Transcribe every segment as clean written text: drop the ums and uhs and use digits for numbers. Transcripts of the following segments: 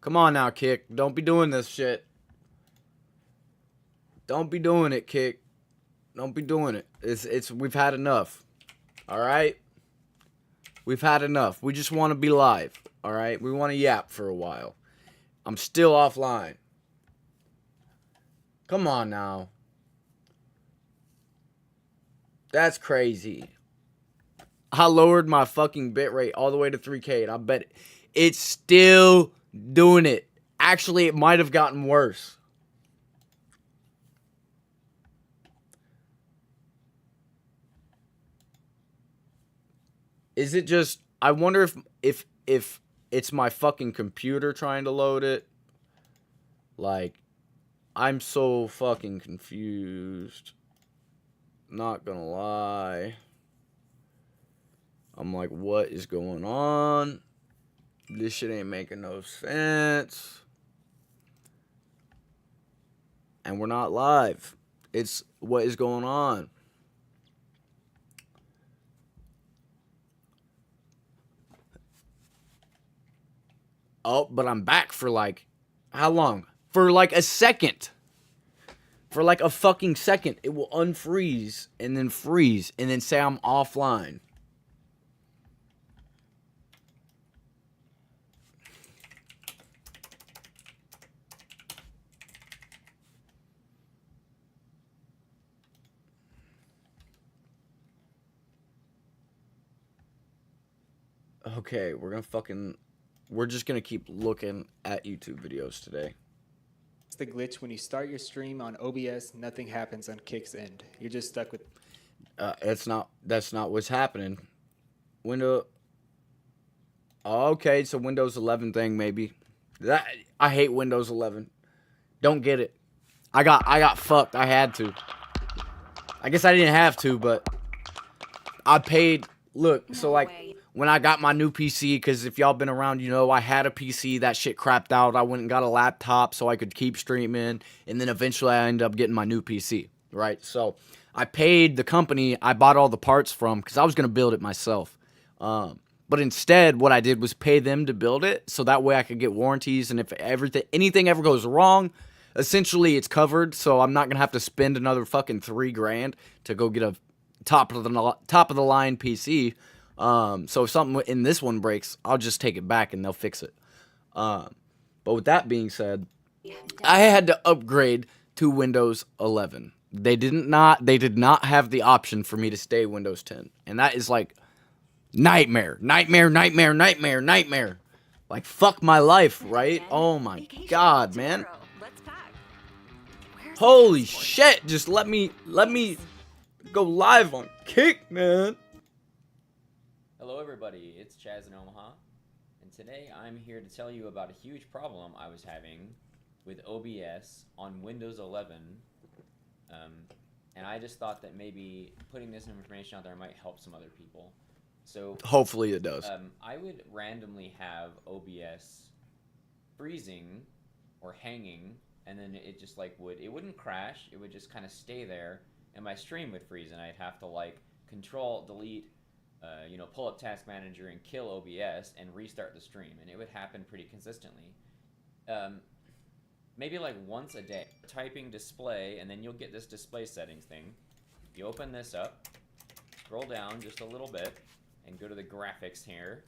Come on now, Kick. Don't be doing this shit. Don't be doing it, Kick. Don't be doing it. We've had enough. Alright? We've had enough. We just want to be live. Alright? We want to yap for a while. I'm still offline. Come on now. That's crazy. I lowered my fucking bitrate all the way to 3K, and I bet it's still doing it. Actually, it might have gotten worse. Is it just... I wonder if it's my fucking computer trying to load it. Like, I'm so fucking confused. Not gonna lie. I'm like, what is going on? This shit ain't making no sense. And we're not live. It's what is going on? Oh, but I'm back for like, how long? For like a second. For like a fucking second. It will unfreeze and then freeze and then say I'm offline. Okay, we're just gonna keep looking at YouTube videos today. It's the glitch when you start your stream on OBS, nothing happens on Kick's end. You're just stuck with... That's not what's happening. Okay, it's a Windows 11 thing, maybe. I hate Windows 11. Don't get it. I got fucked. I had to. I guess I didn't have to, but I paid. Look, so like when I got my new PC, because if y'all been around, you know I had a PC. That shit crapped out. I went and got a laptop so I could keep streaming, and then eventually I ended up getting my new PC. Right, so I paid the company I bought all the parts from because I was gonna build it myself. But instead, what I did was pay them to build it, so that way I could get warranties, and if anything ever goes wrong, essentially it's covered. So I'm not gonna have to spend another fucking $3,000 to go get a top of the line PC. So if something in this one breaks, I'll just take it back and they'll fix it. But with that being said, I had to upgrade to Windows 11. They did not have the option for me to stay Windows 10, and that is like nightmare. Like fuck my life, right? Oh my god, man. Holy shit! Just let me go live on Kick, man. Hello everybody, it's Chaz in Omaha, and today I'm here to tell you about a huge problem I was having with OBS on Windows 11, and I just thought that maybe putting this information out there might help some other people. So hopefully it does. I would randomly have OBS freezing or hanging, and then it just like it wouldn't crash, it would just kind of stay there, and my stream would freeze, and I'd have to like control delete, pull up Task Manager and kill OBS and restart the stream, and it would happen pretty consistently. Maybe like once a day. Typing display, and then you'll get this display settings thing. You open this up, scroll down just a little bit, and go to the graphics here.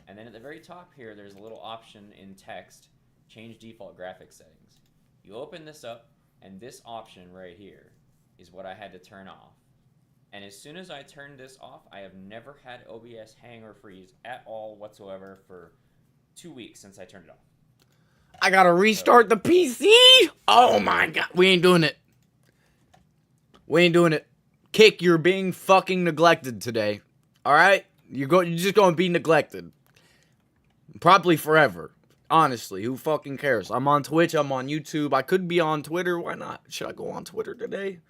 And then at the very top here, there's a little option in text, change default graphics settings. You open this up, and this option right here is what I had to turn off. And as soon as I turned this off, I have never had OBS hang or freeze at all whatsoever for 2 weeks since I turned it off. I gotta restart the PC? Oh my god. We ain't doing it. Kick, you're being fucking neglected today. Alright? You're just gonna be neglected. Probably forever. Honestly, who fucking cares? I'm on Twitch, I'm on YouTube. I could be on Twitter. Why not? Should I go on Twitter today?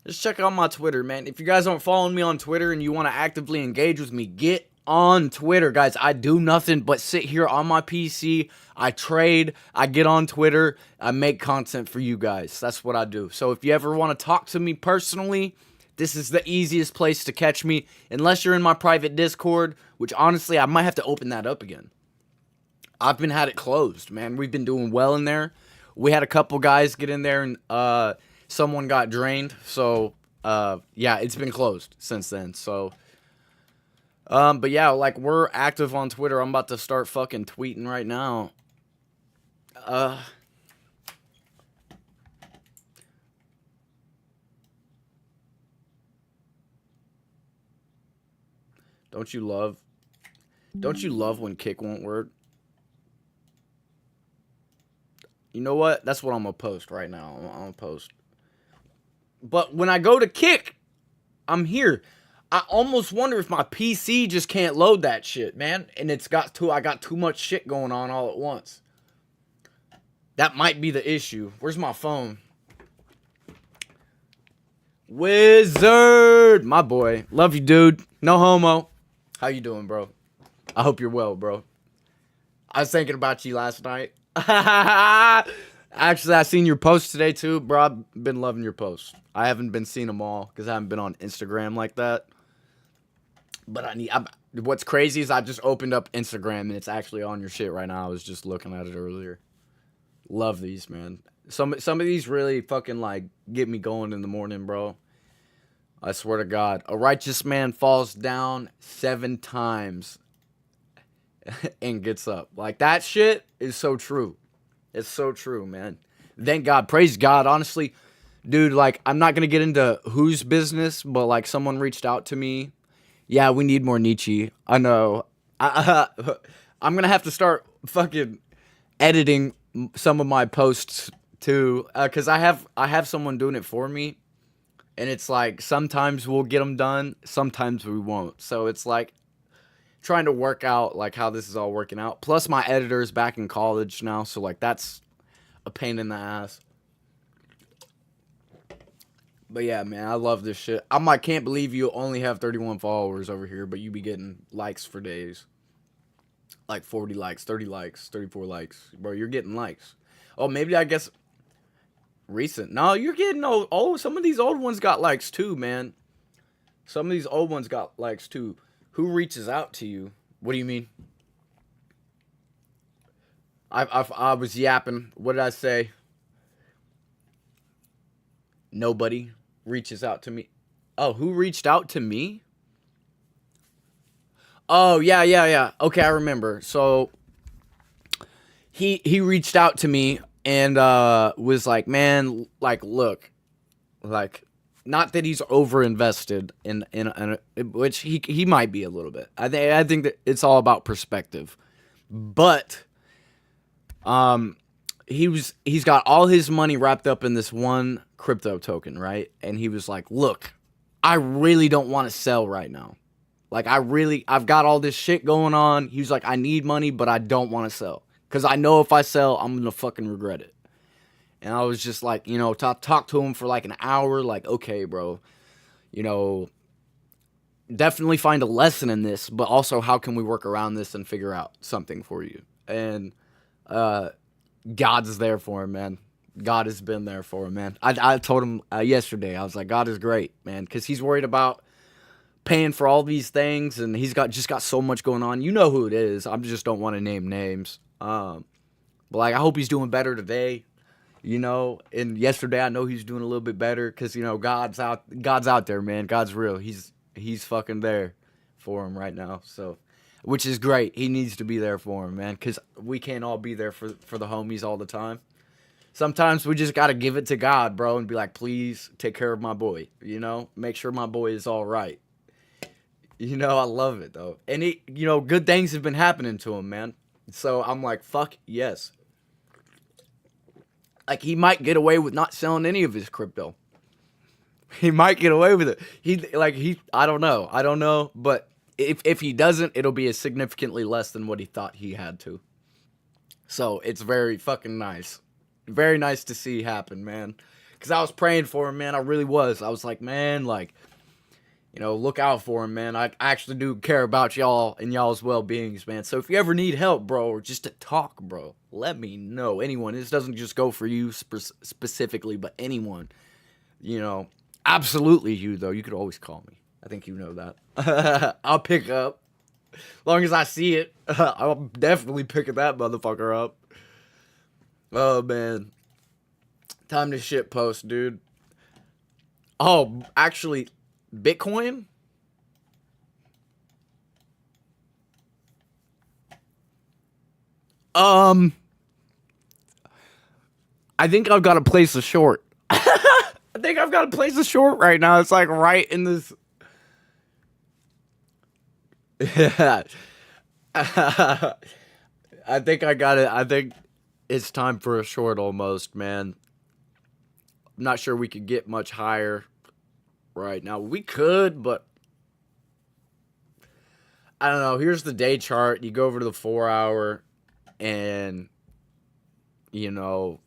Just check out my Twitter, man. If you guys aren't following me on Twitter and you want to actively engage with me, get on Twitter, guys. I do nothing but sit here on my PC. I trade. I get on Twitter. I make content for you guys. That's what I do. So if you ever want to talk to me personally, this is the easiest place to catch me. Unless you're in my private Discord, which honestly, I might have to open that up again. I've been had it closed, man. We've been doing well in there. We had a couple guys get in there, and someone got drained. So, yeah, it's been closed since then. So, but yeah, like, we're active on Twitter. I'm about to start fucking tweeting right now. Don't you love when kick won't work? You know what? That's what I'm gonna post right now. I'm gonna post. But when I go to kick, I'm here. I almost wonder if my PC just can't load that shit, man. And I got too much shit going on all at once. That might be the issue. Where's my phone? Wizard! My boy. Love you, dude. No homo. How you doing, bro? I hope you're well, bro. I was thinking about you last night. Actually, I seen your posts today, too. Bro, I've been loving your posts. I haven't been seeing them all because I haven't been on Instagram like that. But what's crazy is I just opened up Instagram and it's actually on your shit right now. I was just looking at it earlier. Love these, man. Some of these really fucking, like, get me going in the morning, bro. I swear to God. A righteous man falls down 7 times and gets up. Like, that shit is so true. It's so true, man. Thank God. Praise God. Honestly, dude, like, I'm not going to get into whose business, but, like, someone reached out to me. Yeah, we need more Nicci. I know. I'm going to have to start fucking editing some of my posts, too. Because I have someone doing it for me. And it's like, sometimes we'll get them done. Sometimes we won't. So it's like, trying to work out, like, how this is all working out. Plus, my editor's back in college now, so, like, that's a pain in the ass. But, yeah, man, I love this shit. I can't believe you only have 31 followers over here, but you be getting likes for days. Like, 40 likes, 30 likes, 34 likes. Bro, you're getting likes. Oh, maybe, I guess, recent. No, you're getting old. Oh, some of these old ones got likes, too, man. Some of these old ones got likes, too. Who reaches out to you? What do you mean? I was yapping. What did I say? Nobody reaches out to me. Oh, who reached out to me? Oh, yeah. Okay, I remember. So he reached out to me and was like, man, like, look, like, not that he's overinvested in which he might be a little bit. I think that it's all about perspective. But he's got all his money wrapped up in this one crypto token, right? And he was like, "Look, I really don't want to sell right now. Like, I've got all this shit going on." He was like, "I need money, but I don't want to sell cuz I know if I sell, I'm going to fucking regret it." And I was just like, talk to him for like an hour. Like, okay, bro, definitely find a lesson in this, but also how can we work around this and figure out something for you? And God's there for him, man. God has been there for him, man. I told him yesterday, I was like, God is great, man, because he's worried about paying for all these things, and he's just got so much going on. You know who it is. I just don't want to name names. But like, I hope he's doing better today. And yesterday I know he's doing a little bit better because, God's out there, man. God's real. He's fucking there for him right now. So, which is great. He needs to be there for him, man, because we can't all be there for the homies all the time. Sometimes we just got to give it to God, bro, and be like, please take care of my boy, make sure my boy is all right. I love it, though. And good things have been happening to him, man. So I'm like, fuck yes. Like, he might get away with not selling any of his crypto. He might get away with it. I don't know. But if he doesn't, it'll be a significantly less than what he thought he had to. So it's very fucking nice. Very nice to see happen, man. Because I was praying for him, man. I really was. I was like, man, look out for him, man. I actually do care about y'all and y'all's well-beings, man. So if you ever need help, bro, or just to talk, bro, let me know. Anyone. This doesn't just go for you specifically, but anyone. Absolutely you, though. You could always call me. I think you know that. I'll pick up. long as I see it, I'm definitely picking that motherfucker up. Oh, man. Time to shit post, dude. Oh, actually, Bitcoin? I think I've got to place a short. I think I've got to place a short right now. It's like right in this. Yeah. I think I got it. I think it's time for a short almost, man. I'm not sure we could get much higher right now. We could, but I don't know. Here's the day chart. You go over to the 4 hour and, you know,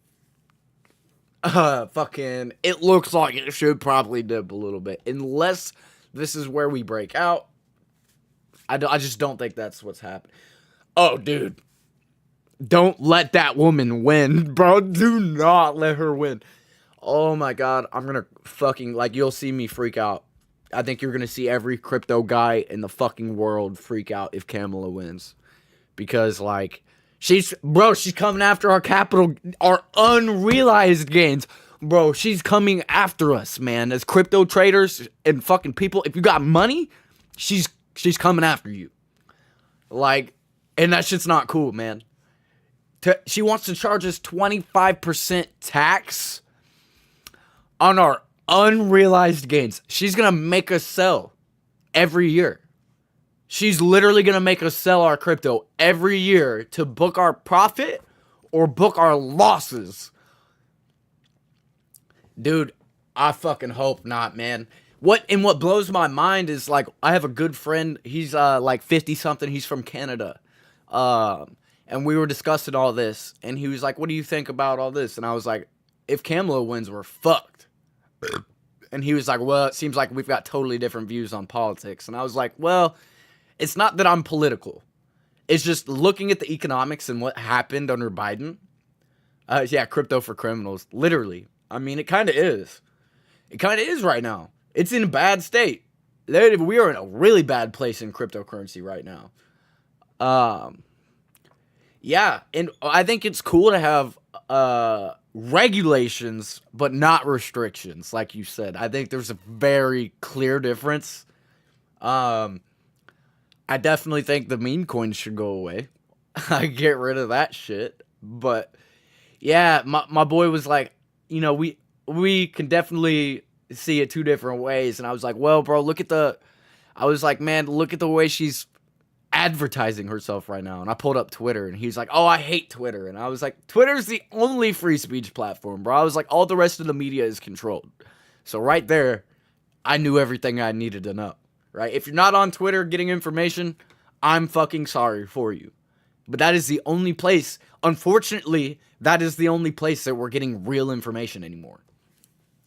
fucking, it looks like it should probably dip a little bit. Unless this is where we break out. I just don't think that's what's happening. Oh, dude. Don't let that woman win, bro. Do not let her win. Oh, my God. I'm going to fucking, like, you'll see me freak out. I think you're going to see every crypto guy in the fucking world freak out if Kamala wins. Because, like, she's coming after our capital, our unrealized gains. Bro, she's coming after us, man. As crypto traders and fucking people, if you got money, she's coming after you. Like, and that shit's not cool, man. She wants to charge us 25% tax on our unrealized gains. She's going to make us sell every year. She's literally going to make us sell our crypto every year to book our profit or book our losses. Dude, I fucking hope not, man. What blows my mind is, like, I have a good friend. He's like 50 something. He's from Canada. And we were discussing all this, and he was like, "What do you think about all this?" And I was like, "If Kamala wins, we're fucked." And he was like, "Well, it seems like we've got totally different views on politics." And I was like, "Well, it's not that I'm political. It's just looking at the economics and what happened under Biden. Yeah, crypto for criminals. Literally. I mean, it kind of is. It kind of is right now. It's in a bad state. We are in a really bad place in cryptocurrency right now. Yeah, and I think it's cool to have regulations, but not restrictions, like you said. I think there's a very clear difference. I definitely think the meme coins should go away. I get rid of that shit. But yeah, my boy was like, you know, we can definitely see it two different ways. And I was like, well, bro, look at the way she's advertising herself right now. And I pulled up Twitter, and he's like, oh, I hate Twitter. And I was like, Twitter's the only free speech platform, bro. I was like, all the rest of the media is controlled. So right there, I knew everything I needed to know, right? If you're not on Twitter getting information, I'm fucking sorry for you. But that is the only place, unfortunately, that is the only place that we're getting real information anymore.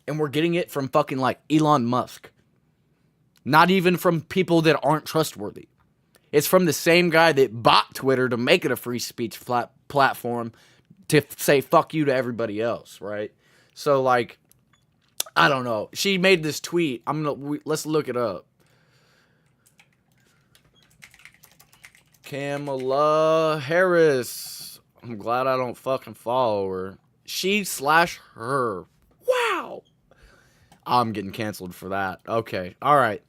And we're getting it from fucking, like, Elon Musk. Not even from people that aren't trustworthy. It's from the same guy that bought Twitter to make it a free speech platform to say fuck you to everybody else, right? So, like, I don't know. She made this tweet. Let's look it up. Kamala Harris. I'm glad I don't fucking follow her. She/her. Wow. I'm getting canceled for that. Okay. All right.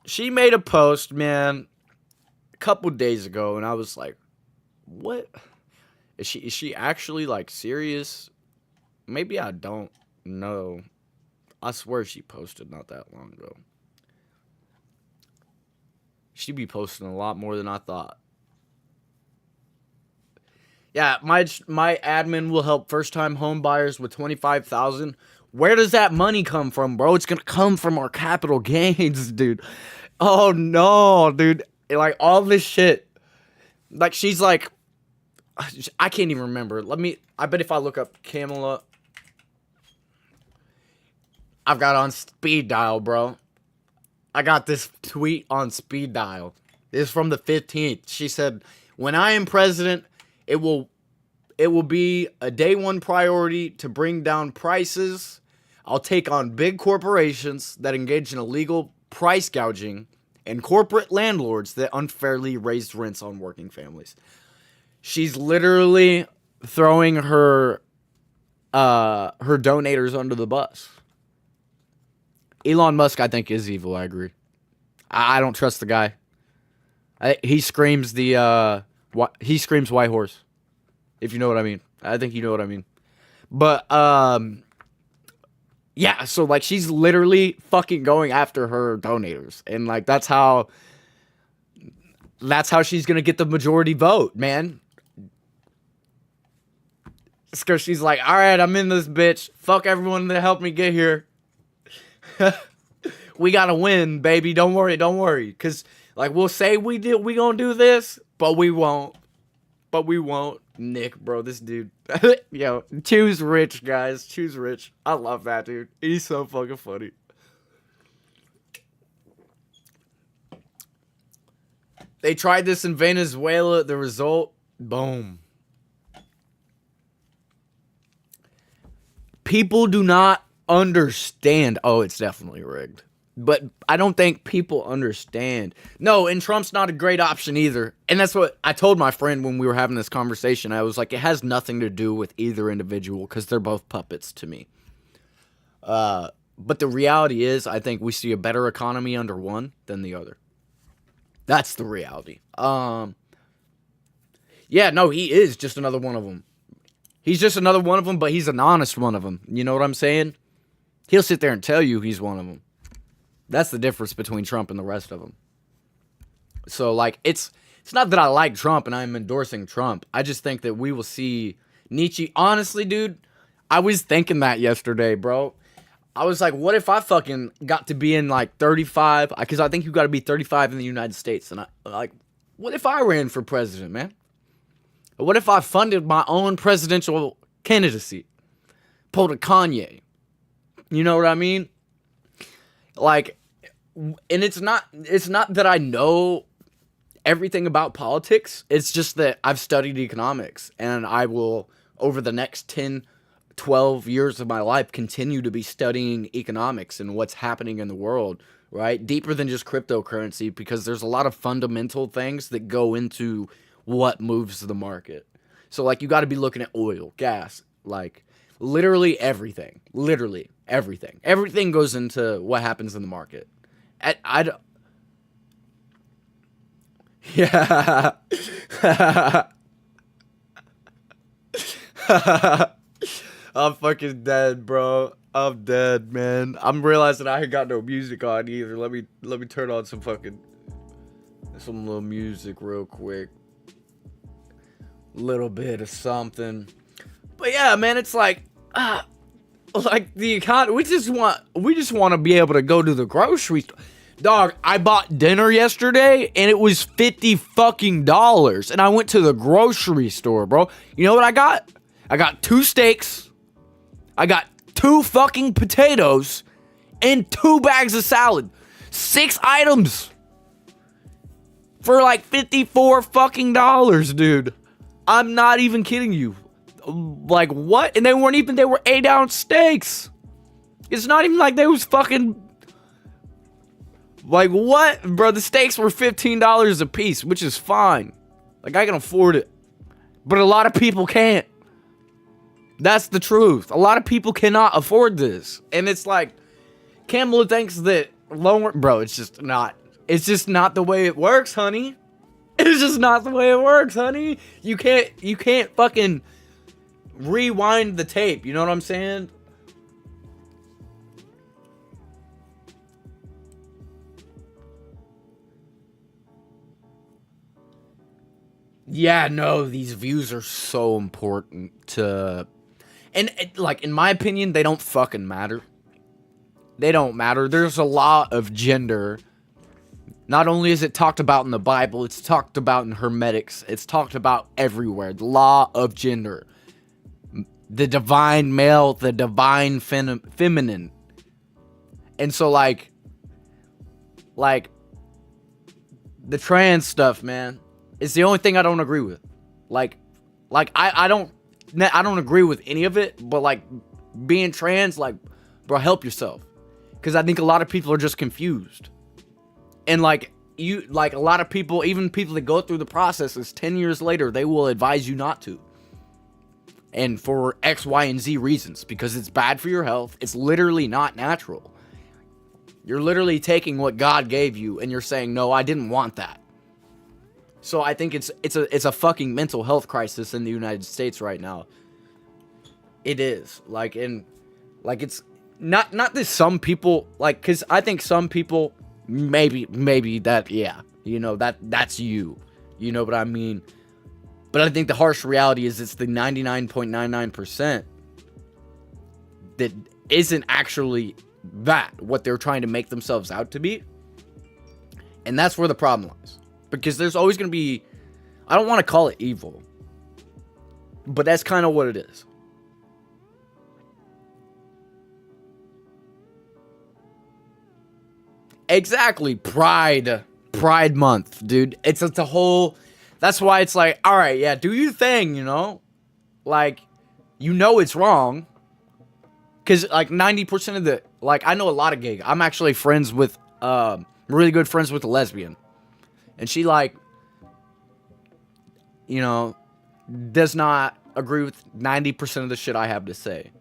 She made a post, man, a couple days ago, and I was like, what? Is she actually, like, serious? Maybe I don't know. I swear she posted not that long ago. She'd be posting a lot more than I thought. Yeah, my admin will help first-time home buyers with $25,000. Where does that money come from, bro? It's gonna come from our capital gains, dude. Oh no, dude. Like, all this shit. Like, she's like, I can't even remember. I bet if I look up Kamala, I've got on speed dial, bro. I got this tweet on speed dial. This is from the 15th. She said, when I am president, it will be a day one priority to bring down prices. I'll take on big corporations that engage in illegal price gouging and corporate landlords that unfairly raised rents on working families. She's literally throwing her donators under the bus. Elon Musk, I think, is evil. I agree. I don't trust the guy. He screams he screams white horse. If you know what I mean. I think you know what I mean. But yeah, so like she's literally fucking going after her donators, and like that's how she's gonna get the majority vote, man. It's because she's like, all right, I'm in this bitch. Fuck everyone that helped me get here. We gotta win, baby. Don't worry. Because like we'll say we gonna do this, but we won't. Nick, bro, this dude. Yo, choose rich, guys. Choose rich. I love that dude. He's so fucking funny. They tried this in Venezuela. The result, boom. People do not understand. Oh, it's definitely rigged. But I don't think people understand. No, and Trump's not a great option either. And that's what I told my friend when we were having this conversation. I was like, it has nothing to do with either individual because they're both puppets to me. But the reality is, I think we see a better economy under one than the other. That's the reality. Yeah, no, he is just another one of them. He's just another one of them, but he's an honest one of them. You know what I'm saying? He'll sit there and tell you he's one of them. That's the difference between Trump and the rest of them. So, like, it's not that I like Trump and I'm endorsing Trump. I just think that we will see Nicci. Honestly, dude, I was thinking that yesterday, bro. I was like, what if I fucking got to be in, like, 35? Because I think you got to be 35 in the United States. And what if I ran for president, man? What if I funded my own presidential candidacy? Pulled a Kanye. You know what I mean? Like, and it's not that I know everything about politics. It's just that I've studied economics, and I will, over the next 10, 12 years of my life, continue to be studying economics and what's happening in the world, right? Deeper than just cryptocurrency, because there's a lot of fundamental things that go into what moves the market. So, like, you got to be looking at oil, gas, like, literally everything. Literally everything. Everything goes into what happens in the market. Yeah. I'm fucking dead, bro. I'm dead, man. I'm realizing I ain't got no music on either. Let me turn on some little music real quick. Little bit of something. But yeah, man, it's like the economy. We just want to be able to go to the grocery store. Dog, I bought dinner yesterday and it was $50 fucking dollars, and I went to the grocery store, bro. You know what I got? I got 2 steaks. I got 2 fucking potatoes and 2 bags of salad. 6 items for like $54 fucking dollars, dude. I'm not even kidding you. Like, what? And they were 8-ounce steaks. It's not even like they was fucking... Like, what? Bro, the steaks were $15 a piece, which is fine. Like, I can afford it. But a lot of people can't. That's the truth. A lot of people cannot afford this. And it's like, Kamala thinks that lower... Bro, it's just not the way it works, honey. It's just not the way it works, honey. You can't fucking rewind the tape. You know what I'm saying? Yeah, no, these views are so important to... And, like, in my opinion, they don't fucking matter. They don't matter. There's a lot of gender. Not only is it talked about in the Bible, it's talked about in Hermetics. It's talked about everywhere. The law of gender. The divine male, the divine feminine. And so, like, the trans stuff, man, it's the only thing I don't agree with. Like I don't agree with any of it, but like being trans, like, bro, help yourself. Because I think a lot of people are just confused. And like a lot of people, even people that go through the processes 10 years later, they will advise you not to. And for X, Y, and Z reasons, because it's bad for your health. It's literally not natural. You're literally taking what God gave you and you're saying, no, I didn't want that. So I think it's a fucking mental health crisis in the United States right now. It is. It's not that some people, cause I think some people maybe that, yeah, that's you. You know what I mean? But I think the harsh reality is it's the 99.99% that isn't actually what they're trying to make themselves out to be. And that's where the problem lies. Because there's always going to be, I don't want to call it evil, but that's kind of what it is. Exactly. Pride month, dude. It's a whole, that's why it's like, all right, yeah, do your thing, it's wrong. Because, 90% of the, I know a lot of gay, I'm actually really good friends with a lesbian. And she, does not agree with 90% of the shit I have to say.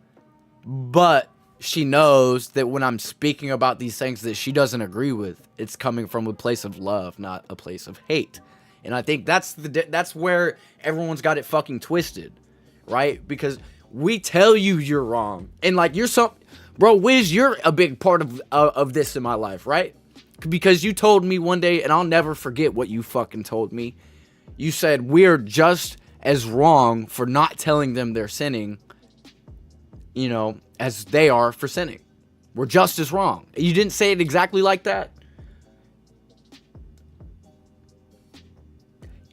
But she knows that when I'm speaking about these things that she doesn't agree with, it's coming from a place of love, not a place of hate. And I think that's where everyone's got it fucking twisted, right? Because we tell you you're wrong, and bro, Wiz, you're a big part of this in my life, right? Because you told me one day, and I'll never forget what you fucking told me. You said we're just as wrong for not telling them they're sinning, as they are for sinning. We're just as wrong. You didn't say it exactly like that.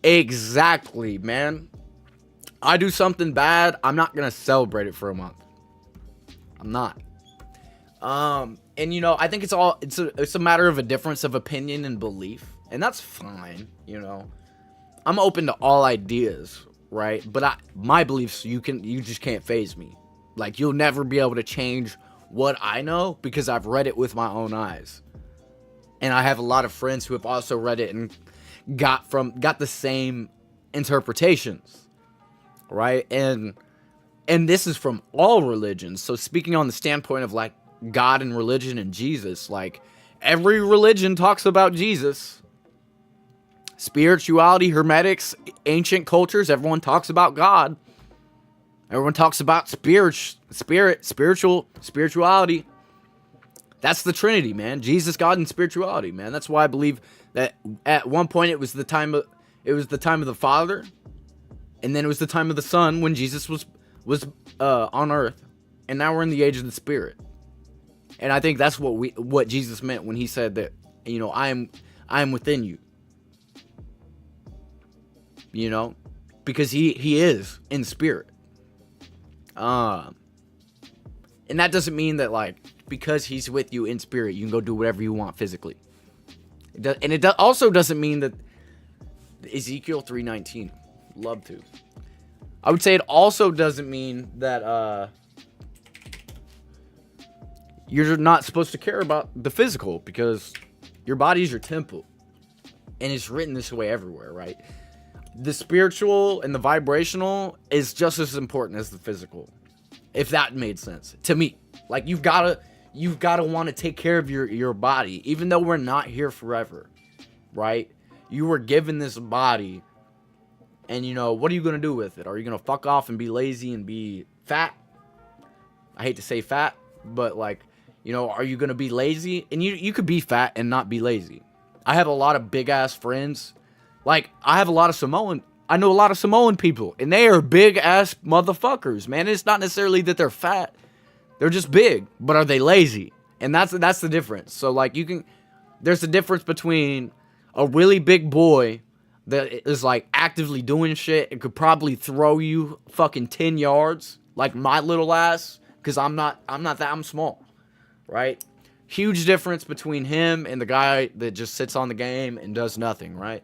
Exactly, man. I do something bad, I'm not gonna celebrate it for a month. I'm not. And I think it's a matter of a difference of opinion and belief, and that's fine. I'm open to all ideas, right? But my beliefs, you just can't faze me. You'll never be able to change what I know because I've read it with my own eyes, and I have a lot of friends who have also read it and got the same interpretations, right? And this is from all religions. So speaking on the standpoint of God and religion and Jesus, every religion talks about Jesus. Spirituality, Hermetics, ancient cultures, everyone talks about God. Everyone talks about spirituality. That's the Trinity, man. Jesus, God, and spirituality, man. That's why I believe that at one point it was the time of the Father, and then it was the time of the Son when Jesus was on earth, and now we're in the age of the Spirit. And I think that's what Jesus meant when he said that, I am within you. Because he is in spirit. And that doesn't mean that because he's with you in spirit, you can go do whatever you want physically. It also doesn't mean that Ezekiel 3:19, love to. I would say it also doesn't mean that you're not supposed to care about the physical, because your body is your temple, and it's written this way everywhere, right? The spiritual and the vibrational is just as important as the physical, if that made sense to me. You've gotta want to take care of your body, even though we're not here forever, right? You were given this body, and what are you gonna do with it? Are you gonna fuck off and be lazy and be fat? I hate to say fat, but are you gonna be lazy? And you could be fat and not be lazy. I have a lot of big ass friends. I know a lot of Samoan people, and they are big ass motherfuckers, man. It's not necessarily that they're fat. They're just big, but are they lazy? And that's the difference. So there's a difference between a really big boy that is actively doing shit and could probably throw you fucking 10 yards, like my little ass, because I'm not that, I'm small, right? Huge difference between him and the guy that just sits on the game and does nothing, right?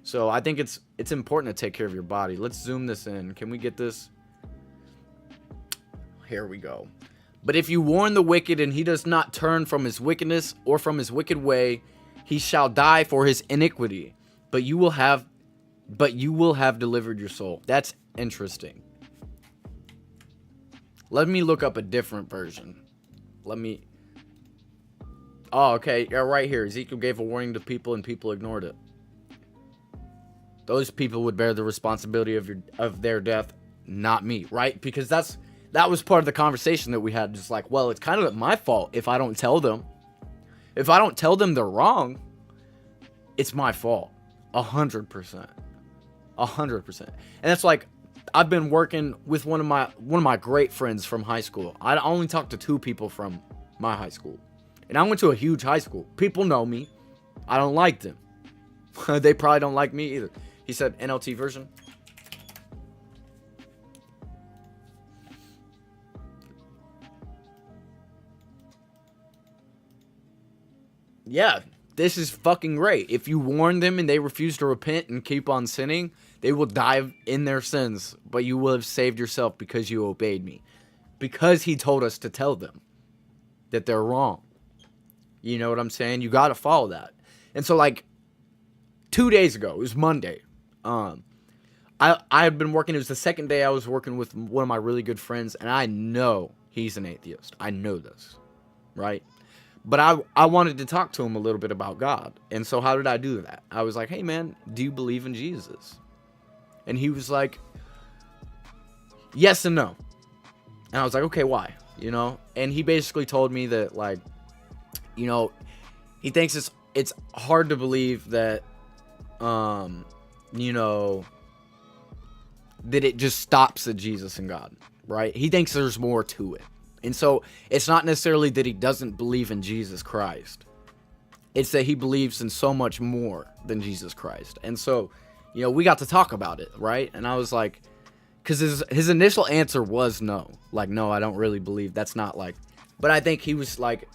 So I think it's important to take care of your body. Let's zoom this in. Can we get this? Here we go. But if you warn the wicked and he does not turn from his wickedness or from his wicked way, he shall die for his iniquity, but you will have delivered your soul. That's interesting. Let me look up a different version. Oh, okay. Yeah, right here. Ezekiel gave a warning to people, and people ignored it. Those people would bear the responsibility of their death, not me, right? Because that was part of the conversation that we had. Just like, well, it's kind of my fault if I don't tell them. If I don't tell them they're wrong, it's my fault. 100%. 100%. And that's like, I've been working with one of my great friends from high school. I only talked to 2 people from my high school. And I went to a huge high school. People know me. I don't like them. They probably don't like me either. He said NLT version. Yeah, this is fucking great. If you warn them and they refuse to repent and keep on sinning, they will die in their sins, but you will have saved yourself because you obeyed me. Because he told us to tell them that they're wrong. You know what I'm saying? You got to follow that. And so, like, 2 days ago, it was Monday. I had been working. It was the second day I was working with one of my really good friends, and I know he's an atheist. I know this, right? But I wanted to talk to him a little bit about God. And so how did I do that? I was like, hey, man, do you believe in Jesus? And he was like, yes and no. And I was like, okay, why? You know? And he basically told me that, like, you know, he thinks it's hard to believe that, you know, that it just stops at Jesus and God, right? He thinks there's more to it. And so it's not necessarily that he doesn't believe in Jesus Christ. It's that he believes in so much more than Jesus Christ. And so, you know, we got to talk about it, right? And I was like, because his initial answer was no. Like, no, I don't really believe. That's not like, but I think he was like,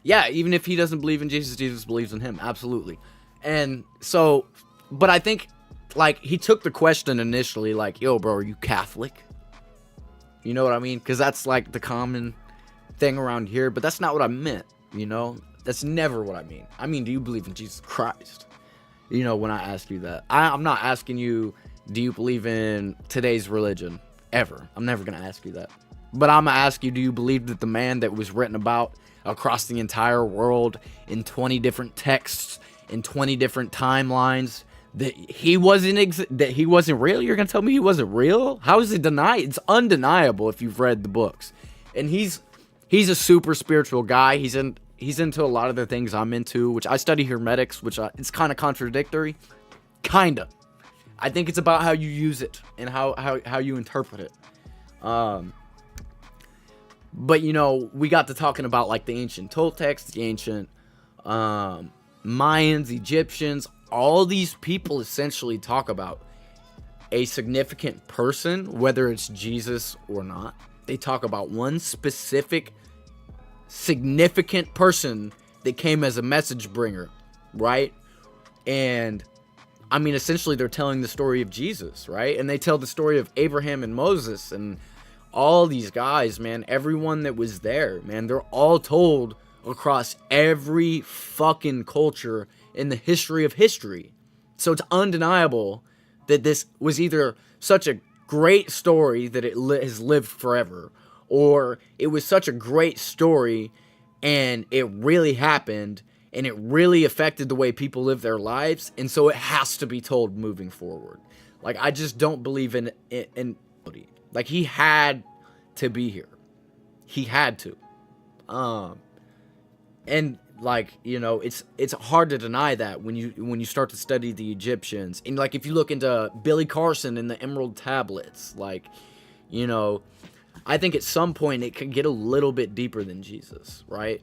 yeah, even if he doesn't believe in Jesus, Jesus believes in him. Absolutely. And so, but I think, like, he took the question initially, like, yo, bro, are you Catholic? You know what I mean? Because that's, like, the common thing around here. But that's not what I meant, you know? That's never what I mean. I mean, do you believe in Jesus Christ? You know, when I ask you that. I'm not asking you, do you believe in today's religion? Ever. I'm never going to ask you that. But I'm going to ask you, do you believe that the man that was written about across the entire world in 20 different texts, in 20 different timelines, that he wasn't real? You're gonna tell me he wasn't real? How is it denied? It's undeniable if you've read the books. And he's a super spiritual guy. He's into a lot of the things I'm into, which I study hermeneutics, which it's kind of contradictory. Kinda. I think it's about how you use it and how you interpret it. But, you know, we got to talking about, like, the ancient Toltecs, the ancient Mayans, Egyptians. All these people essentially talk about a significant person, whether it's Jesus or not. They talk about one specific significant person that came as a message bringer, right? And, I mean, essentially they're telling the story of Jesus, right? And they tell the story of Abraham and Moses and all these guys, man. Everyone that was there, man. They're all told across every fucking culture in the history of history. So it's undeniable that this was either such a great story that it has lived forever, or it was such a great story and it really happened and it really affected the way people live their lives, and so it has to be told moving forward. Like, I just don't believe in like, he had to be here. He had to. And, like, you know, it's hard to deny that when you start to study the Egyptians. And, like, if you look into Billy Carson and the Emerald Tablets, like, you know, I think at some point it could get a little bit deeper than Jesus, right?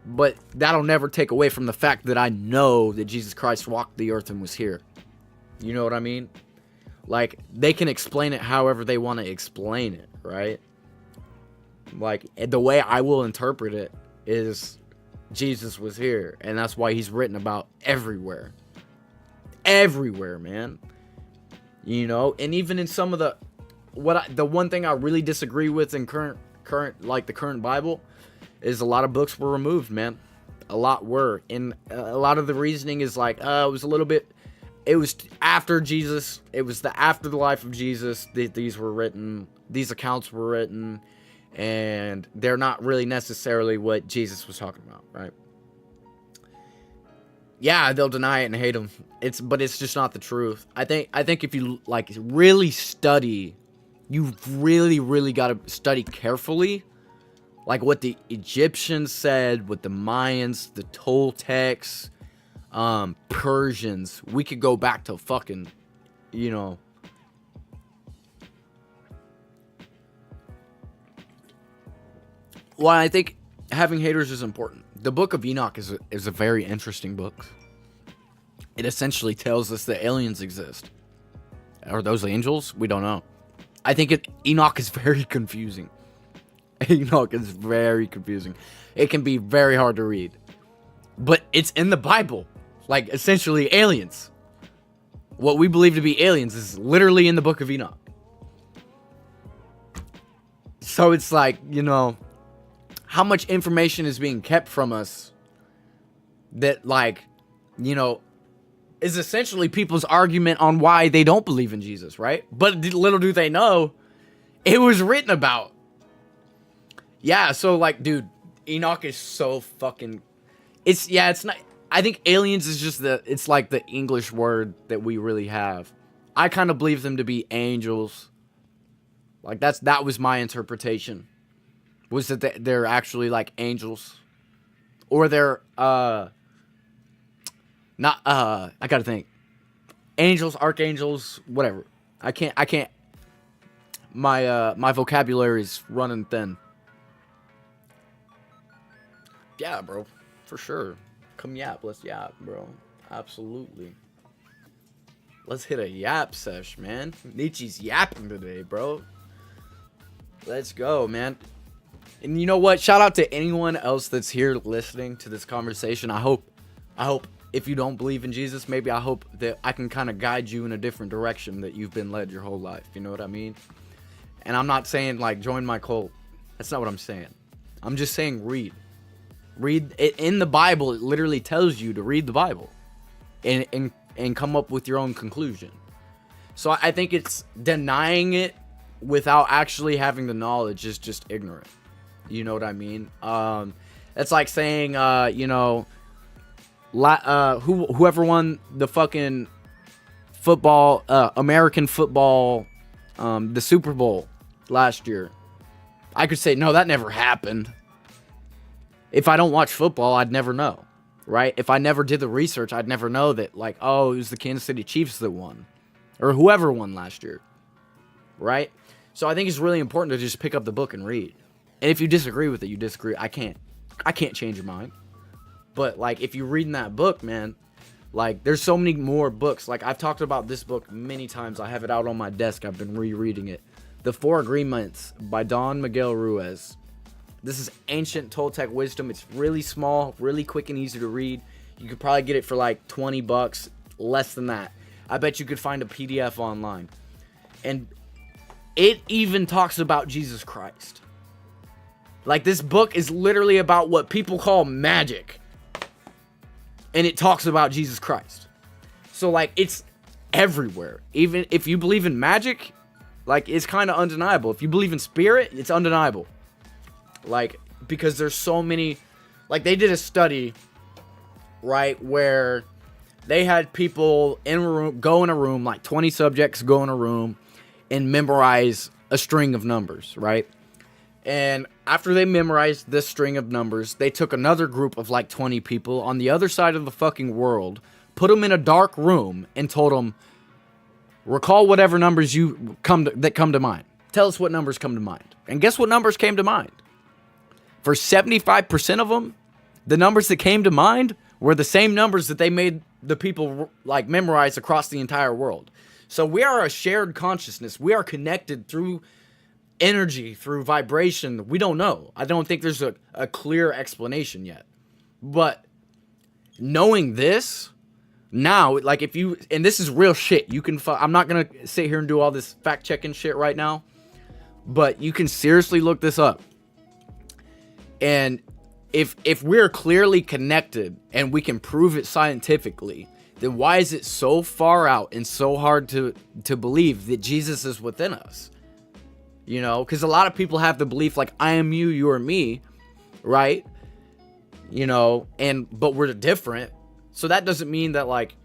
But that'll never take away from the fact that I know that Jesus Christ walked the earth and was here. You know what I mean? Like, they can explain it however they want to explain it, right? Like, the way I will interpret it is Jesus was here, and that's why he's written about everywhere. Everywhere, man. You know, and even in some of the one thing I really disagree with in current like the current Bible is a lot of books were removed, man. A lot were. And a lot of the reasoning is like, it was a little bit, it was after Jesus. It was after the life of Jesus. These were written. These accounts were written. And they're not really necessarily what Jesus was talking about, right? Yeah, they'll deny it and hate him. But it's just not the truth. I think if you like really study, you really got to study carefully, like what the Egyptians said, what the Mayans, the Toltecs, Persians. We could go back to fucking, you know. Well, I think having haters is important. The Book of Enoch is a very interesting book. It essentially tells us that aliens exist. Are those angels? We don't know. I think Enoch is very confusing. Enoch is very confusing. It can be very hard to read. But it's in the Bible. Like, essentially, aliens. What we believe to be aliens is literally in the Book of Enoch. So it's like, you know, how much information is being kept from us that, like, you know, is essentially people's argument on why they don't believe in Jesus, right? But little do they know, it was written about. Yeah, so, like, dude, Enoch is so fucking... It's not... I think aliens is just it's like the English word that we really have. I kind of believe them to be angels. Like, that was my interpretation. Was that they're actually like angels, or they're not I gotta think, angels, archangels, whatever. I can't. My vocabulary is running thin. Yeah, bro, for sure. Come yap, let's yap, bro. Absolutely. Let's hit a yap sesh, man. Nicci's yapping today, bro. Let's go, man. And you know what? Shout out to anyone else that's here listening to this conversation. I hope if you don't believe in Jesus, maybe I hope that I can kind of guide you in a different direction that you've been led your whole life. You know what I mean? And I'm not saying, like, join my cult. That's not what I'm saying. I'm just saying read. Read it in the Bible. It literally tells you to read the Bible and come up with your own conclusion. So I think it's denying it without actually having the knowledge is just ignorant. You know what I mean? It's like saying, you know, whoever won the fucking football, American football, the Super Bowl last year. I could say, no, that never happened. If I don't watch football, I'd never know, right? If I never did the research, I'd never know that, like, oh, it was the Kansas City Chiefs that won, or whoever won last year, right? So I think it's really important to just pick up the book and read. And if you disagree with it, you disagree. I can't change your mind. But, like, if you read in that book, man, like, there's so many more books. Like, I've talked about this book many times. I have it out on my desk. I've been rereading it. The Four Agreements by Don Miguel Ruiz. This is ancient Toltec wisdom. It's really small, really quick and easy to read. You could probably get it for like $20, less than that. I bet you could find a PDF online. And it even talks about Jesus Christ. Like, this book is literally about what people call magic. And it talks about Jesus Christ. So, like, it's everywhere. Even if you believe in magic, like, it's kind of undeniable. If you believe in spirit, it's undeniable. Like, because there's so many, like, they did a study, right, where they had people in a room, go in a room, like 20 subjects go in a room and memorize a string of numbers, right? And after they memorized this string of numbers, they took another group of like 20 people on the other side of the fucking world, put them in a dark room, and told them, recall whatever numbers that come to mind. Tell us what numbers come to mind. And guess what numbers came to mind? For 75% of them, the numbers that came to mind were the same numbers that they made the people, like, memorize across the entire world. So we are a shared consciousness. We are connected through energy, through vibration. We don't know. I don't think there's a clear explanation yet. But knowing this, now, like, if you, and this is real shit, you can, I'm not going to sit here and do all this fact-checking shit right now, but you can seriously look this up. And if we're clearly connected and we can prove it scientifically, then why is it so far out and so hard to believe that Jesus is within us? You know, because a lot of people have the belief like, I am you, you are me, right? You know, but we're different. So that doesn't mean that like,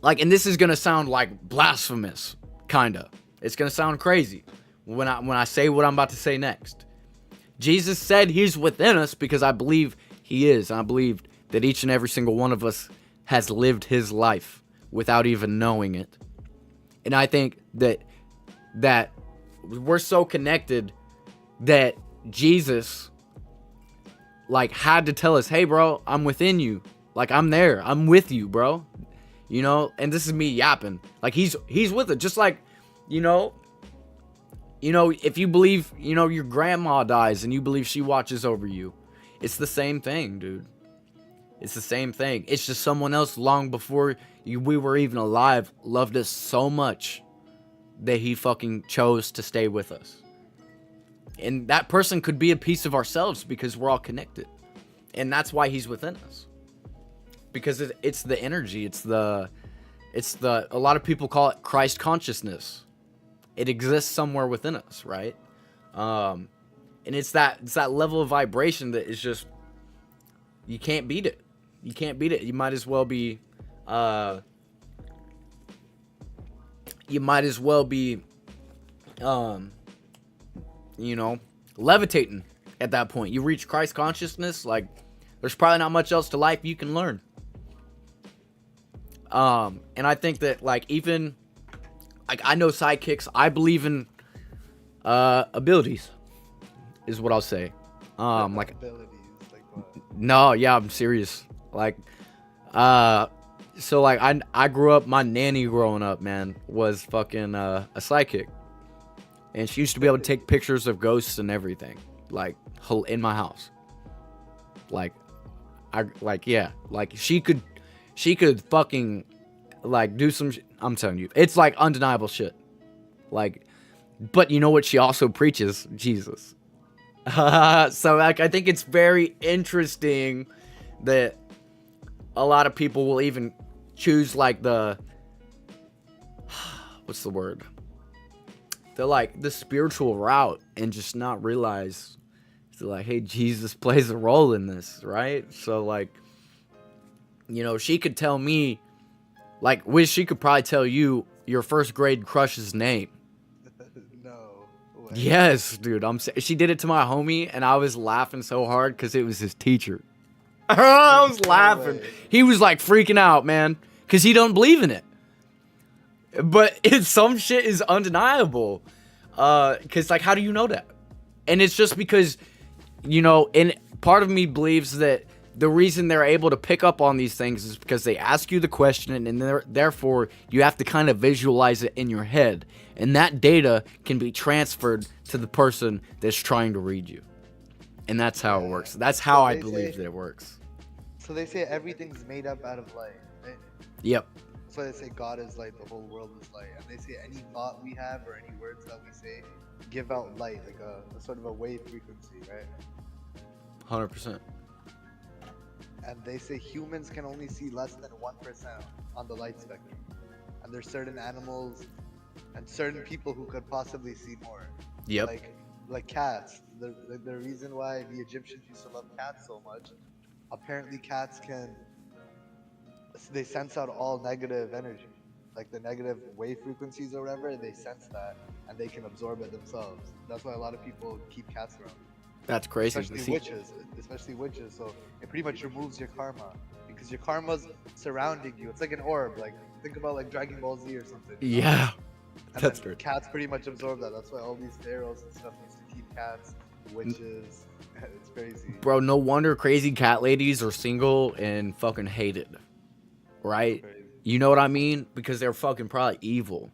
and this is gonna sound like blasphemous, kinda. It's gonna sound crazy when I say what I'm about to say next. Jesus said he's within us because I believe he is. I believe that each and every single one of us has lived his life without even knowing it. And I think that we're so connected that Jesus like had to tell us, hey bro, I'm within you. Like I'm there. I'm with you, bro. You know, and this is me yapping. Like he's with it. Just like, you know, if you believe, you know, your grandma dies and you believe she watches over you, it's the same thing, dude. It's the same thing. It's just someone else long before we were even alive loved us so much that he fucking chose to stay with us. And that person could be a piece of ourselves because we're all connected. And that's why he's within us. Because it's the energy. It's the a lot of people call it Christ consciousness. It exists somewhere within us, right? And it's that level of vibration that is just, you can't beat it. You can't beat it. You might as well be you know, levitating at that point. You reach Christ consciousness, like there's probably not much else to life you can learn. And I think that like even like I know sidekicks, I believe in abilities is what I'll say. Like Abilities, like what? no, yeah, I'm serious. Like so like I grew up, my nanny growing up, man, was fucking a psychic. And she used to be able to take pictures of ghosts and everything, like in my house. Like yeah, like she could fucking like do some I'm telling you, it's like undeniable shit. Like, but you know what she also preaches? Jesus. So like I think it's very interesting that a lot of people will even choose like the what's the word? They're like the spiritual route and just not realize they're like, hey, Jesus plays a role in this, right? So like, you know, she could tell me, like, she could probably tell you your first grade crush's name. No way. Yes, dude. She did it to my homie, and I was laughing so hard because it was his teacher. I was laughing. way. He was like freaking out, man, because he don't believe in it. But some shit is undeniable. Because, like, how do you know that? And it's just because, you know, and part of me believes that the reason they're able to pick up on these things is because they ask you the question, and therefore you have to kind of visualize it in your head. And that data can be transferred to the person that's trying to read you. And that's how it works. That's how I believe that it works. So they say everything's made up out of light, right? Yep. So they say God is light, the whole world is light. And they say any thought we have or any words that we say give out light, like a sort of a wave frequency, right? 100%. And they say humans can only see less than 1% on the light spectrum. And there's certain animals and certain people who could possibly see more. Yep. Like cats. The reason why the Egyptians used to love cats so much, apparently cats they sense out all negative energy. Like the negative wave frequencies or whatever, they sense that and they can absorb it themselves. That's why a lot of people keep cats around. That's crazy. Especially witches. So it pretty much removes your karma because your karma's surrounding you. It's like an orb. Like think about like Dragon Ball Z or something. Yeah. And That's then good. Cats pretty much absorb that. That's why all these pharaohs and stuff used to keep cats, witches. It's crazy. Bro, no wonder crazy cat ladies are single and fucking hated. Right? Crazy. You know what I mean? Because they're fucking probably evil.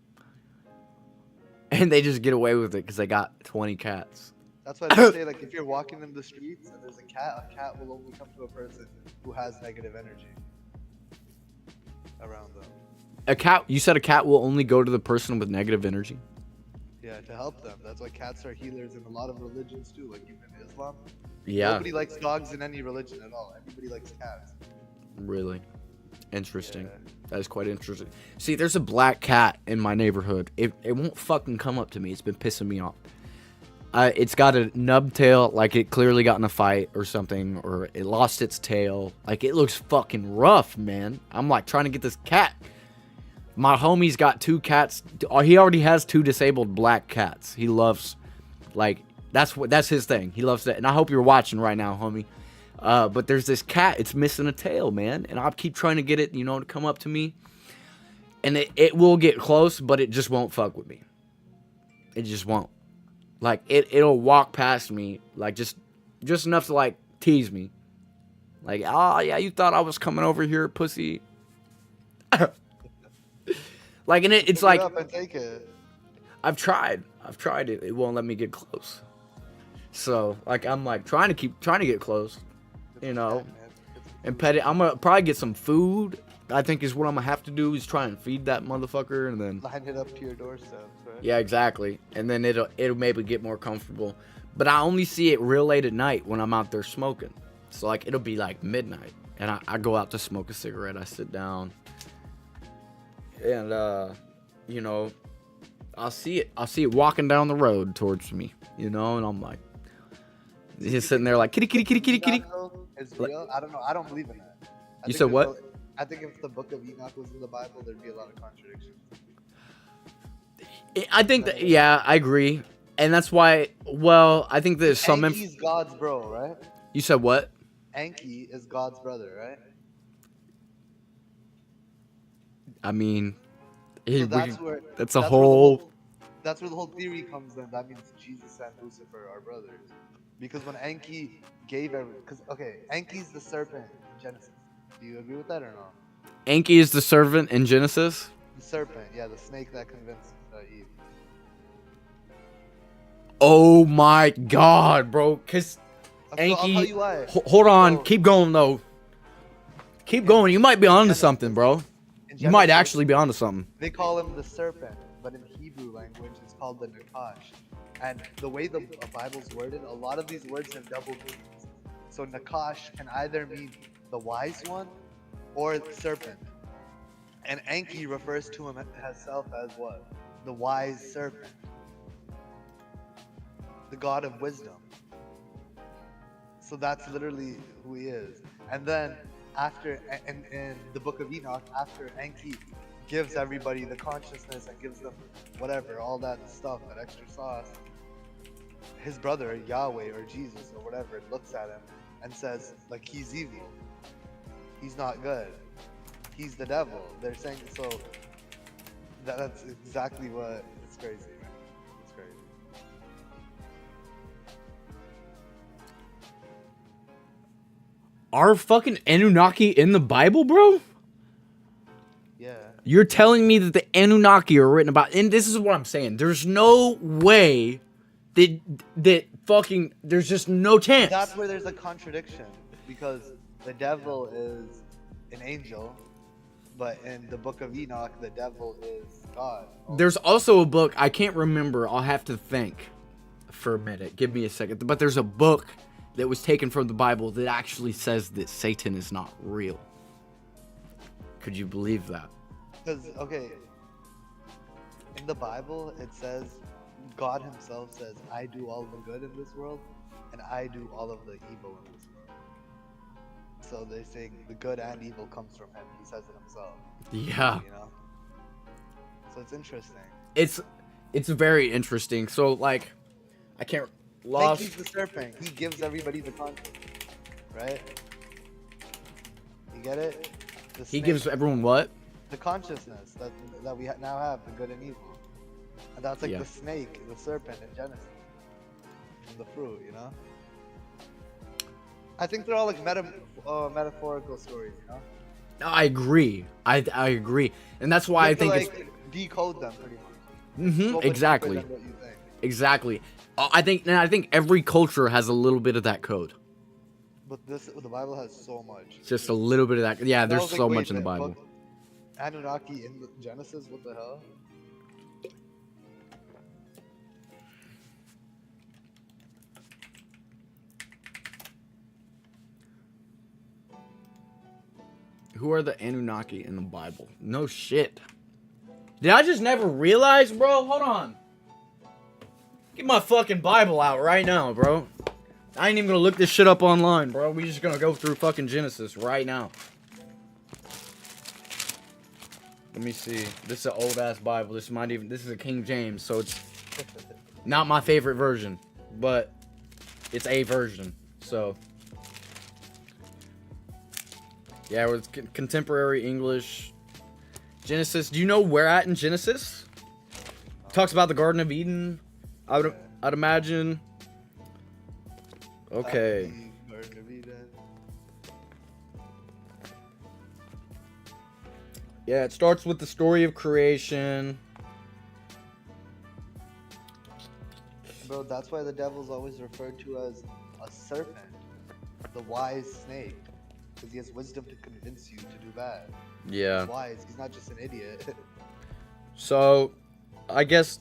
And they just get away with it because they got 20 cats. That's why they say, like, if you're walking in the streets and there's a cat will only come to a person who has negative energy around them. You said a cat will only go to the person with negative energy? Yeah, to help them. That's why cats are healers in a lot of religions too, like even Islam. Yeah, Nobody likes dogs in any religion at all. Everybody likes cats. really interesting. Yeah. That is quite interesting. See, there's a black cat in my neighborhood. It won't fucking come up to me. It's been pissing me off. It's got a nub tail, like it clearly got in a fight or something, or it lost its tail. Like, it looks fucking rough, man. I'm like trying to get this cat. My homie's got 2 cats. He already has 2 disabled black cats. He loves, like, that's his thing. He loves that. And I hope you're watching right now, homie. But there's this cat. It's missing a tail, man. And I'll keep trying to get it, to come up to me. And it will get close, but it just won't fuck with me. It just won't. Like, it'll walk past me, like, just enough to, like, tease me. Like, oh, yeah, you thought I was coming over here, pussy. Like, and it's Pick like, it up and take it. I've tried it. It won't let me get close. So, like, I'm, like, trying to get close, It's you a know, cat, man. It's and pet it. I'm going to probably get some food. I think is what I'm going to have to do is try and feed that motherfucker, and then... line it up to your doorsteps, right? Yeah, exactly. And then it'll maybe get more comfortable. But I only see it real late at night when I'm out there smoking. So, like, it'll be, like, midnight. And I go out to smoke a cigarette. I sit down. And, I'll see it walking down the road towards me. And I'm like... He's sitting there like, kitty, kitty, kitty, kitty, kitty. Is real? I don't know. I don't believe in that. You said what? I think if the book of Enoch was in the Bible, there'd be a lot of contradictions. I think that, yeah, I agree. And that's why, well, I think there's some... Enki's God's bro, right? You said what? Enki is God's brother, right? I mean... So that's that's a where the whole... That's where the whole theory comes in. That means Jesus and Lucifer are brothers. Because when Enki gave Enki's the serpent in Genesis. Do you agree with that or not? Enki is the servant in Genesis? The serpent, yeah, the snake that convinced Eve. Oh my god, bro. Because So I'll tell Enki... you why. Hold on. So- Keep going, though. Keep going. You might be onto something, bro. In You might Genesis, actually be onto something. They call him the serpent, but in Hebrew language, it's called the Nakash. And the way the Bible's worded, a lot of these words have double meanings. So Nakash can either mean the wise one or the serpent. And Enki refers to himself as what? The wise serpent. The god of wisdom. So that's literally who he is. And then after, in the book of Enoch, after Enki gives everybody the consciousness and gives them whatever, all that stuff, that extra sauce, his brother, Yahweh or Jesus or whatever, looks at him and says, like, he's evil. He's not good. He's the devil. They're saying, so that's exactly what, it's crazy, man. It's crazy. Are fucking Anunnaki in the Bible, bro? Yeah. You're telling me that the Anunnaki are written about... And this is what I'm saying. There's no way that fucking... There's just no chance. That's where there's a contradiction, because the devil is an angel, but in the book of Enoch, the devil is God. There's also a book, I can't remember, I'll have to think for a minute. Give me a second. But there's a book that was taken from the Bible that actually says that Satan is not real. Could you believe that? Because, okay, in the Bible, it says, God himself says, I do all the good in this world, and I do all of the evil in this world. So they're saying the good and evil comes from him. He says it himself. Yeah. You know? So it's interesting. It's very interesting. So, like, I can't... Enki's the serpent. He gives everybody the conscience, right? You get it? The He snake, gives everyone what? the consciousness that we now have, the good and evil. And that's like Yeah. the snake, the serpent in Genesis. And the fruit, you know? I think they're all like metaphorical stories, you know? No, I agree. I agree. And that's why I You have think to, it's... like, decode them pretty much. So much exactly. deeper than what you think. Exactly. I think every culture has a little bit of that code. But the Bible has so much. Just a little bit of that. Yeah, I there's was like, so wait, much in the that Bible. book, Anunnaki in Genesis? What the hell? Who are the Anunnaki in the Bible? No shit. Did I just never realize, bro? Hold on. Get my fucking Bible out right now, bro. I ain't even gonna look this shit up online, bro. We just gonna go through fucking Genesis right now. Let me see. This is an old ass Bible. This is a King James, so it's not my favorite version, but it's a version. So yeah, it's contemporary English. Genesis. Do you know where at in Genesis? Talks about the Garden of Eden. I'd imagine. Okay. Garden of Eden. Yeah, it starts with the story of creation. Bro, that's why the devil's always referred to as a serpent, the wise snake, because he has wisdom to convince you to do bad. Yeah. He's wise. He's not just an idiot. So, I guess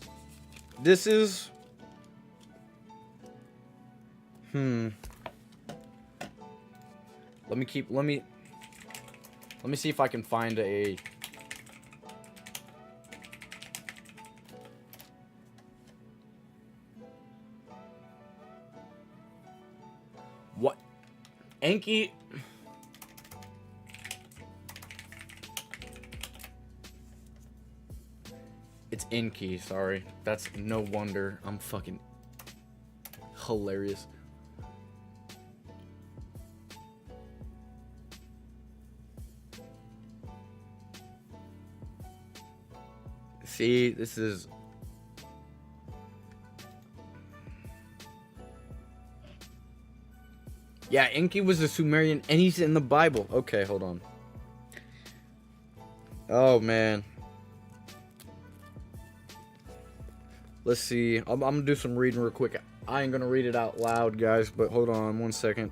this is. Let me see if I can find a. What? Enki. It's Enki, sorry. That's no wonder. I'm fucking hilarious. See, this is. Yeah, Enki was a Sumerian, and he's in the Bible. Okay, hold on. Oh, man. Let's see. I'm gonna do some reading real quick. I ain't gonna read it out loud, guys, but hold on 1 second.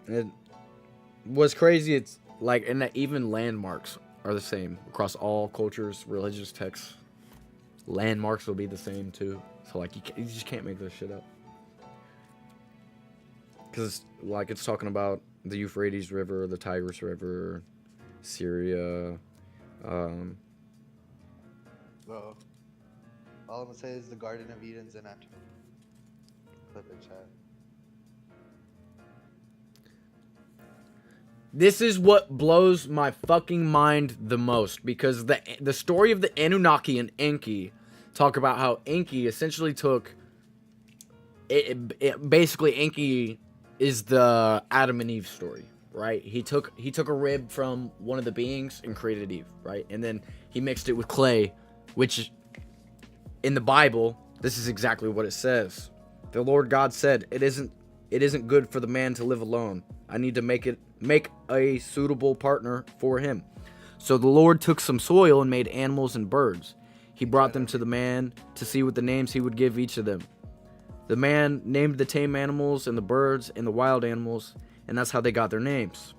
It was crazy. It's like, and that even landmarks are the same across all cultures, religious texts. Landmarks will be the same too. So like, you just can't make this shit up. Because like it's talking about the Euphrates River, the Tigris River, Syria. Bro, all I'm gonna say is the Garden of Eden's in Enter. Clip it, chat. This is what blows my fucking mind the most, because the story of the Anunnaki and Enki talk about how Enki essentially took basically Enki is the Adam and Eve story, right? He took a rib from one of the beings and created Eve, right? And then he mixed it with clay, which in the Bible, this is exactly what it says. The Lord God said, it isn't good for the man to live alone. I need to make a suitable partner for him. So the Lord took some soil and made animals and birds. He brought them to the man to see what the names he would give each of them. The man named the tame animals and the birds and the wild animals, and that's how they got their names.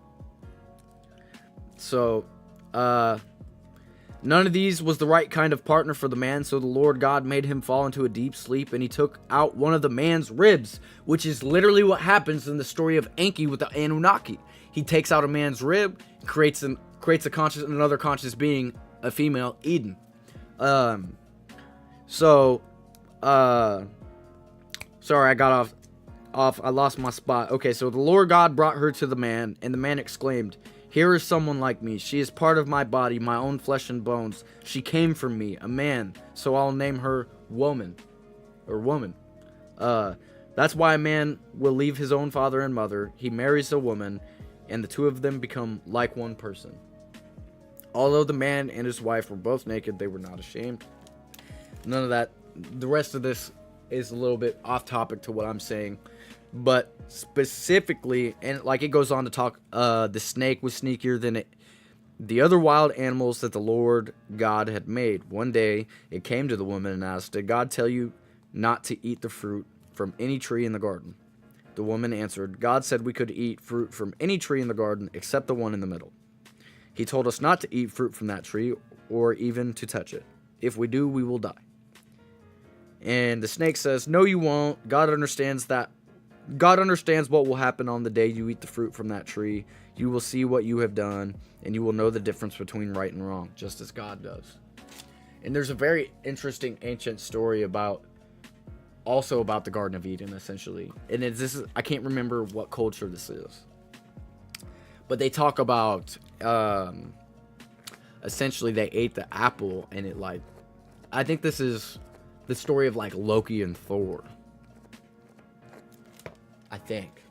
So, none of these was the right kind of partner for the man, so the Lord God made him fall into a deep sleep, and he took out one of the man's ribs, which is literally what happens in the story of Enki with the Anunnaki. He takes out a man's rib, creates another conscious being, a female, Eden. Sorry, I got off. I lost my spot. Okay, so the Lord God brought her to the man, and the man exclaimed, "Here is someone like me. She is part of my body, my own flesh and bones. She came from me, a man, so I'll name her woman." That's why a man will leave his own father and mother. He marries a woman, and the two of them become like one person. Although the man and his wife were both naked, they were not ashamed. None of that. The rest of this is a little bit off topic to what I'm saying, but specifically, and like it goes on to talk, the snake was sneakier than the other wild animals that the Lord God had made. One day it came to the woman and asked, "Did God tell you not to eat the fruit from any tree in the garden?" The woman answered, "God said we could eat fruit from any tree in the garden except the one in the middle. He told us not to eat fruit from that tree or even to touch it. If we do, we will die." And the snake says, no, you won't. God understands what will happen on the day you eat the fruit from that tree. You will see what you have done, and you will know the difference between right and wrong, just as God does. And there's a very interesting ancient story about the Garden of Eden, essentially. And I can't remember what culture this is. But they talk about, essentially they ate the apple, and it like, I think this is the story of like Loki and Thor. I think.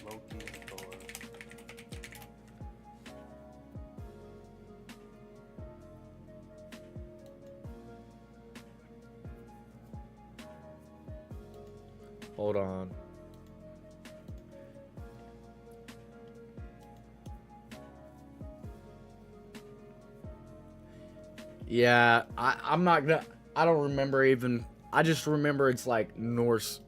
Loki and Thor. Hold on. Yeah, I'm not gonna. I don't remember even. I just remember it's like Norse.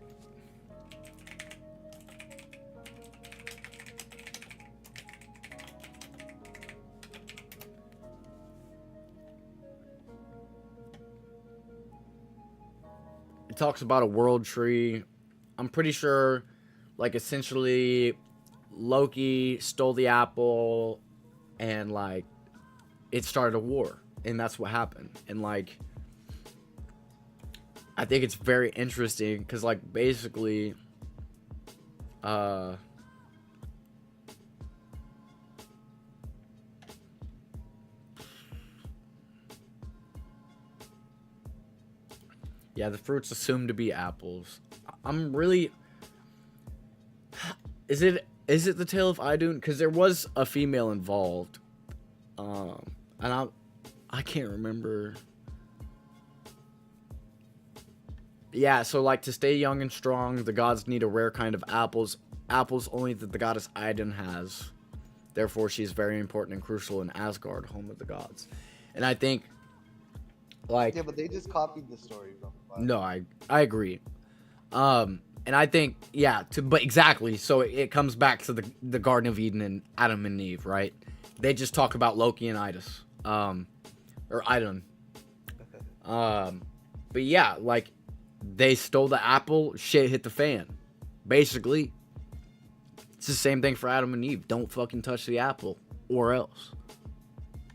It talks about a world tree. I'm pretty sure, like, essentially, Loki stole the apple, and like, it started a war. And that's what happened. And like, I think it's very interesting because like basically yeah, the fruit's assumed to be apples. I'm really, is it the Tale of Idun? Because there was a female involved, and I can't remember. Yeah, so like to stay young and strong, the gods need a rare kind of apples. Apples only that the goddess Idun has. Therefore, she's very important and crucial in Asgard, home of the gods. And I think, like, Yeah, but they just copied the story from the Bible. no, I agree. And I think, yeah, but exactly. So it comes back to the Garden of Eden and Adam and Eve, right? They just talk about Loki and Idus. Or Idun. But yeah, like, they stole the apple, shit hit the fan. Basically, it's the same thing for Adam and Eve. Don't fucking touch the apple, or else.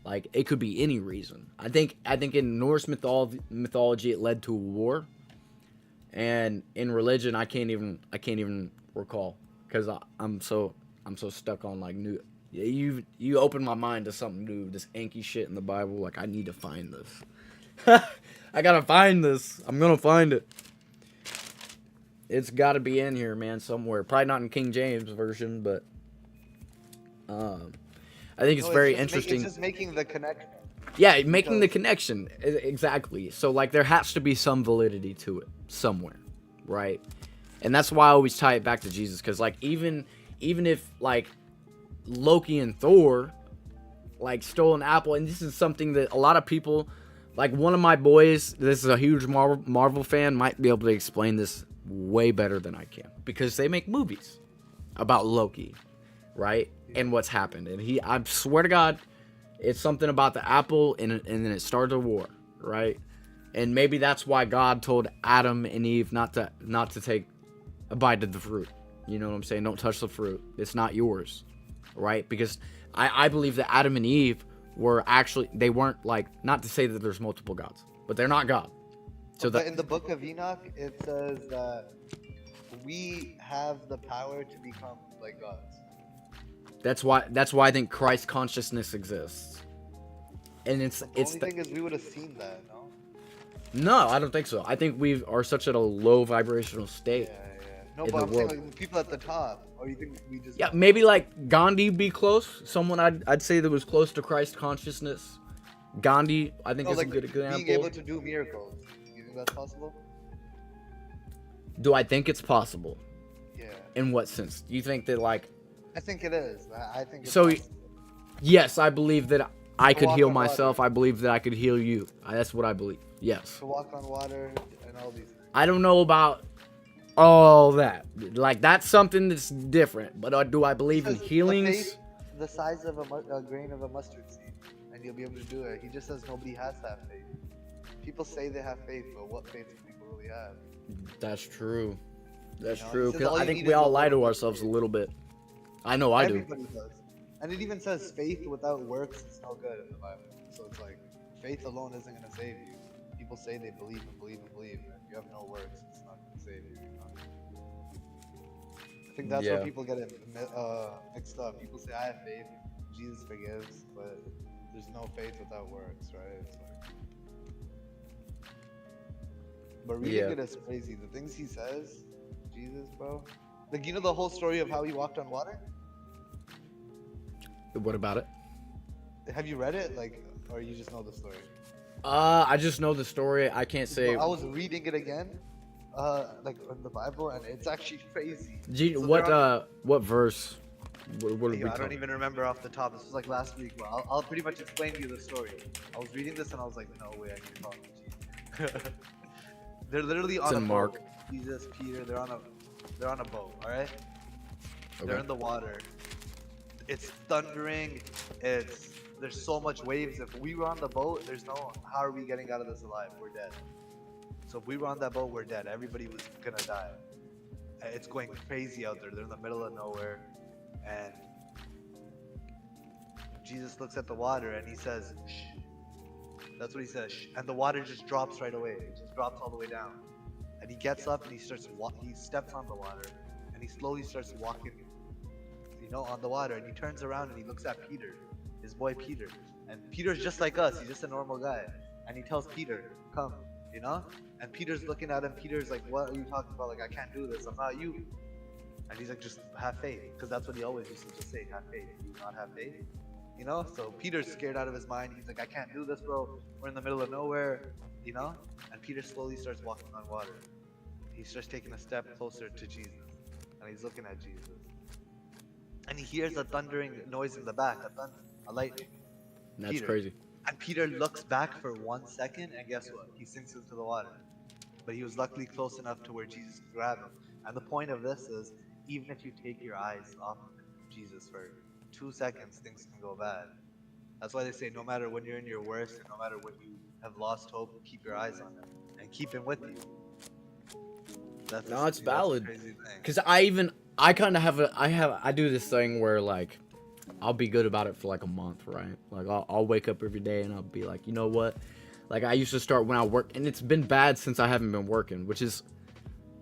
Like, it could be any reason. I think in Norse mythology it led to a war. And in religion, I can't even recall, because I'm so stuck on like new. You opened my mind to something new. This Anki shit in the Bible. Like, I need to find this. I gotta find this. I'm gonna find it. It's gotta be in here, man, somewhere. Probably not in King James version, but I think it's very interesting. It's just making the connection. Yeah, making the connection. Exactly. So, like, there has to be some validity to it somewhere, right? And that's why I always tie it back to Jesus, because, like, even if, like, Loki and Thor, like, stole an apple, and this is something that a lot of people, like, one of my boys, this is a huge Marvel fan, might be able to explain this way better than I can, because they make movies about Loki, right? And what's happened. And I swear to God, it's something about the apple, and then it started a war, right? And maybe that's why God told Adam and Eve not to take a bite of the fruit. You know what I'm saying? Don't touch the fruit. It's not yours, right? Because I believe that Adam and Eve were actually, they weren't, like, not to say that there's multiple gods, but they're not God. So But in the book of Enoch, it says that we have the power to become like gods. that's why I think Christ consciousness exists. And The only thing is we would have seen that, no? No, I don't think so. I think we are such at a low vibrational state. Yeah. No, In but the I'm saying world. like the people at the top. Or you think we just? Yeah, maybe like Gandhi be close. Someone I'd say that was close to Christ consciousness. Gandhi, I think, No, is like a good example. being able to do miracles. You think that's possible? Do I think it's possible? Yeah. In what sense? Do you think that, like, I think it is. I think it's So, possible. yes, I believe that I could walk heal on water. myself. I believe that I could heal you. That's what I believe. Yes. To walk on water and all these things. I don't know about all that. Like, that's something that's different. But do I believe in Because healings? The size of a grain of a mustard seed, and you'll be able to do it. He just says nobody has to have faith. People say they have faith, but what faith do people really have? That's true. That's You know, true. he says 'Cause all I you think need we is all a lie little to bit of ourselves a faith. little bit. I know I do. Everybody does. And it even says faith without works is no good in the Bible. So it's like, faith alone isn't going to save you. People say they believe and believe and believe, and if you have no works, it's not going to save you. You know? I think that's where Yeah. people get it mixed up. People say, I have faith, Jesus forgives, but there's no faith without works, right? It's like... But reading Yeah. it is crazy. The things he says, Jesus, bro. Like, you know the whole story of how he walked on water? What about it? Have you read it? Like, or you just know the story? I just know the story. I can't say. Bro, I was reading it again, like in the Bible, and it's actually crazy. So What verse? What are we Yo, I don't talking? even remember off the top. This was like last week, but I'll pretty much explain to you the story. I was reading this and I was like, no way, I can follow Jesus. They're literally on It's a in boat. Mark. Jesus, Peter, they're on a boat. All right, they're Okay. in the water. It's thundering. There's so much waves. If we were on the boat, there's no how are we getting out of this alive? We're dead. So if we were on that boat, we're dead. Everybody was gonna die. It's going crazy out there. They're in the middle of nowhere, and Jesus looks at the water and he says, "Shh." That's what he says. Shh. And the water just drops right away. It just drops all the way down. And he gets up and he steps on the water, and he slowly starts walking, on the water. And he turns around and he looks at Peter, his boy Peter. And Peter's just like us. He's just a normal guy. And he tells Peter, "Come," And Peter's looking at him. Peter's like, "What are you talking about? Like, I can't do this. I'm not you." And he's like, "Just have faith," because that's what he always used to just say, "Have faith." Do you not have faith? So Peter's scared out of his mind. He's like, "I can't do this, bro. We're in the middle of nowhere," And Peter slowly starts walking on water. He starts taking a step closer to Jesus, and he's looking at Jesus. And he hears a thundering noise in the back, a lightning. That's Peter. crazy. And Peter looks back for 1 second, and guess what? He sinks into the water. But he was luckily close enough to where Jesus could grab him. And the point of this is, even if you take your eyes off of Jesus for 2 seconds, things can go bad. That's why they say no matter when you're in your worst, and no matter when you have lost hope, keep your eyes on him and keep him with you. No, it's valid. That's a crazy thing. Cause I kind of I do this thing where like, I'll be good about it for like a month, right? Like I'll wake up every day and I'll be like, you know what? Like I used to start when I work, and it's been bad since I haven't been working, which is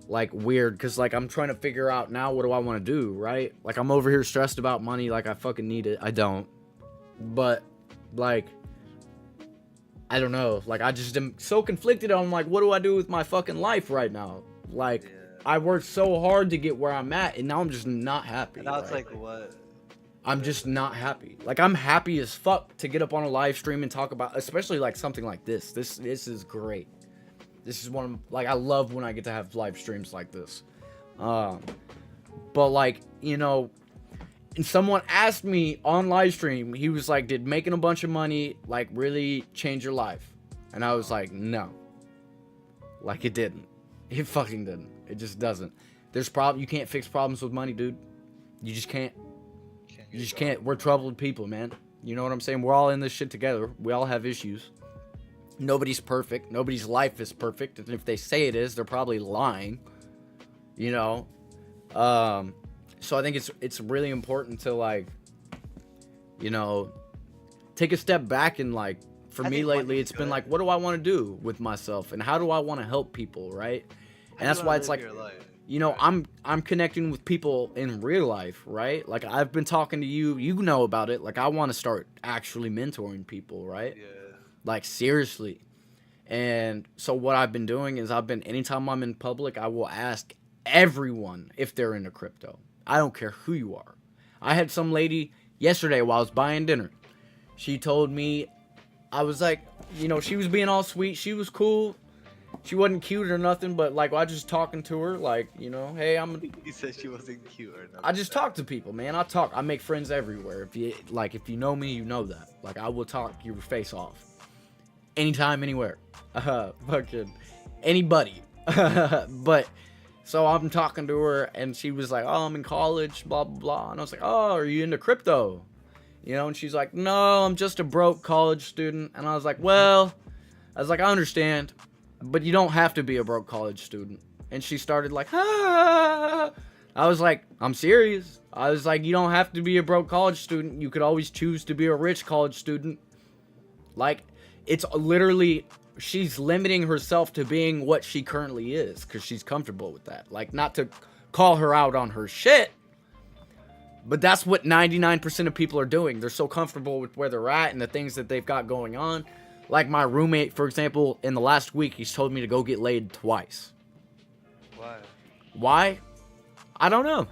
like weird. Cause like I'm trying to figure out now, what do I want to do, right? Like I'm over here stressed about money, like I fucking need it. I don't, but like, I don't know. Like I just am so conflicted on like, what do I do with my fucking life right now? Like, Yeah. I worked so hard to get where I'm at, and now I'm just not happy. And now it's right? like, what? I'm just not happy. Like, I'm happy as fuck to get up on a live stream and talk about, especially like something like this. This is great. This is one of, like, I love when I get to have live streams like this. But like, and someone asked me on live stream, he was like, did making a bunch of money like really change your life? And I was like, no. Like, it didn't. It fucking didn't. It just doesn't. You can't fix problems with money, dude. You just can't. You just can't. We're troubled people, man. You know what I'm saying? We're all in this shit together. We all have issues. Nobody's perfect. Nobody's life is perfect. And if they say it is, they're probably lying. So I think it's really important to like, take a step back and like, for I me think lately, money's it's been good. like, what do I want to do with myself? And how do I want to help people, right? And that's why it's like, I'm connecting with people in real life, right? Like I've been talking to you, you know about it. Like I want to start actually mentoring people, right? Yeah. Like seriously. And so what I've been doing is anytime I'm in public, I will ask everyone if they're into crypto. I don't care who you are. I had some lady yesterday while I was buying dinner. She told me, I was like, she was being all sweet. She was cool. She wasn't cute or nothing, but like I was just talking to her, like, hey, He said she wasn't cute or nothing. I just talk to people, man. I make friends everywhere. If you know me, you know that. Like I will talk your face off. Anytime, anywhere. Fucking anybody. But so I'm talking to her and she was like, "Oh, I'm in college, blah blah blah." And I was like, "Oh, are you into crypto?" You know, and she's like, no, I'm just a broke college student. And I was like, well, I understand, but you don't have to be a broke college student. And she started like, ah. I was like, I'm serious. I was like, you don't have to be a broke college student. You could always choose to be a rich college student. Like, it's literally, she's limiting herself to being what she currently is because she's comfortable with that. Like, not to call her out on her shit, but that's what 99% of people are doing. They're so comfortable with where they're at and the things that they've got going on. Like my roommate, for example, in the last week, he's told me to go get laid twice. Why? Why? I don't know.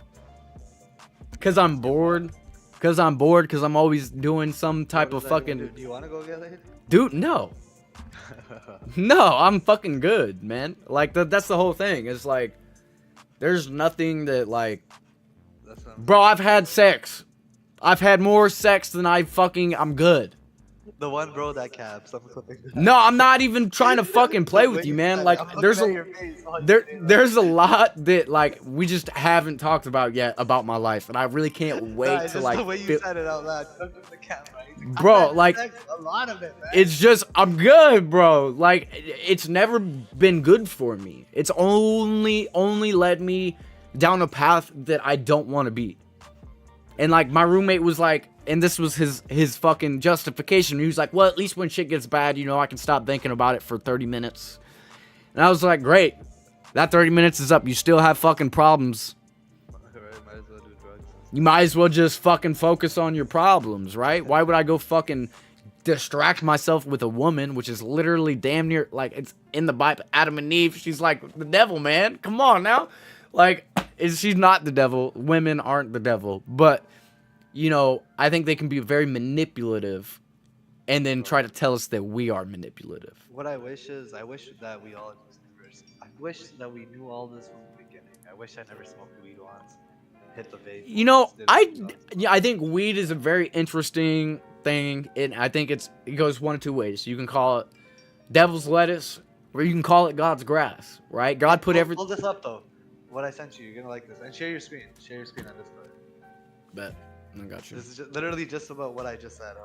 Because I'm bored. Because I'm always doing some type of fucking... Do you want to go get laid? Dude, no. No, I'm fucking good, man. Like, that's the whole thing. It's like, there's nothing that, like... Bro, I've had sex. I've had more sex than I'm good. The one bro that caps. I'm clipping. No, I'm not even trying to fucking play with you, man. Like, there's a lot that, like, we just haven't talked about yet about my life, and I really can't wait to, like, the way you said it out loud. Don't give the cap, right? Bro, like, a lot of it, man. it's just, I'm good, bro. Like, it's never been good for me. It's only led me down a path that I don't want to be. And, like, my roommate was like, and this was his fucking justification. He was like, well, at least when shit gets bad, you know, I can stop thinking about it for 30 minutes. And I was like, great. That 30 minutes is up. You still have fucking problems. Might as well do drugs. You might as well just fucking focus on your problems, right? Why would I go fucking distract myself with a woman, which is literally damn near, like, it's in the Bible, Adam and Eve. She's like the devil, man. Come on now. Like, she's not the devil. Women aren't the devil. But, you know, I think they can be very manipulative and then try to tell us that we are manipulative. What I wish that we all just never. I wish that we knew all this from the beginning. I wish I never smoked weed once. Hit the vape. You know, once, I think weed is a very interesting thing, and I think it goes one of two ways. You can call it devil's lettuce, or you can call it God's grass, right? God put everything. Hold this up though. What I sent you, you're gonna like this. And share your screen. Share your screen on Discord. Bet. I got you. This is literally just about what I just said.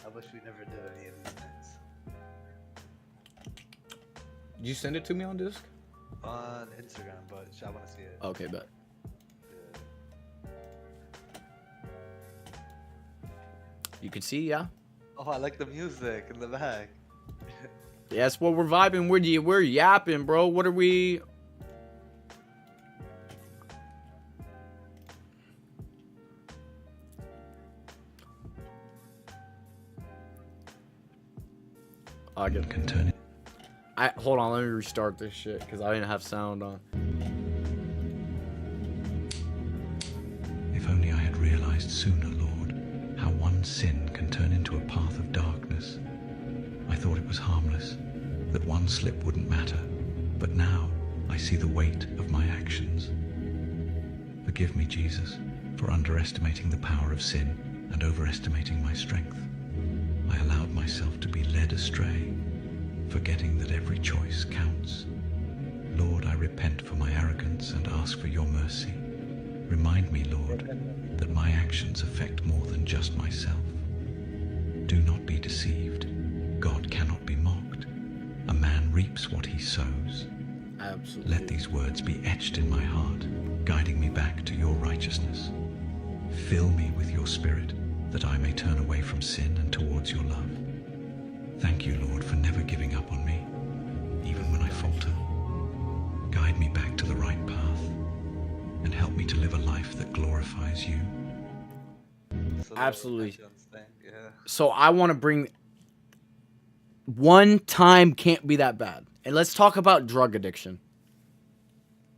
I wish we never did any of these things. Did you send it to me on disc? On Instagram, but I want to see it. Okay, bet. You can see, yeah? Oh, I like the music in the back. Yeah, that's what we're vibing. We're yapping, bro. What are we... I get can turn it. hold on, let me restart this shit because I didn't have sound on. If only I had realized sooner, Lord, how one sin can turn into a path of darkness. I thought it was harmless, that one slip wouldn't matter, but now I see the weight of my actions. Forgive me, Jesus, for underestimating the power of sin and overestimating my strength. I allowed myself to be led astray, forgetting that every choice counts. Lord, I repent for my arrogance and ask for your mercy. Remind me, Lord, that my actions affect more than just myself. Do not be deceived. God cannot be mocked. A man reaps what he sows. Absolutely. Let these words be etched in my heart, guiding me back to your righteousness. Fill me with your spirit, that I may turn away from sin and towards your love. Thank you, Lord, for never giving up on me, even when I falter. Guide me back to the right path, and help me to live a life that glorifies you. Absolutely. Yeah. So I want to bring... One time can't be that bad. And let's talk about drug addiction.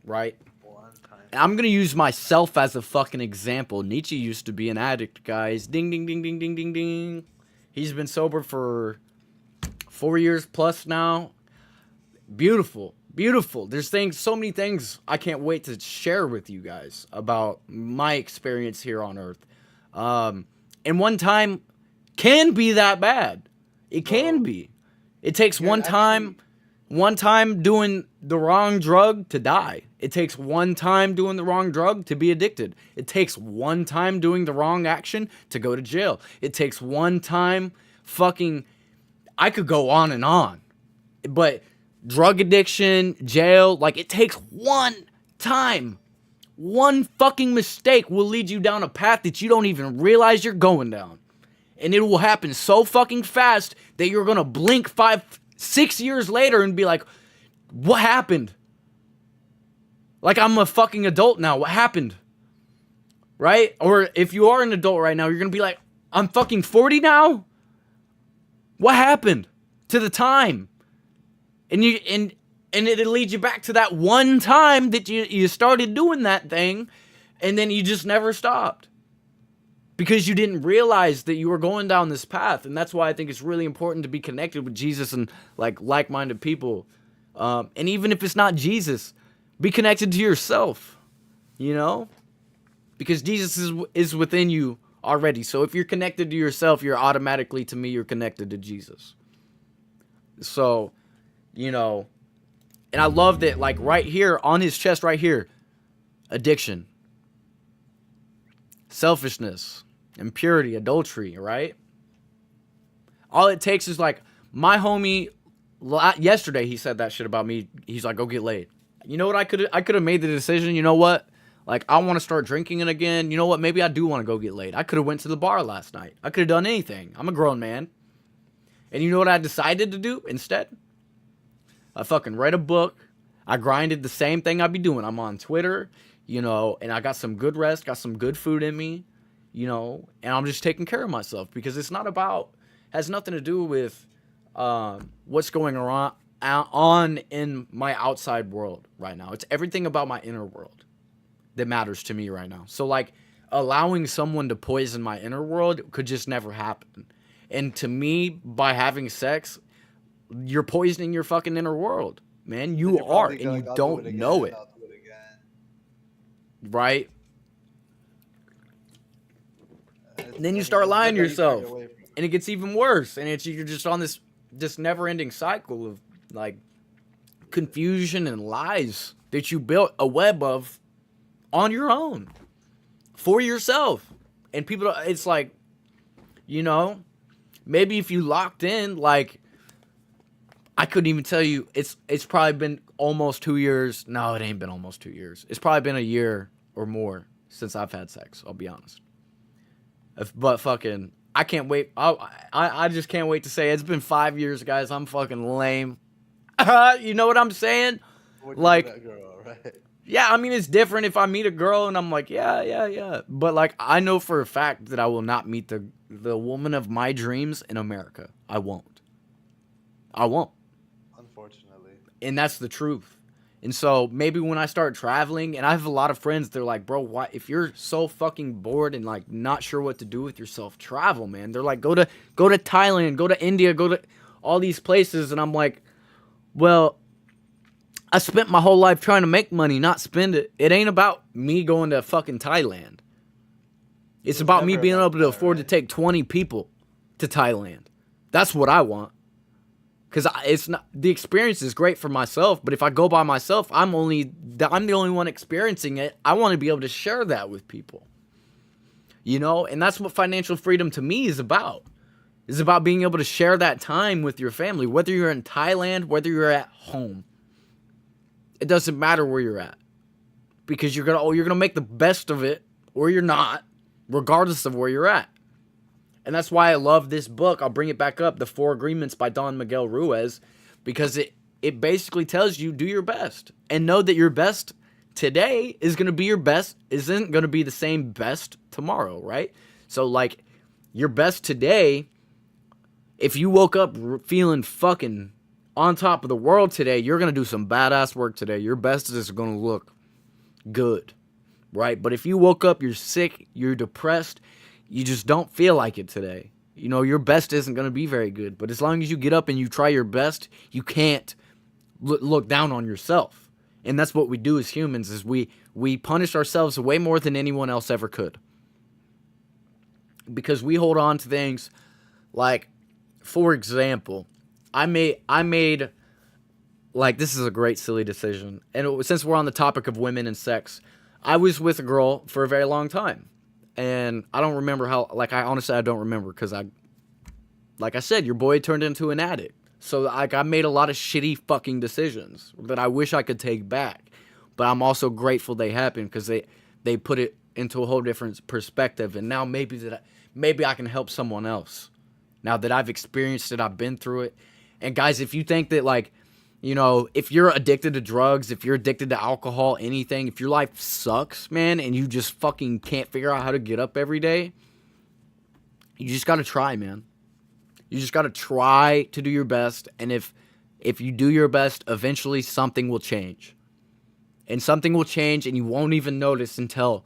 Right? One time. And I'm going to use myself as a fucking example. Nicci used to be an addict, guys. Ding, ding, ding, ding, ding, ding, ding. He's been sober for 4 years plus now. Beautiful. Beautiful. There's so many things I can't wait to share with you guys about my experience here on Earth. And one time can be that bad. It can be. It takes one time one time doing the wrong drug to die. It takes one time doing the wrong drug to be addicted. It takes one time doing the wrong action to go to jail. It takes one time fucking... I could go on and on. But drug addiction, jail, like, it takes one time. One fucking mistake will lead you down a path that you don't even realize you're going down. And it will happen so fucking fast that you're gonna blink 5-6 years later and be like, what happened? Like, I'm a fucking adult now. What happened? Right? Or if you are an adult right now, you're gonna be like, I'm fucking 40 now? What happened to the time? And it'll lead you back to that one time that you started doing that thing, and then you just never stopped. Because you didn't realize that you were going down this path. And that's why I think it's really important to be connected with Jesus and like-minded people. And even if it's not Jesus, be connected to yourself. You know? Because Jesus is within you already. So if you're connected to yourself, you're automatically, to me, you're connected to Jesus. So, you know, and I love that, like, right here on his chest, right here, addiction, selfishness, impurity, adultery, right? All it takes is, like, my homie, yesterday he said that shit about me. He's like, go get laid. You know what? I could have made the decision, you know what? Like, I want to start drinking it again. You know what? Maybe I do want to go get laid. I could have went to the bar last night. I could have done anything. I'm a grown man. And you know what I decided to do instead? I fucking read a book. I grinded the same thing I be doing. I'm on Twitter, you know, and I got some good rest, got some good food in me, you know, and I'm just taking care of myself because it's not about, has nothing to do with what's going on in my outside world right now. It's everything about my inner world that matters to me right now. So, like, allowing someone to poison my inner world could just never happen. And to me, by having sex, you're poisoning your fucking inner world, man. You are, and you don't know it. Right? And then you start lying to yourself, and it gets even worse. And you're just on this never-ending cycle of, like, confusion and lies that you built a web of on your own for yourself. And people, it's like, you know, maybe if you locked in, like, I couldn't even tell you, it's probably been almost 2 years. No, it ain't been almost 2 years. It's probably been a year or more since I've had sex, I'll be honest. But fucking, I can't wait. I just can't wait to say it's been 5 years, guys. I'm fucking lame. You know what I'm saying? Like, girl, right? Yeah, I mean, it's different if I meet a girl and I'm like, yeah. But, like, I know for a fact that I will not meet the woman of my dreams in America. I won't. Unfortunately. And that's the truth. And so maybe when I start traveling, and I have a lot of friends, they're like, bro, why, if you're so fucking bored and, like, not sure what to do with yourself, travel, man. They're like, go to Thailand, go to India, go to all these places. And I'm like, well, I spent my whole life trying to make money, not spend it. It ain't about me going to fucking Thailand. It's about me being able to afford to take 20 people to Thailand. That's what I want. Because it's not, the experience is great for myself, but if I go by myself, I'm the only one experiencing it. I want to be able to share that with people. You know, and that's what financial freedom to me is about. It's about being able to share that time with your family, whether you're in Thailand, whether you're at home. It doesn't matter where you're at, because you're gonna make the best of it, or you're not, regardless of where you're at. And that's why I love this book. I'll bring it back up, The 4 Agreements by Don Miguel Ruiz, because it basically tells you, do your best, and know that your best today is gonna be your best, isn't gonna be the same best tomorrow, right? So, like, your best today, if you woke up feeling fucking on top of the world today, you're going to do some badass work today. Your best is going to look good, right? But if you woke up, you're sick, you're depressed, you just don't feel like it today, you know, your best isn't going to be very good. But as long as you get up and you try your best, you can't look down on yourself. And that's what we do as humans, is we punish ourselves way more than anyone else ever could. Because we hold on to things like, for example, I made like, this is a great silly decision. And since we're on the topic of women and sex, I was with a girl for a very long time. And I don't remember how, like, I don't remember because like I said, your boy turned into an addict. So, like, I made a lot of shitty fucking decisions that I wish I could take back. But I'm also grateful they happened because they put it into a whole different perspective. And now maybe I can help someone else. Now that I've experienced it, I've been through it. And guys, if you think that, like, you know, if you're addicted to drugs, if you're addicted to alcohol, anything, if your life sucks, man, and you just fucking can't figure out how to get up every day, you just got to try, man. You just got to try to do your best. And if you do your best, eventually something will change. And something will change and you won't even notice until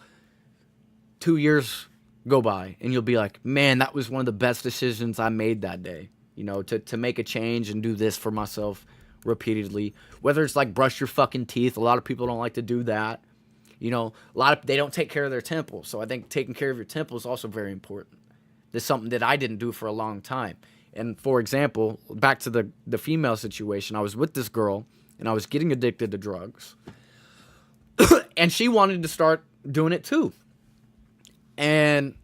2 years go by. And you'll be like, man, that was one of the best decisions I made that day. You know, to make a change and do this for myself repeatedly. Whether it's like brush your fucking teeth. A lot of people don't like to do that. You know, they don't take care of their temples. So I think taking care of your temple is also very important. That's something that I didn't do for a long time. And for example, back to the female situation, I was with this girl and I was getting addicted to drugs. And she wanted to start doing it too. And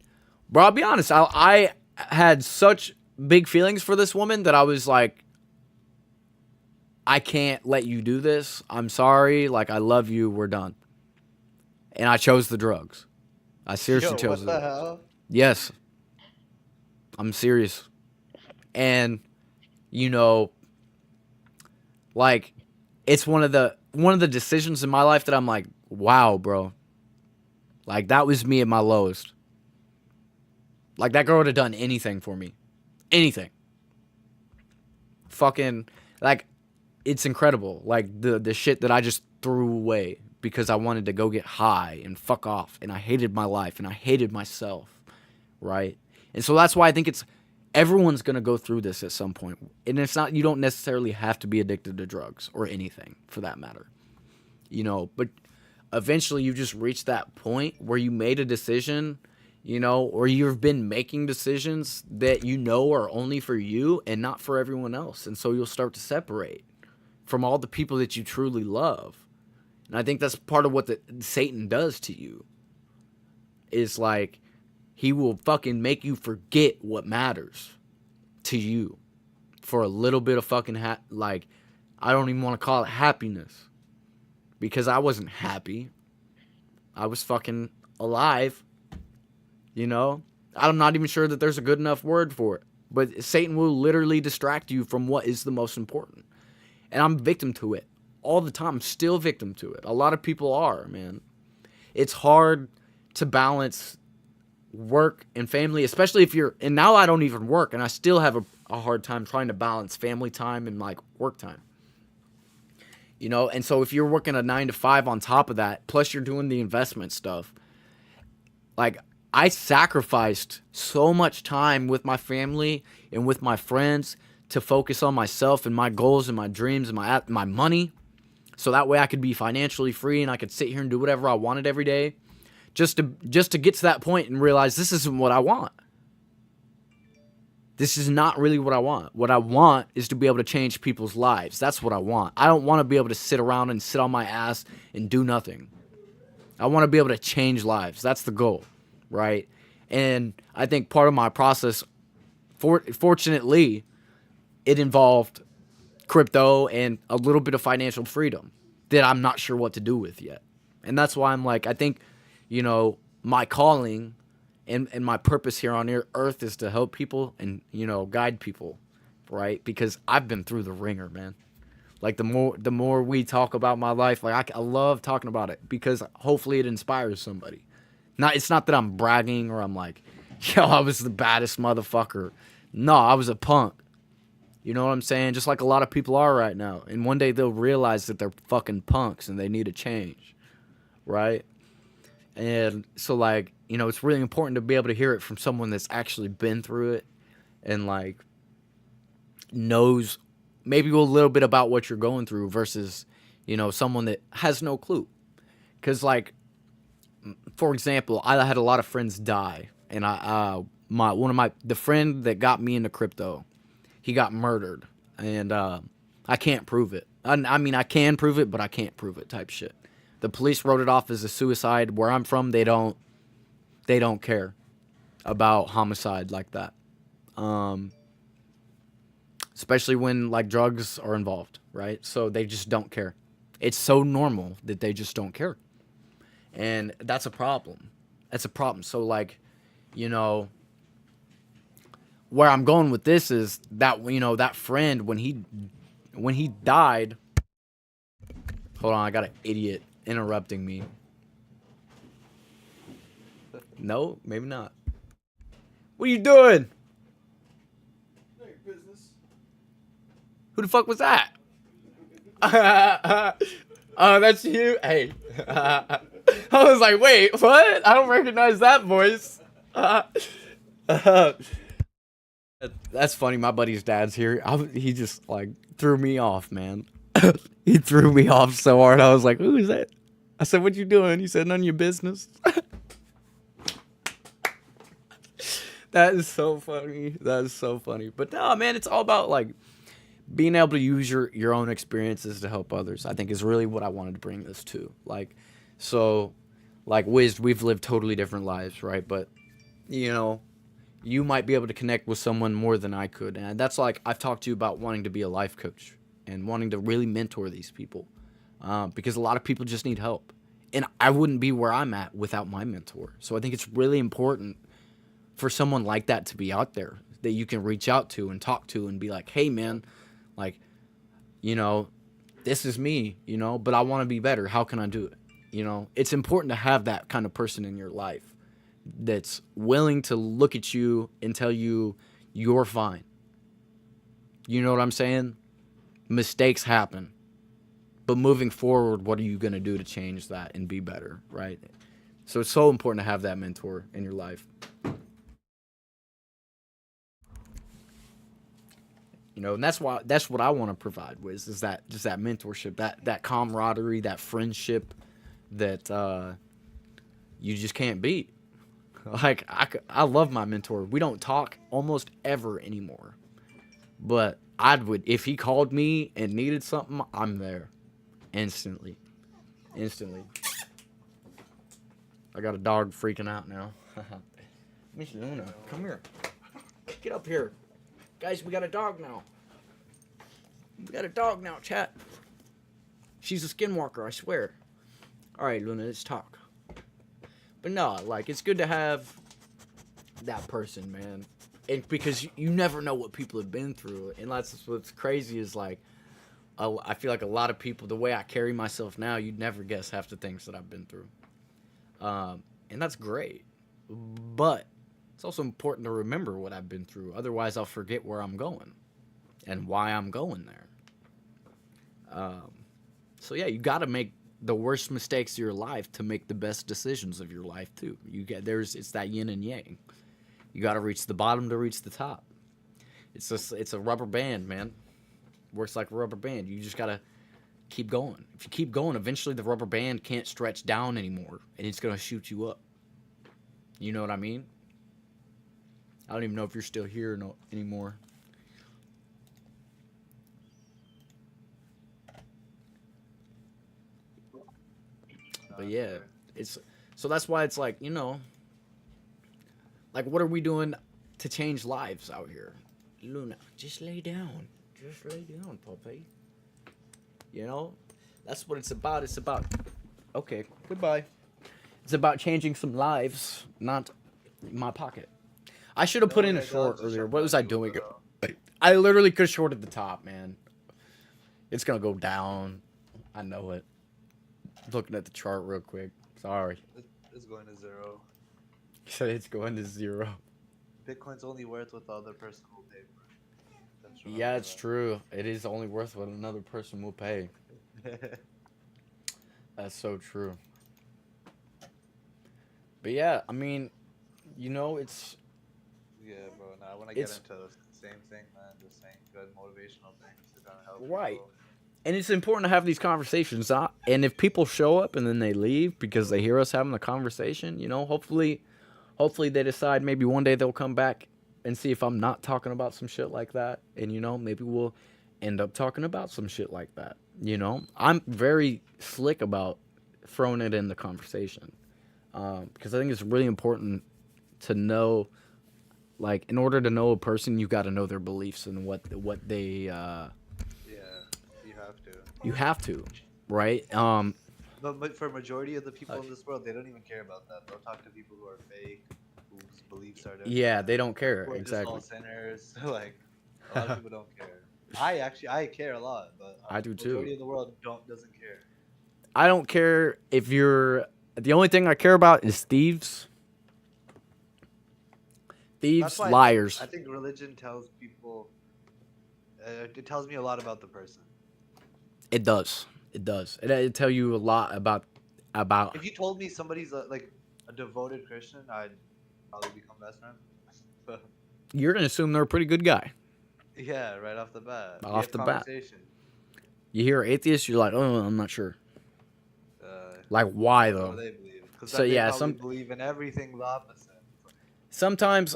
bro, I'll be honest, I had such big feelings for this woman that I was like, I can't let you do this. I'm sorry. Like, I love you. We're done. And I chose the drugs. I seriously chose what the drugs. hell? Yes. I'm serious. And, you know, like, it's one of the decisions in my life that I'm like, wow, bro. Like, that was me at my lowest. Like, that girl would have done anything for me. Anything. Fucking, like, it's incredible. Like, the shit that I just threw away because I wanted to go get high and fuck off. And I hated my life and I hated myself. Right? And so that's why I think everyone's going to go through this at some point. And it's not, you don't necessarily have to be addicted to drugs or anything for that matter. You know, but eventually you just reach that point where you made a decision, you know, or you've been making decisions that you know are only for you and not for everyone else. And so you'll start to separate from all the people that you truly love. And I think that's part of what Satan does to you. Is like, he will fucking make you forget what matters to you for a little bit of fucking, like, I don't even want to call it happiness. Because I wasn't happy. I was fucking alive. You know? I'm not even sure that there's a good enough word for it. But Satan will literally distract you from what is the most important. And I'm victim to it all the time. I'm still victim to it. A lot of people are, man. It's hard to balance work and family, especially if you're, and now I don't even work, and I still have a hard time trying to balance family time and, like, work time. You know, and so if you're working a 9 to 5 on top of that, plus you're doing the investment stuff, like, I sacrificed so much time with my family and with my friends to focus on myself and my goals and my dreams and my money, so that way I could be financially free and I could sit here and do whatever I wanted every day, just to get to that point and realize this isn't what I want. This is not really what I want. What I want is to be able to change people's lives. That's what I want. I don't want to be able to sit around and sit on my ass and do nothing. I want to be able to change lives. That's the goal, right? And I think part of my process, fortunately, it involved crypto and a little bit of financial freedom that I'm not sure what to do with yet. And that's why I'm like, I think, you know, my calling and my purpose here on earth is to help people and, you know, guide people, right? Because I've been through the ringer, man. Like, the more we talk about my life, like, I love talking about it because hopefully it inspires somebody. It's not that I'm bragging or I'm like, yo, I was the baddest motherfucker. No, I was a punk. You know what I'm saying? Just like a lot of people are right now. And one day they'll realize that they're fucking punks and they need a change, right? And so, like, you know, it's really important to be able to hear it from someone that's actually been through it and, like, knows maybe a little bit about what you're going through versus, you know, someone that has no clue. Because, like, for example, I had a lot of friends die. And the friend that got me into crypto, he got murdered. And I can't prove it. I mean, I can prove it, but I can't prove it type shit. The police wrote it off as a suicide. Where I'm from, they don't care about homicide like that. Especially when like drugs are involved, right? So they just don't care. It's so normal that they just don't care. And that's a problem. That's a problem. So like, you know, where I'm going with this is that, you know, that friend when he died. Hold on, I got an idiot interrupting me. No, maybe not. What are you doing? Who the fuck was that? Oh, that's you? Hey. I was like, wait, what? I don't recognize that voice. That's funny. My buddy's dad's here. He just, like, threw me off, man. He threw me off so hard. I was like, who is that? I said, what you doing? He said, none of your business. That is so funny. That is so funny. But no, man, it's all about, like, being able to use your own experiences to help others. I think is really what I wanted to bring this to. Like, so, like, Wiz, we've lived totally different lives, right? But, you know, you might be able to connect with someone more than I could. And that's like, I've talked to you about wanting to be a life coach and wanting to really mentor these people. Because a lot of people just need help. And I wouldn't be where I'm at without my mentor. So I think it's really important for someone like that to be out there that you can reach out to and talk to and be like, hey, man, like, you know, this is me, you know, but I want to be better. How can I do it? You know, it's important to have that kind of person in your life that's willing to look at you and tell you you're fine. You know what I'm saying? Mistakes happen. But moving forward, what are you going to do to change that and be better, right? So it's so important to have that mentor in your life. You know, and that's what I want to provide with is that just that mentorship, that camaraderie, that friendship that you just can't beat. Like I love my mentor. We don't talk almost ever anymore. But if he called me and needed something, I'm there. Instantly. I got a dog freaking out now. Miss Luna, come here. Get up here. Guys, we got a dog now. Chat. She's a skinwalker, I swear. Alright, Luna, let's talk. But no, like, it's good to have that person, man. And because you never know what people have been through. And that's what's crazy is, like, I feel like a lot of people, the way I carry myself now, you'd never guess half the things that I've been through. And that's great. But it's also important to remember what I've been through. Otherwise, I'll forget where I'm going and why I'm going there. So, yeah, you got to make the worst mistakes of your life to make the best decisions of your life, too. It's that yin and yang. You got to reach the bottom to reach the top. It's a rubber band, man. Works like a rubber band. You just got to keep going. If you keep going, eventually the rubber band can't stretch down anymore, and it's going to shoot you up. You know what I mean? I don't even know if you're still here anymore. But yeah, so that's why it's like, you know, like what are we doing to change lives out here? Luna, just lay down. Just lay down, puppy. You know, that's what it's about. It's about, okay, goodbye. It's about changing some lives, not my pocket. I should have put in a short earlier. What was I doing? I literally could have shorted the top, man. It's going to go down. I know it. Looking at the chart real quick. Sorry. It's going to zero. You said it's going to zero. Bitcoin's only worth what the other person will pay for it. Yeah, it's true. It is only worth what another person will pay. That's so true. But yeah, I mean, you know, it's... Yeah, bro. Now, when I get into the same thing, man, just saying good motivational things to kind of help right. people. And it's important to have these conversations. And if people show up and then they leave because they hear us having a conversation, you know, hopefully they decide maybe one day they'll come back and see if I'm not talking about some shit like that. And, you know, maybe we'll end up talking about some shit like that. You know, I'm very slick about throwing it in the conversation, because I think it's really important to know, like, in order to know a person, you got to know their beliefs and what they Yeah, you have to. you have to, right? But for a majority of the people in this world, they don't even care about that. They'll talk to people who are fake, whose beliefs are different. Yeah, they don't care. Who are just all Exactly. sinners. Like, a lot of people don't care. I care a lot, but I do too. majority of the world doesn't care. I don't care if you're. The only thing I care about is thieves. Thieves, That's why liars. I think religion tells people. It tells me a lot about the person. It does. It does. It tell you a lot about. If you told me somebody's like a devoted Christian, I'd probably become best friend. You're gonna assume they're a pretty good guy. Yeah, right off the bat. We Off have the bat. conversation. You hear atheists, you're like, oh, I'm not sure. Uh, Like, why What though? they believe. Because So, they yeah, probably some- believe in everything the opposite. Sometimes,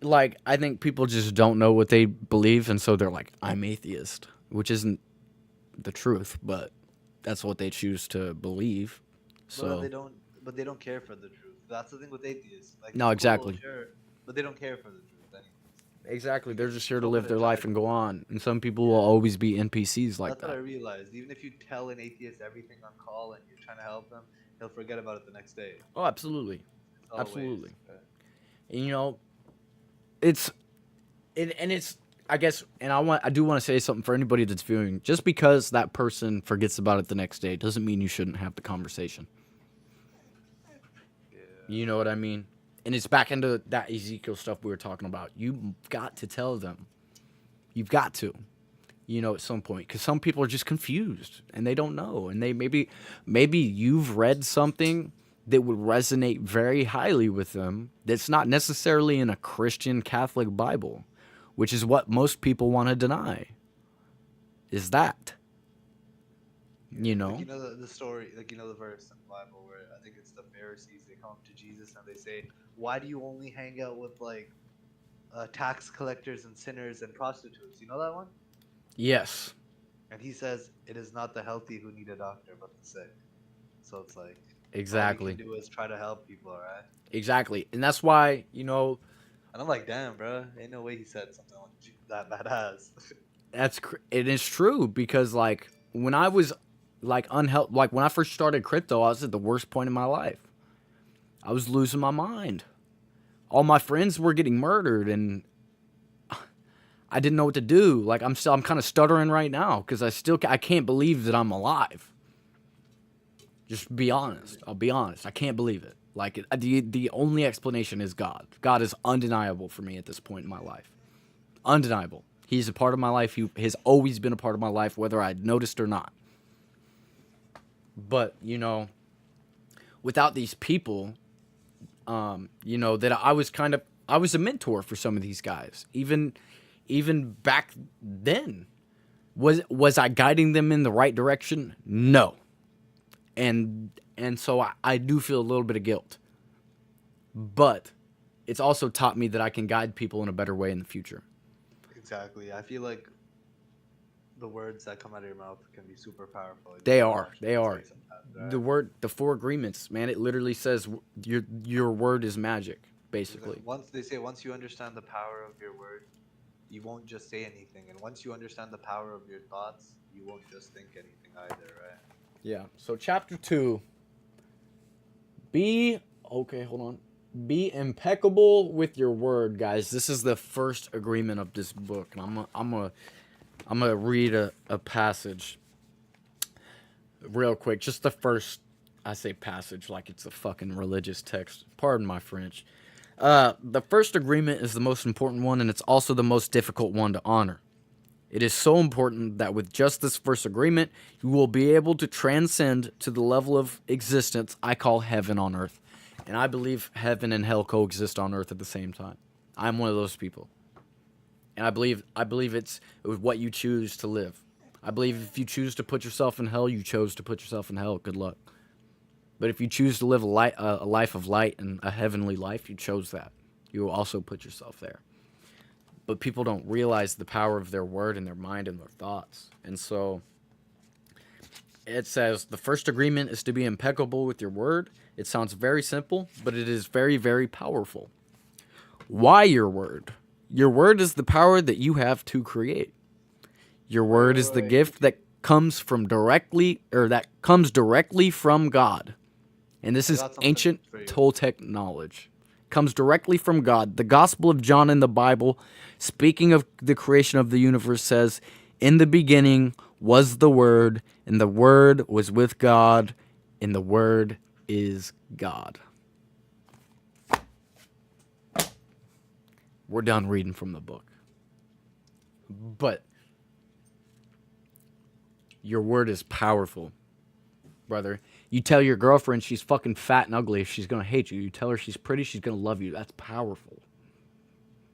like, I think people just don't know what they believe, and so they're like, I'm atheist, which isn't the truth, but that's what they choose to believe. Well, So, but they don't care for the truth. That's the thing with atheists. Like, No, it's exactly. Cool, sure, but they don't care for the truth anyways. exactly, they're just here to Don't live let their it life drive and you. go on, and some people will always be NPCs like That's what I that. realized. Even if you tell an atheist everything on call and you're trying to help them, he'll forget about it the next day. Oh, absolutely. It's always, Absolutely. uh, And, you know, it's I guess, and I do want to say something for anybody that's viewing. Just because that person forgets about it the next day doesn't mean you shouldn't have the conversation. yeah. You know what I mean? And it's back into that Ezekiel stuff we were talking about. You've got to tell them. You've got to, you know, at some point, because some people are just confused and they don't know, and they maybe you've read something that would resonate very highly with them that's not necessarily in a Christian Catholic Bible, which is what most people want to deny. Is that, you know? Like, you know the story, like, you know the verse in the Bible where I think it's the Pharisees, they come up to Jesus and they say, why do you only hang out with like tax collectors and sinners and prostitutes? You know that one? Yes, And he says, it is not the healthy who need a doctor, but the sick. So it's like, exactly, all you can do is try to help people, alright? exactly, and that's why, you know, And I'm like, damn, bro, ain't no way he said something like that badass. it is true, because like when I was like like when I first started crypto, I was at the worst point in my life. I was losing my mind. All my friends were getting murdered, and I didn't know what to do. Like I'm kind of stuttering right now because I can't believe that I'm alive. Just be honest. I'll be honest. I can't believe it. Like the only explanation is God. God is undeniable for me at this point in my life. Undeniable. He's a part of my life. He has always been a part of my life, whether I noticed or not. But, you know, without these people, you know, that I was a mentor for some of these guys. Even back then, was I guiding them in the right direction? No. And so I do feel a little bit of guilt. But it's also taught me that I can guide people in a better way in the future. Exactly. I feel like the words that come out of your mouth can be super powerful. You They don't are. actually They say are. sometimes, right? The 4 agreements, man, it literally says your word is magic, Because basically. once you understand the power of your word, you won't just say anything. And once you understand the power of your thoughts, you won't just think anything either, right? Yeah. So chapter 2. Be impeccable with your word, guys. This is the first agreement of this book, and I'm gonna read a passage real quick. Just the first, I say passage like it's a fucking religious text. Pardon my French. The first agreement is the most important one, and it's also the most difficult one to honor. It is so important that with just this first agreement, you will be able to transcend to the level of existence I call heaven on earth. And I believe heaven and hell coexist on earth at the same time. I'm one of those people. And I believe it was what you choose to live. I believe if you choose to put yourself in hell, you chose to put yourself in hell. Good luck. But if you choose to live a life of light and a heavenly life, you chose that. You will also put yourself there. but people don't realize the power of their word and their mind and their thoughts. And so it says the first agreement is to be impeccable with your word. It sounds very simple, but it is very, very powerful. Why your word? Your word is the power that you have to create. Your word is the gift that comes directly from God. And this is got something ancient for you. Toltec knowledge. Comes directly from God. The Gospel of John in the Bible, speaking of the creation of the universe, says, "In the beginning was the Word, and the Word was with God, and the Word is God." We're done reading from the book. But your word is powerful, brother. You tell your girlfriend she's fucking fat and ugly, she's going to hate you. You tell her she's pretty, she's going to love you. That's powerful.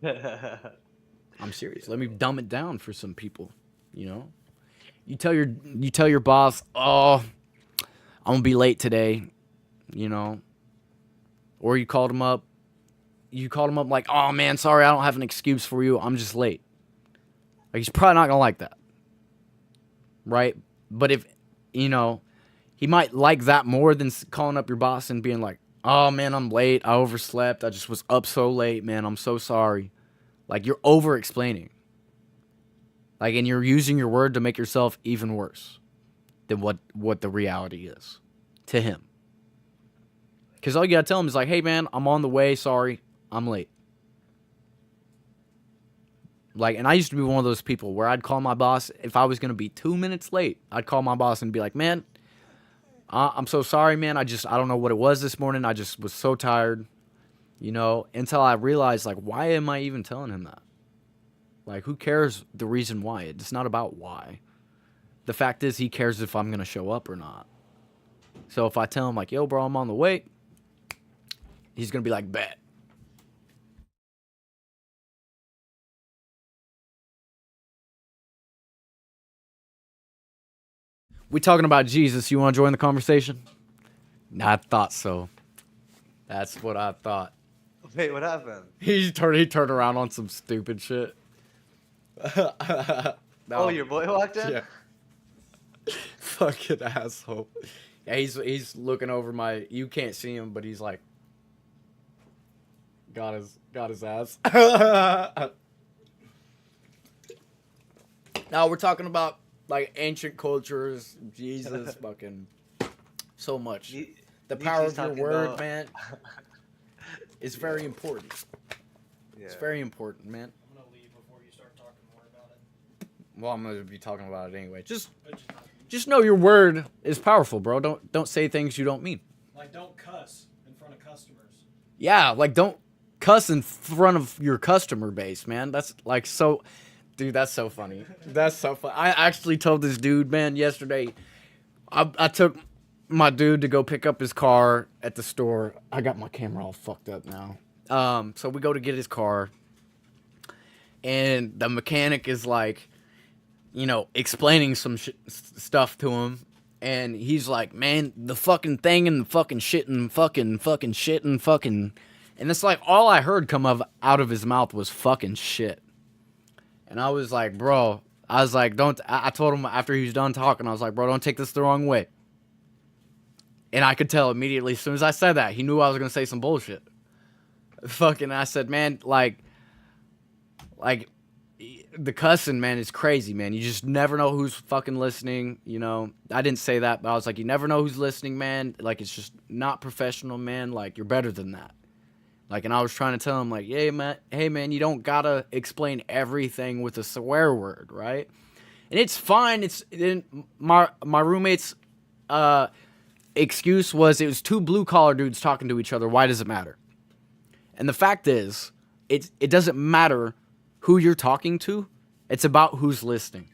I'm serious. Let me dumb it down for some people, you know? You tell your boss, "Oh, I'm going to be late today," you know? Or you called him up like, "Oh man, sorry, I don't have an excuse for you. I'm just late." Like, he's probably not going to like that. Right? But if, you know, he might like that more than calling up your boss and being like, "Oh man, I'm late. I overslept. I just was up so late, man. I'm so sorry." Like, you're over explaining. Like, and you're using your word to make yourself even worse than what the reality is to him. Because all you gotta tell him is like, "Hey man, I'm on the way. Sorry, I'm late." Like, and I used to be one of those people where I'd call my boss if I was gonna be 2 minutes late. I'd call my boss and be like, "Man, I'm so sorry, man. I don't know what it was this morning. I just was so tired," you know. Until I realized, like, why am I even telling him that? Like, who cares the reason why? It's not about why. The fact is, he cares if I'm gonna show up or not. So if I tell him like, "Yo, bro, I'm on the way," he's gonna be like, "Bet." We talking about Jesus. You want to join the conversation? I thought so. That's what I thought. Wait, what happened? He turned around on some stupid shit. Oh, your boy walked in? Yeah. Fucking asshole. Yeah, he's looking over my. You can't see him, but he's like, got his ass. Now we're talking about like ancient cultures. Jesus, fucking so much. The power of your word, man, is very important. Yeah. It's very important, man. I'm gonna leave before you start talking more about it. Well, I'm gonna be talking about it anyway. Just know your word is powerful, bro. Don't say things you don't mean. Like, don't cuss in front of customers. Yeah, like don't cuss in front of your customer base, man. That's like so, dude. That's so funny. That's so funny. I actually told this dude, man, yesterday. I took my dude to go pick up his car at the store. I got my camera all fucked up now. So we go to get his car, and the mechanic is like, you know, explaining some stuff to him, and he's like, "Man, the fucking thing and the fucking shit and fucking shit and fucking," and it's like all I heard come out of his mouth was fucking shit. And I was like, "Bro," I was like, "Don't." I told him after he was done talking, I was like, "Bro, don't take this the wrong way." And I could tell immediately as soon as I said that, he knew I was gonna say some bullshit. Fucking, I said, "Man, like the cussing, man, is crazy, man. You just never know who's fucking listening, you know." I didn't say that, but I was like, "You never know who's listening, man. Like, it's just not professional, man. Like, you're better than that." Like, and I was trying to tell him, like, hey, man, you don't gotta explain everything with a swear word, right? And it's fine. My roommate's excuse was it was two blue-collar dudes talking to each other. Why does it matter? And the fact is, it doesn't matter who you're talking to. It's about who's listening.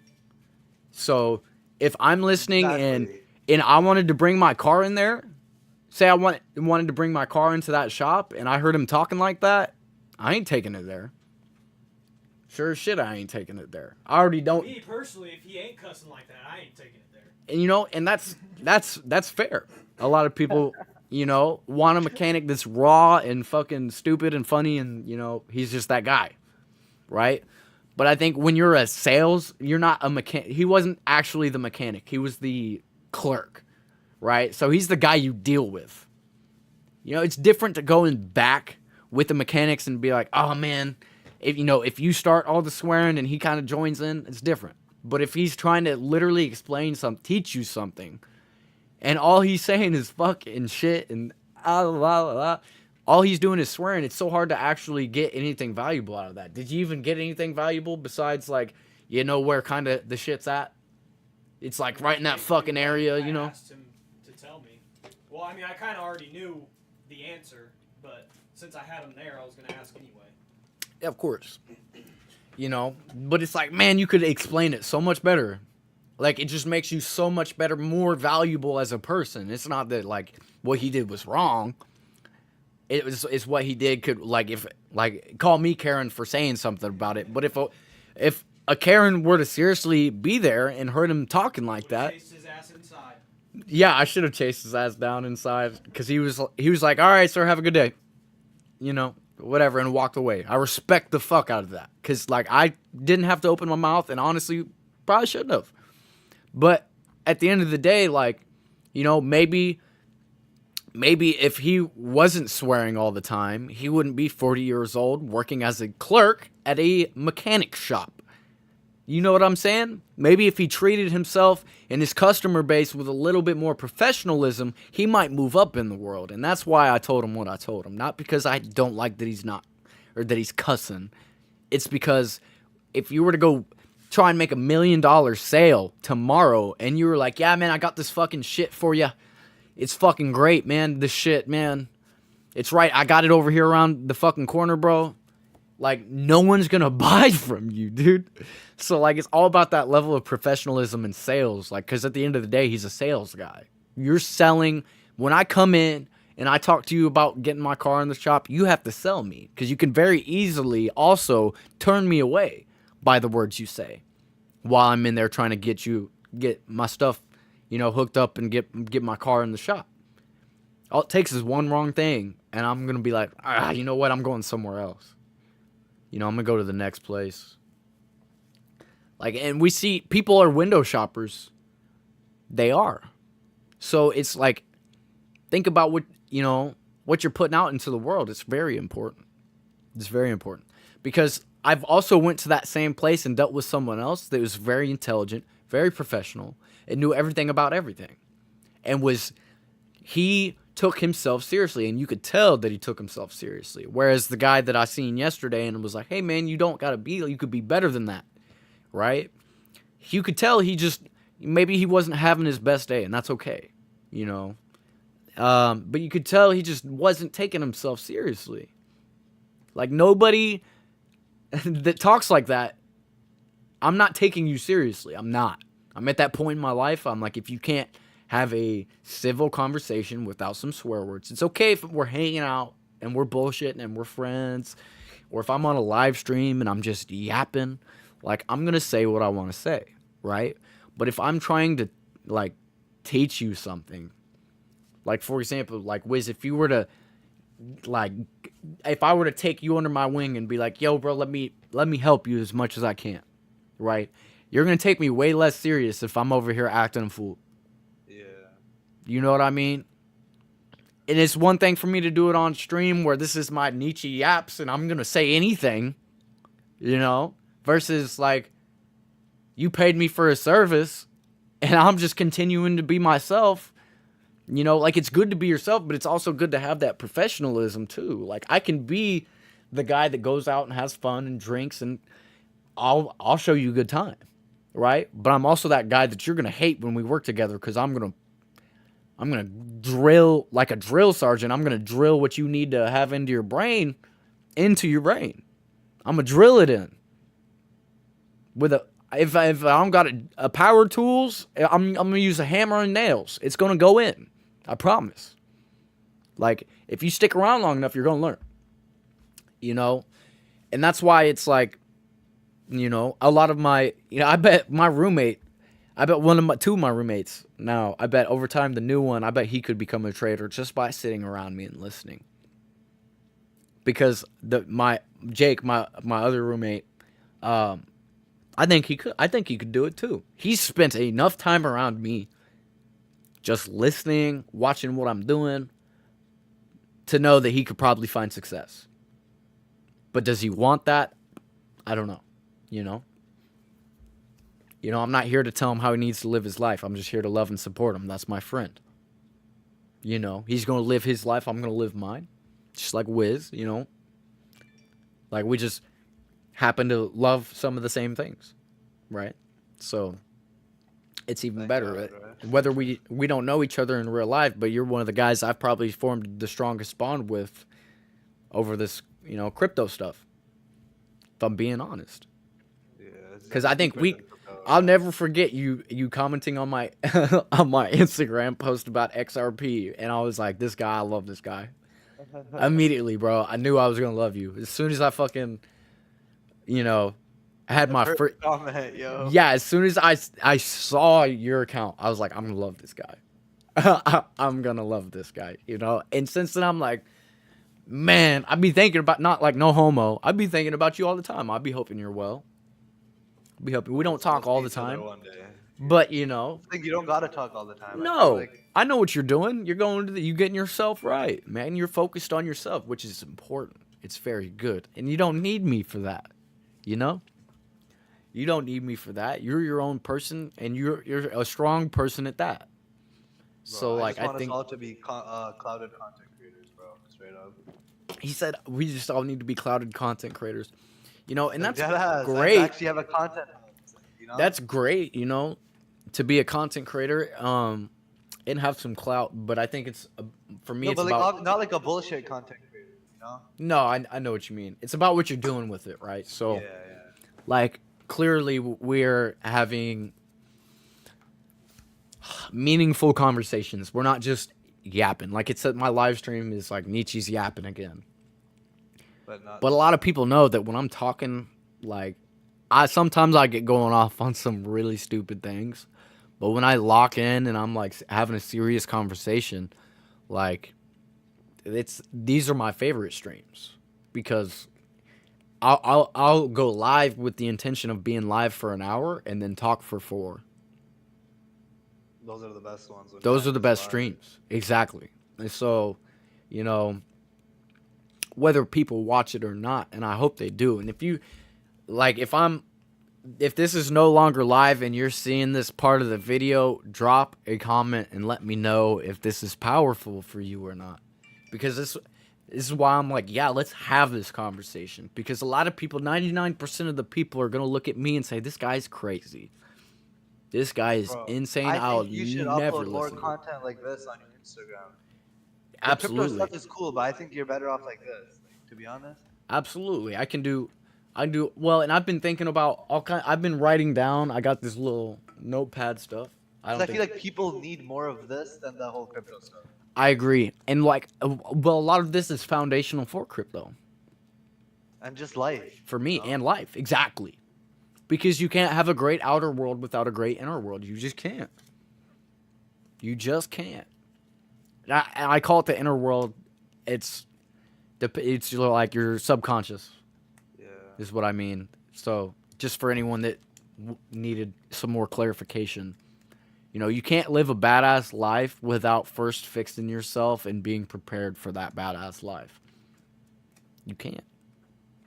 So if I'm listening Exactly. and I wanted to bring my car in there, say I wanted to bring my car into that shop and I heard him talking like that, I ain't taking it there. Sure as shit, I ain't taking it there. I already don't. Me personally, if he ain't cussing like that, I ain't taking it there. And you know, and that's fair. A lot of people, you know, want a mechanic that's raw and fucking stupid and funny, and you know, he's just that guy. right? But I think when you're a sales, you're not a mechanic. He wasn't actually the mechanic. He was the clerk, right? So he's the guy you deal with. You know, it's different to go in back with the mechanics and be like, oh man, if you start all the swearing and he kind of joins in, it's different. But if he's trying to literally explain teach you something, and all he's saying is fuck and shit and all he's doing is swearing, it's so hard to actually get anything valuable out of that. Did you even get anything valuable besides, like, you know where kind of the shit's at? It's like right in that fucking area, you know? I asked him to tell me. Well, I mean, I kind of already knew the answer, but since I had him there, I was going to ask anyway. Yeah, of course. You know? But it's like, man, you could explain it so much better. Like, it just makes you so much better, more valuable as a person. It's not that, like, what he did was wrong. It's what he did could, call me Karen for saying something about it. But if a Karen were to seriously be there and heard him talking like that, Chased his ass inside. yeah, I should have chased his ass down inside, because he was like, all right, sir, have a good day, you know, whatever, and walked away. I respect the fuck out of that, because, like, I didn't have to open my mouth, and honestly, probably shouldn't have. But at the end of the day, like, you know, maybe if he wasn't swearing all the time, he wouldn't be 40 years old working as a clerk at a mechanic shop. You know what I'm saying? Maybe if he treated himself and his customer base with a little bit more professionalism, he might move up in the world. And that's why I told him what I told him. Not because I don't like that he's not, or that he's cussing. It's because if you were to go try and make $1 million sale tomorrow, and you were like, yeah, man, I got this fucking shit for you. It's fucking great, man. This shit, man. It's right. I got it over here around the fucking corner, bro. Like, no one's gonna buy from you, dude. So, like, it's all about that level of professionalism and sales. Like, because at the end of the day, he's a sales guy. You're selling. When I come in and I talk to you about getting my car in the shop, you have to sell me. Because you can very easily also turn me away by the words you say while I'm in there trying to get my stuff, you know, hooked up and get my car in the shop. All it takes is one wrong thing, and I'm going to be like, you know what? I'm going somewhere else. You know, I'm going to go to the next place. Like, and we see people are window shoppers. They are. So it's like, think about what you're putting out into the world. It's very important. It's very important. Because I've also went to that same place and dealt with someone else that was very intelligent, very professional, and knew everything about everything. And he took himself seriously, and you could tell that he took himself seriously. Whereas the guy that I seen yesterday and was like, hey man, you could be better than that, right? You could tell maybe he wasn't having his best day, and that's okay, you know? But you could tell he just wasn't taking himself seriously. Like, nobody that talks like that, I'm not taking you seriously. I'm not. I'm at that point in my life, I'm like, if you can't have a civil conversation without some swear words, it's okay if we're hanging out and we're bullshitting and we're friends, or if I'm on a live stream and I'm just yapping, like, I'm going to say what I want to say, right? But if I'm trying to, like, teach you something, like, for example, like, Wiz, if I were to take you under my wing and be like, yo, bro, let me help you as much as I can, right? You're going to take me way less serious if I'm over here acting a fool. Yeah. You know what I mean? And it's one thing for me to do it on stream where this is my Nicci yaps and I'm going to say anything, you know, versus, like, you paid me for a service and I'm just continuing to be myself. You know, like, it's good to be yourself, but it's also good to have that professionalism too. Like, I can be the guy that goes out and has fun and drinks, and I'll show you a good time, right? But I'm also that guy that you're gonna hate when we work together, because I'm gonna drill like a drill sergeant. I'm gonna drill what you need to have into your brain. I'm gonna drill it in with if I don't got a power tools, I'm gonna use a hammer and nails. It's gonna go in. I promise. Like, if you stick around long enough, you're gonna learn. You know? And that's why it's like, you know, a lot of my, you know, I bet two of my roommates now, I bet over time, the new one, I bet he could become a trader just by sitting around me and listening. Because my other roommate, I think he could. I think he could do it too. He's spent enough time around me, just listening, watching what I'm doing, to know that he could probably find success. But does he want that? I don't know. You know? I'm not here to tell him how he needs to live his life. I'm just here to love and support him. That's my friend. He's going to live his life. I'm going to live mine. Just like Wiz, Like, we just happen to love some of the same things, right? So it's even better. Right? Whether we don't know each other in real life, but you're one of the guys I've probably formed the strongest bond with over this, crypto stuff. If I'm being honest. Yeah. Because I think I'll never forget you commenting on my on my Instagram post about XRP, and I was like, this guy, I love this guy. Immediately, bro, I knew I was gonna love you as soon as I fucking, had my first comment, yo. Yeah, as soon as I saw your account, I was like, I'm gonna love this guy. I'm gonna love this guy, And since then, I'm like, man, I'd be thinking about, not like no homo. I'd be thinking about you all the time. I'd be hoping you're well. We don't talk all the time, but I think you don't gotta talk all the time. No, I know what you're doing. You're you getting yourself right, man. You're focused on yourself, which is important. It's very good, and you don't need me for that. You don't need me for that. You're your own person, and you're a strong person at that. Bro, So I think us all to be clouded content creators, bro. Straight up. He said we just all need to be clouded content creators. And that's I great. actually have a content hub, That's great, to be a content creator, and have some clout. But I think it's for me. No, It's but about not like a bullshit content creator, No, I know what you mean. It's about what you're doing with it, right? So, Yeah. like, clearly we're having meaningful conversations. We're not just yapping. Like it said, my live stream is like Nicci's yapping again. But a lot of people know that when I'm talking, like, sometimes I get going off on some really stupid things. But when I lock in and I'm like having a serious conversation, like, these are my favorite streams because I'll go live with the intention of being live for an hour and then talk for 4. Those are the best ones. Those are the best streams. Exactly. And so, whether people watch it or not, and I hope they do. And if you, like, if this is no longer live and you're seeing this part of the video, drop a comment and let me know if this is powerful for you or not. Because this is why I'm like, yeah, let's have this conversation. Because a lot of people, 99% of the people are going to look at me and say, this guy's crazy. This guy is insane. I think you should never upload more listen to content like this on your Instagram. Absolutely. The crypto stuff is cool, but I think you're better off like this, to be honest. Absolutely. I do well, and I've been thinking about I've been writing down. I got this little notepad stuff. I feel like people need more of this than the whole crypto stuff. I agree. And well, a lot of this is foundational for crypto. And just life. For me and life. Exactly. Because you can't have a great outer world without a great inner world. You just can't. You just can't. And I call it the inner world. It's like your subconscious. Yeah. Is what I mean. So just for anyone that needed some more clarification. You can't live a badass life without first fixing yourself and being prepared for that badass life. You can't.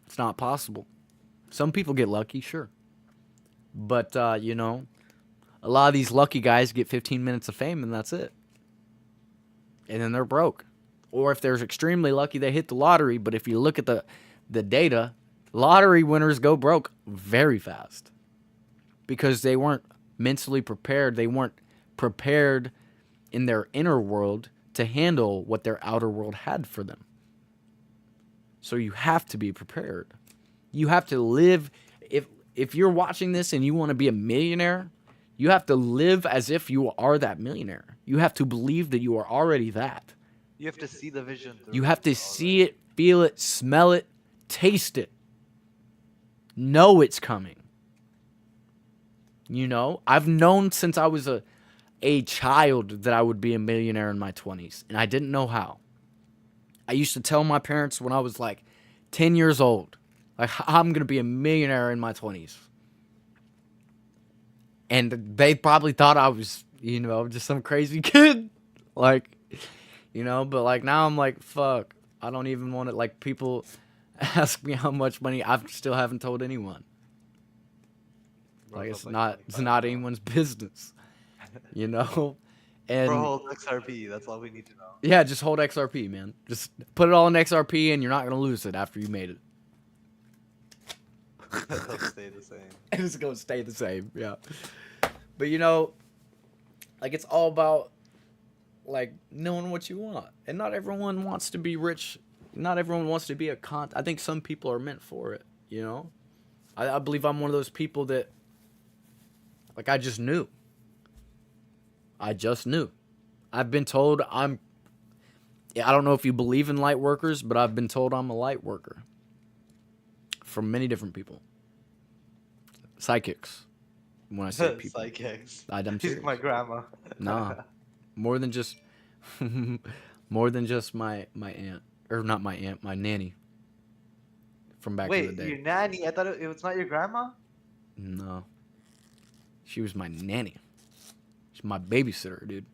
It's not possible. Some people get lucky, sure. But, a lot of these lucky guys get 15 minutes of fame and that's it. And then they're broke. Or if they're extremely lucky, they hit the lottery. But if you look at the data, lottery winners go broke very fast. Because they weren't mentally prepared. They weren't prepared in their inner world to handle what their outer world had for them. So you have to be prepared. You have to live. If you're watching this and you want to be a millionaire, you have to live as if you are that millionaire. You have to believe that you are already that. You have to see the vision through. You have to see it, feel it, smell it, taste it. Know it's coming. I've known since I was a child that I would be a millionaire in my 20s, and I didn't know how. I used to tell my parents when I was like 10 years old, Like, I'm gonna be a millionaire in my 20s, and they probably thought I was, just some crazy kid, like, But like now, I'm like, fuck. I don't even want it. Like, people ask me how much money. I still haven't told anyone. Like, Bro's it's up not. It's 25, not bro. anyone's business. You know. Bro And holds XRP. That's all we need to know. yeah, just hold XRP, man. Just put it all in XRP, and you're not gonna lose it after you made it. They'll stay the same. And it's gonna stay the same. Yeah. But like, it's all about like knowing what you want, and not everyone wants to be rich. Not everyone wants to be a I think some people are meant for it. I believe I'm one of those people that, like, I just knew. I just knew. I've been told I don't know if you believe in light workers, but I've been told I'm a light worker from many different people. Psychics. When I say people, Psychics. I'm He's serious. my grandma. Nah, more than just, more than just my aunt, or not my aunt, my nanny. From back in the Wait, day. your nanny? I thought it was not your grandma. No, she was my nanny. She's my babysitter, dude.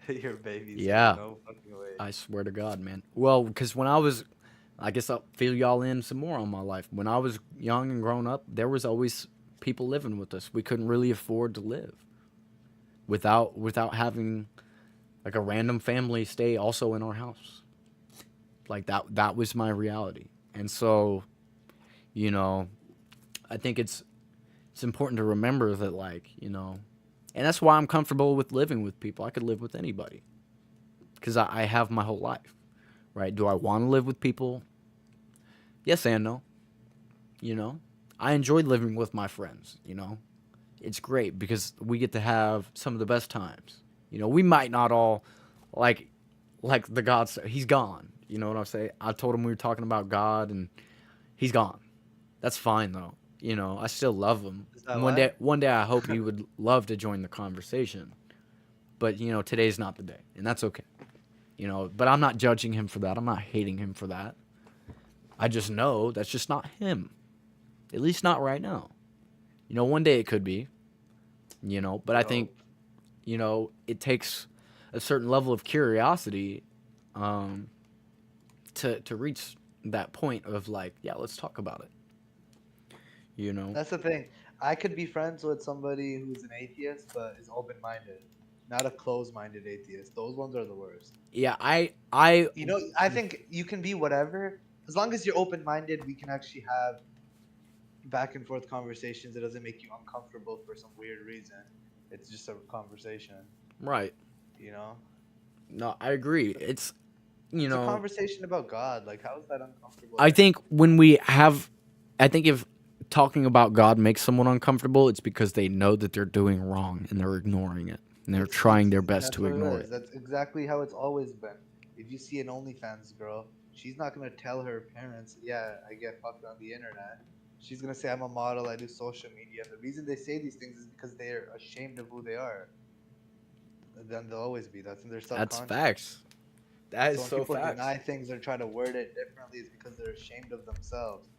Your babies. Yeah. No fucking way. I swear to God, man. Well, because when I guess I'll fill y'all in some more on my life. When I was young and grown up, there was always people living with us. We couldn't really afford to live without having like a random family stay also in our house. Like that was my reality. And so, I think it's important to remember that, like, and that's why I'm comfortable with living with people. I could live with anybody because I have my whole life, right? Do I want to live with people? Yes and no. I enjoy living with my friends. It's great because we get to have some of the best times. We might not all like the God. He's gone. You know what I'm saying? I told him we were talking about God, and he's gone. That's fine though. I still love him. Is that One why? day, I hope he would love to join the conversation. But today's not the day, and that's okay. But I'm not judging him for that. I'm not hating him for that. I just know that's just not him. At least not right now. One day it could be. But I think, it takes a certain level of curiosity, to reach that point of, like, yeah, let's talk about it. That's the thing. I could be friends with somebody who's an atheist but is open-minded, not a closed-minded atheist. Those ones are the worst. Yeah, I I think you can be whatever as long as you're open-minded. We can actually have back and forth conversations. It doesn't make you uncomfortable for some weird reason. It's just a conversation. right. You know, No, I agree. It's it's a conversation about God. Like, how is that uncomfortable? I think if talking about God makes someone uncomfortable, it's because they know that they're doing wrong and they're ignoring it. And they're trying their best That's to what ignore is. it. That's exactly how it's always been. If you see an OnlyFans girl, she's not gonna tell her parents, "Yeah, I get fucked on the internet." She's gonna say, "I'm a model. I do social media." The reason they say these things is because they're ashamed of who they are. And then they'll always be. That's in their That's subconscious. facts. That is So when so people facts. deny things or try to word it differently, it's because they're ashamed of themselves.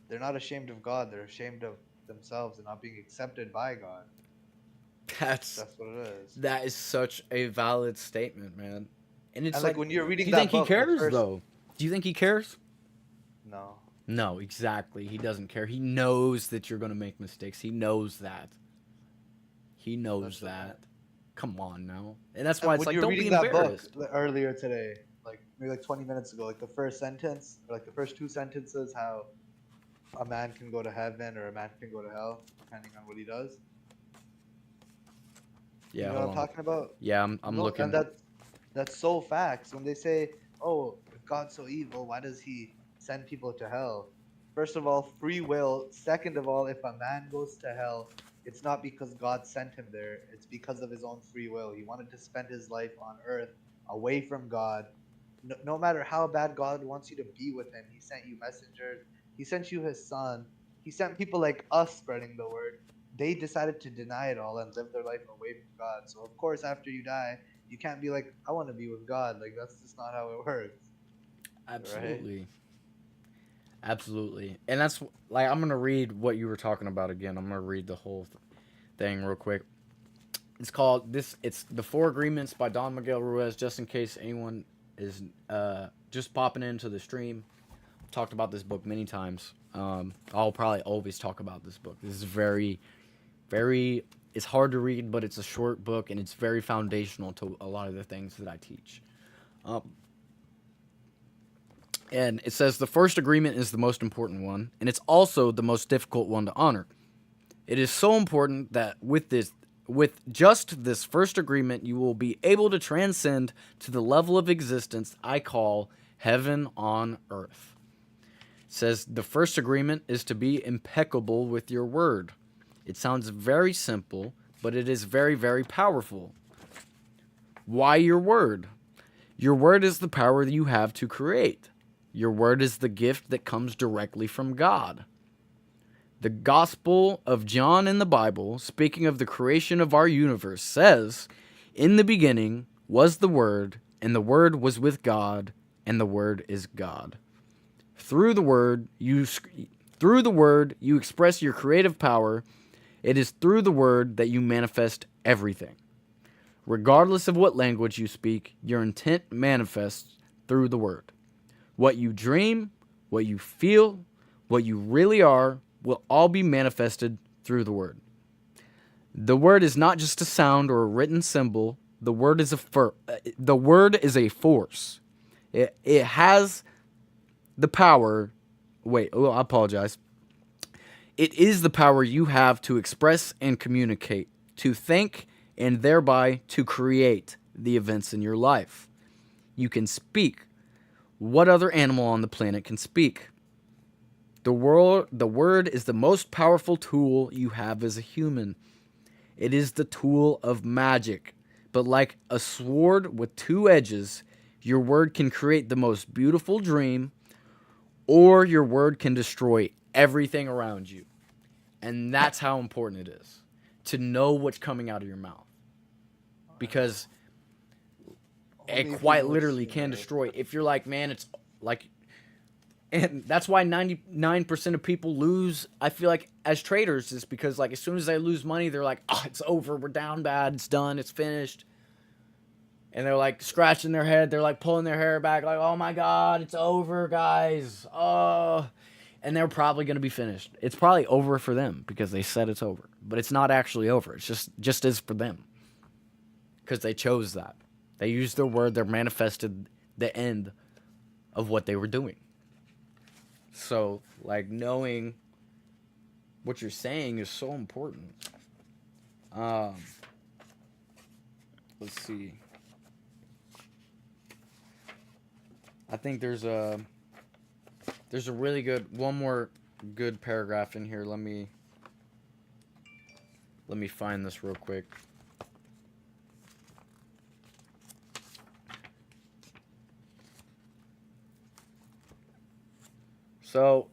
They're not ashamed of God. They're ashamed of themselves and not being accepted by God. That's That's what it is. that is such a valid statement, man. And it's And like, like when you're do reading you that think he book, the cares first though? Do you think he cares? no. No, exactly. He doesn't care. He knows that you're gonna make mistakes. He knows that. He knows That's that. Come on now. And that's And why it's when like, you're don't be reading that book embarrassed. earlier today, like maybe like 20 minutes ago, like the first sentence, or like the first two sentences, how a man can go to heaven or a man can go to hell, depending on what he does. Yeah, You know what hold I'm on. talking about? Yeah, I'm No, looking. and that's so facts. When they say, "Oh, if God's so evil, why does He send people to hell?" First of all, free will. Second of all, if a man goes to hell, it's not because God sent him there. It's because of his own free will. He wanted to spend his life on earth away from God. No matter how bad God wants you to be with Him, He sent you messengers. He sent you His Son. He sent people like us spreading the word. They decided to deny it all and live their life away from God. So of course, after you die, you can't be like, I want to be with God. Like, that's just not how it works, right? Absolutely. Absolutely. And that's like I'm gonna read what you were talking about again. I'm gonna read the whole thing real quick. It's called this. It's the Four Agreements by Don Miguel Ruiz. Just in case anyone is just popping into the stream, I've talked about this book many times. I'll probably always talk about this book. This is very, very. It's hard to read, but it's a short book, and it's very foundational to a lot of the things that I teach. And it says the first agreement is the most important one, and it's also the most difficult one to honor. It is so important that with just this first agreement, you will be able to transcend to the level of existence I call heaven on earth. It says the first agreement is to be impeccable with your word. It sounds very simple, but it is very, very powerful. Why your word? Your word is the power that you have to create. Your word is the gift that comes directly from God. The Gospel of John in the Bible, speaking of the creation of our universe, says, "In the beginning was the Word, and the Word was with God, and the Word is God." Through the Word, you express your creative power. It is through the Word that you manifest everything. Regardless of what language you speak, your intent manifests through the Word. What you dream, what you feel, what you really are, will all be manifested through the Word. The Word is not just a sound or a written symbol. The Word is a force. It has the power. I apologize. It is the power you have to express and communicate, to think, and thereby to create the events in your life. You can speak. What other animal on the planet can speak? The word is the most powerful tool you have as a human. It is the tool of magic. But like a sword with two edges, your word can create the most beautiful dream, or your word can destroy everything around you. And that's how important it is to know what's coming out of your mouth. Because Only it if you quite know it's literally true, can right? destroy. If you're like, man, it's like, and that's why 99% of people lose, I feel like, as traders, is because, like, as soon as they lose money, they're like, oh, it's over, we're down bad, it's done, it's finished. And they're, like, scratching their head, they're, like, pulling their hair back, like, oh, my God, it's over, guys, oh. And they're probably going to be finished. It's probably over for them because they said it's over. But it's not actually over. It's just is for them. Because they chose that. They used their word. They manifested the end of what they were doing. So, like, knowing what you're saying is so important. Let's see. I think there's a really good, one more good paragraph in here. Let me find this real quick. So,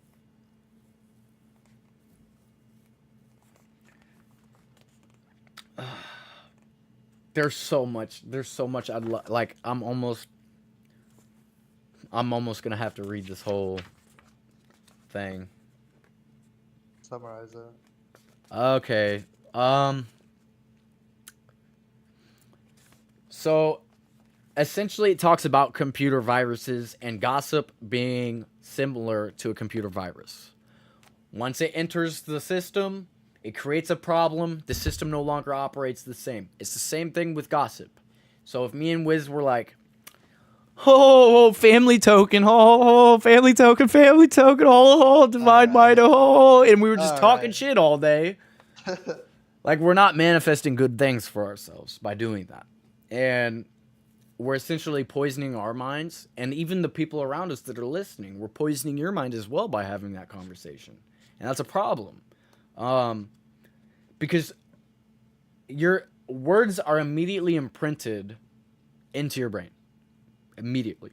there's so much I'd like. I'm almost gonna have to read this whole thing. Summarize it. Okay. So essentially it talks about computer viruses and gossip being similar to a computer virus. Once it enters the system, it creates a problem. The system no longer operates the same. It's the same thing with gossip. So if me and Wiz were like, oh, family token, oh, family token, oh, divide by the oh, and we were just talking shit all day. Like, we're not manifesting good things for ourselves by doing that. And we're essentially poisoning our minds, and even the people around us that are listening, we're poisoning your mind as well by having that conversation. And that's a problem. Because your words are immediately imprinted into your brain. Immediately.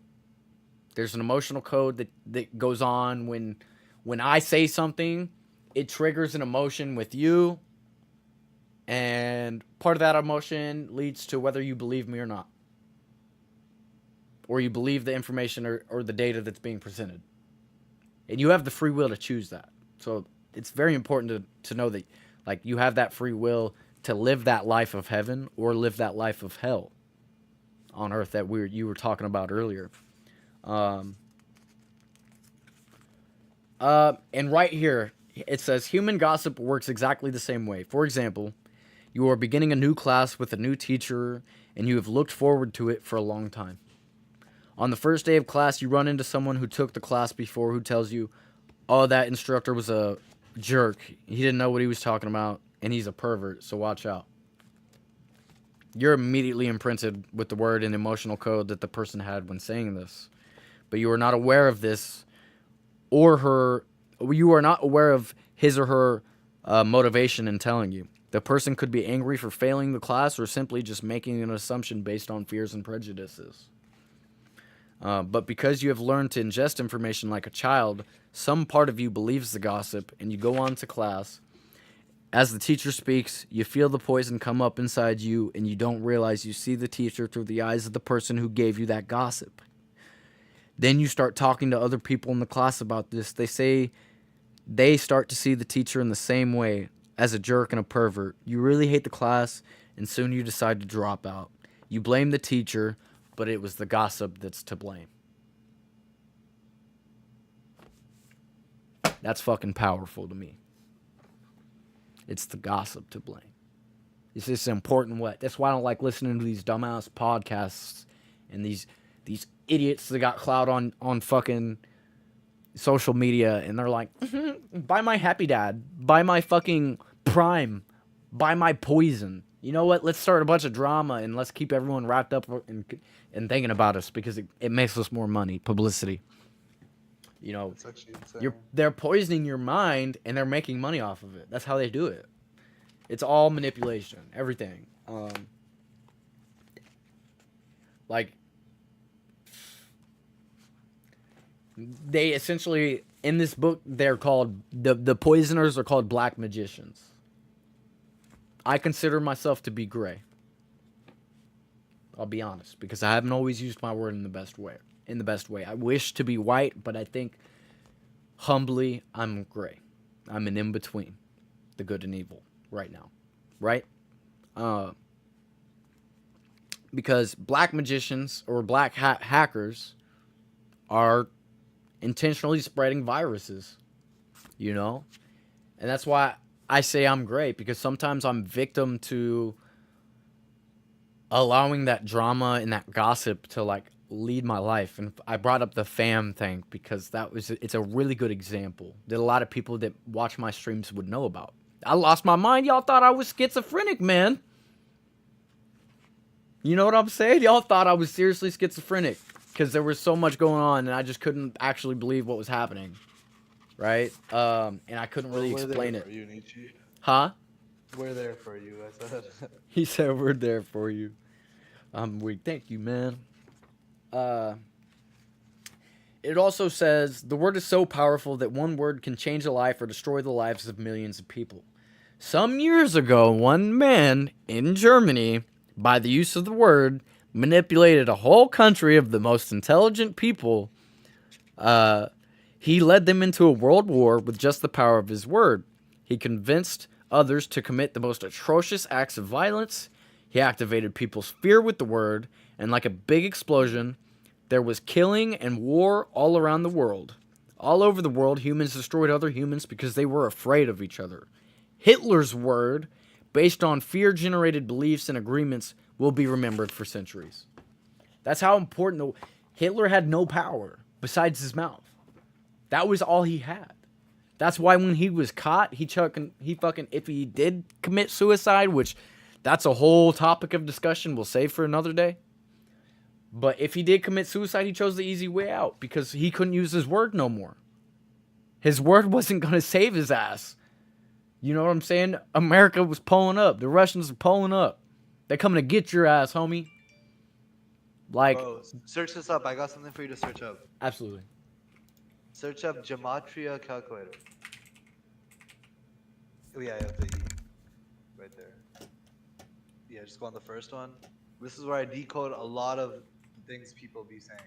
There's an emotional code that goes on when I say something, it triggers an emotion with you, and part of that emotion leads to whether you believe me or not, or you believe the information or the data that's being presented. And you have the free will to choose that. So it's very important to know that, like, you have that free will to live that life of heaven or live that life of hell on earth that you were talking about earlier. And right here, it says human gossip works exactly the same way. For example, you are beginning a new class with a new teacher, and you have looked forward to it for a long time. On the first day of class, you run into someone who took the class before who tells you, oh, that instructor was a jerk. He didn't know what he was talking about, and he's a pervert, so watch out. You're immediately imprinted with the word and emotional code that the person had when saying this. But you are not aware of this or her. You are not aware of his or her motivation in telling you. The person could be angry for failing the class or simply just making an assumption based on fears and prejudices. But because you have learned to ingest information like a child, some part of you believes the gossip, and you go on to class. As the teacher speaks, you feel the poison come up inside you, and you don't realize you see the teacher through the eyes of the person who gave you that gossip. Then you start talking to other people in the class about this. They say they start to see the teacher in the same way, as a jerk and a pervert. You really hate the class, and soon you decide to drop out. You blame the teacher, but it was the gossip that's to blame. That's fucking powerful to me. It's the gossip to blame. It's just important what. That's why I don't like listening to these dumbass podcasts and these idiots that got clout on fucking social media, and they're like, buy my Happy Dad, buy my fucking Prime, buy my Poison. You know what? Let's start a bunch of drama and let's keep everyone wrapped up and thinking about us because it makes us more money, publicity. You know, they're poisoning your mind and they're making money off of it. That's how they do it. It's all manipulation, everything. Like, they essentially, in this book, they're called, the poisoners are called black magicians. I consider myself to be gray. I'll be honest, because I haven't always used my word in the best way. I wish to be white, but I think humbly I'm gray. I'm an in-between, the good and evil right now, right? Because black magicians or black hackers are intentionally spreading viruses, you know? And that's why I say I'm gray, because sometimes I'm victim to allowing that drama and that gossip to, like, lead my life. And I brought up the fam thing because it's a really good example that a lot of people that watch my streams would know about. I lost my mind. Y'all thought I was schizophrenic, man. You know what I'm saying? Y'all thought I was seriously schizophrenic because there was so much going on and I just couldn't actually believe what was happening. Right? And I couldn't really explain it. We're there for you, Nicci. Huh? We're there for you, I said. He said we're there for you. I'm weak. Thank you, man. It also says, the word is so powerful that one word can change a life or destroy the lives of millions of people. Some years ago, one man in Germany, by the use of the word, manipulated a whole country of the most intelligent people. He led them into a world war with just the power of his word. He convinced others to commit the most atrocious acts of violence. He activated people's fear with the word, and like a big explosion, there was killing and war all around the world. All over the world, humans destroyed other humans because they were afraid of each other. Hitler's word, based on fear-generated beliefs and agreements, will be remembered for centuries. That's how important Hitler had no power besides his mouth. That was all he had. That's why when he was caught, if he did commit suicide, which that's a whole topic of discussion we'll save for another day. But if he did commit suicide, he chose the easy way out because he couldn't use his word no more. His word wasn't going to save his ass. You know what I'm saying? America was pulling up. The Russians are pulling up. They're coming to get your ass, homie. Like, Bro, search this up. I got something for you to search up. Absolutely. Search up gematria calculator. Oh yeah, you have the E. Right there. Yeah, just go on the first one. This is where I decode a lot of things people be saying.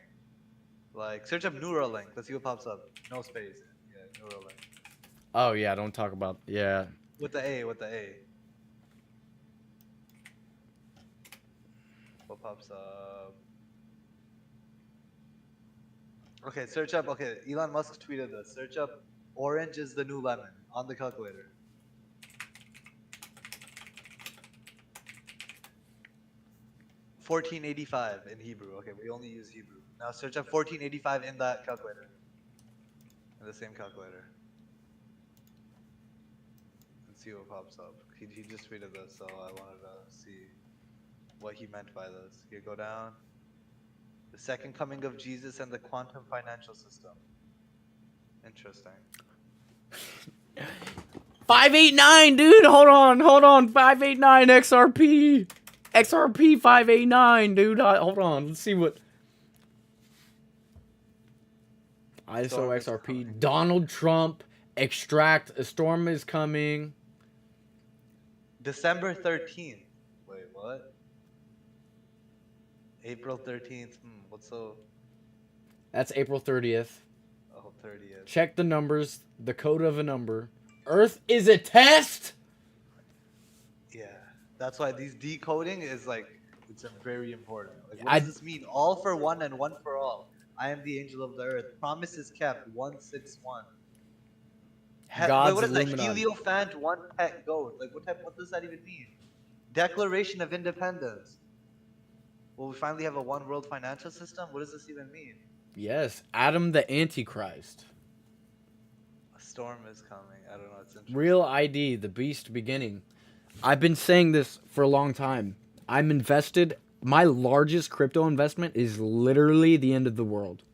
Like, search up Neuralink. Let's see what pops up. No space. Yeah, Neuralink. Oh yeah, don't talk about yeah. With the A, with the A. What pops up? Okay, search up. Okay, Elon Musk tweeted this. Search up orange is the new lemon on the calculator. $14.85 in Hebrew. Okay, we only use Hebrew. Now search up $14.85 in that calculator. In the same calculator. And see what pops up. He just tweeted this, so I wanted to see what he meant by this. Here, go down. The second coming of Jesus and the quantum financial system. Interesting. 589, dude. Hold on. 589 XRP. XRP 589, dude. Hold on. Let's see what. ISO Storm is XRP. coming. Donald Trump. Extract. A storm is coming. December 13th. Wait, what? April 13th. What's so? That's April 30th. Oh, 30th. Check the numbers. The code of a number. Earth is a test. Yeah, that's why these decoding is like it's a very important. Like, what I- does this mean? All for one and one for all. I am the angel of the earth. Promises kept. 161. God's what is that? Illuminati. Heliophan, one pet goat. Like what does that even mean? Declaration of Independence. Will we finally have a one world financial system? What does this even mean? Yes, Adam the Antichrist. A storm is coming. I don't know. It's interesting. Real ID, the beast beginning. I've been saying this for a long time. I'm invested. My largest crypto investment is literally the end of the world.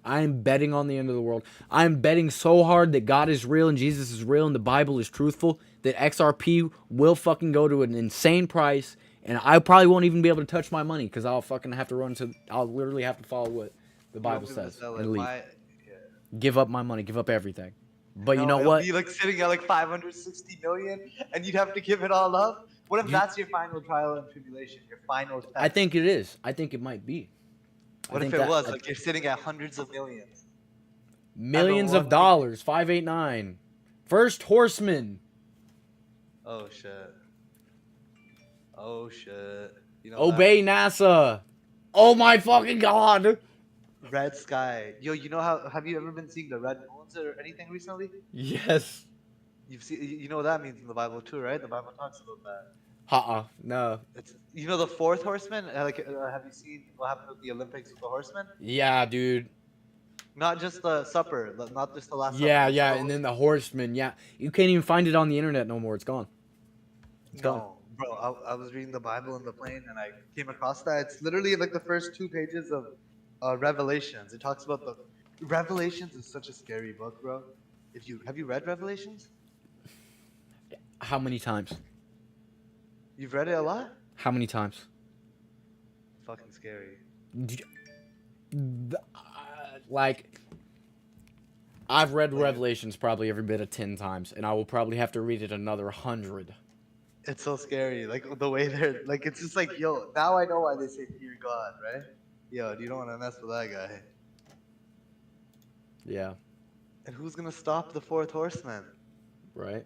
I am betting on the end of the world. I am betting so hard that God is real and Jesus is real and the Bible is truthful that XRP will fucking go to an insane price and I probably won't even be able to touch my money because I'll fucking have to I'll literally have to follow what the Bible says and leave. Give up my money, give up everything. But you know it'll what? be like sitting at like 560 million, and you'd have to give it all up. What if that's your final trial and tribulation? Your final test? I think it is. I think it might be. What if it was like you're sitting at hundreds of millions? Millions of dollars. 589. First Horseman. Oh shit. Oh shit. You know Obey NASA. Oh my fucking god. that? Red sky. Yo, you know how? Have you ever been seeing the red moons or anything recently? Yes. You've seen. You know what that means in the Bible too, right? The Bible talks about that. No. It's the fourth horseman. Like, have you seen what happened with the Olympics with the horsemen? Yeah, dude. Not just the supper, not just the last. Yeah, supper, yeah, the and then the Horseman. Yeah, you can't even find it on the internet no more. It's gone. It's gone. No, bro. I was reading the Bible in the plane and I came across that. It's literally like the first 2 pages of Revelations. It talks about the Revelations is such a scary book, bro. Have you read Revelations? How many times? You've read it a lot? How many times? Fucking scary. Like, I've read Revelations probably every bit of 10 times, and I will probably have to read it another 100. It's so scary. Like the way they're like, it's just like, yo. Now I know why they say fear God, right? Yo, you don't want to mess with that guy. Yeah. And who's gonna stop the fourth horseman? Right?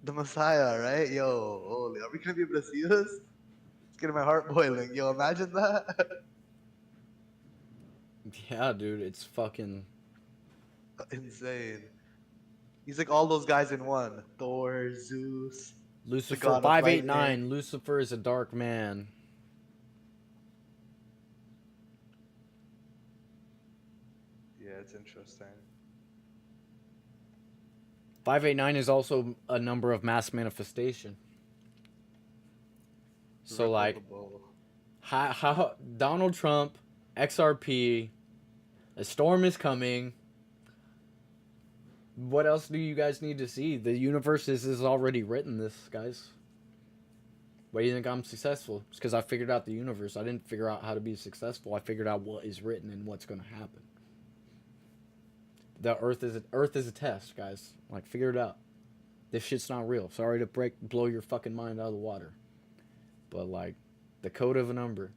The Messiah, right? Yo, holy, are we gonna be able to see this? It's getting my heart boiling. Yo, imagine that. Yeah, dude, it's fucking Insane. He's like all those guys in one. Thor, Zeus. Lucifer God of 589. lightning. Lucifer is a dark man. Yeah, it's interesting. 589 is also a number of mass manifestation. So like Irrevocable. how Donald Trump, XRP, a storm is coming. What else do you guys need to see? The universe is already written this, guys. Why do you think I'm successful? It's because I figured out the universe. I didn't figure out how to be successful. I figured out what is written and what's going to happen. The Earth is a test, guys. Like, figure it out. This shit's not real. Sorry to blow your fucking mind out of the water. But, like, the code of a number.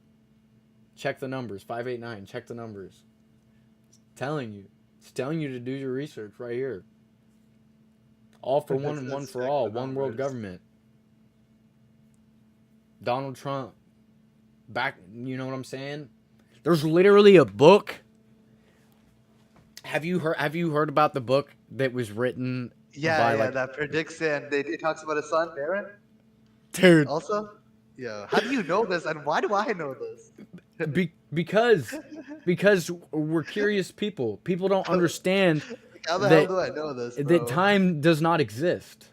Check the numbers. 589. Check the numbers. telling you. It's telling you to do your research right here. All for one and one Let's for check all. the One world numbers. government. Donald Trump. Back, you know what I'm saying? There's literally a book. Have you heard about the book that was written by like That predicts it. And it talks about his son, Baron, dude also. Yeah. How do you know this, and why do I know this? because we're curious people. People don't understand Like, how the hell that do I know this, that bro? time does not exist.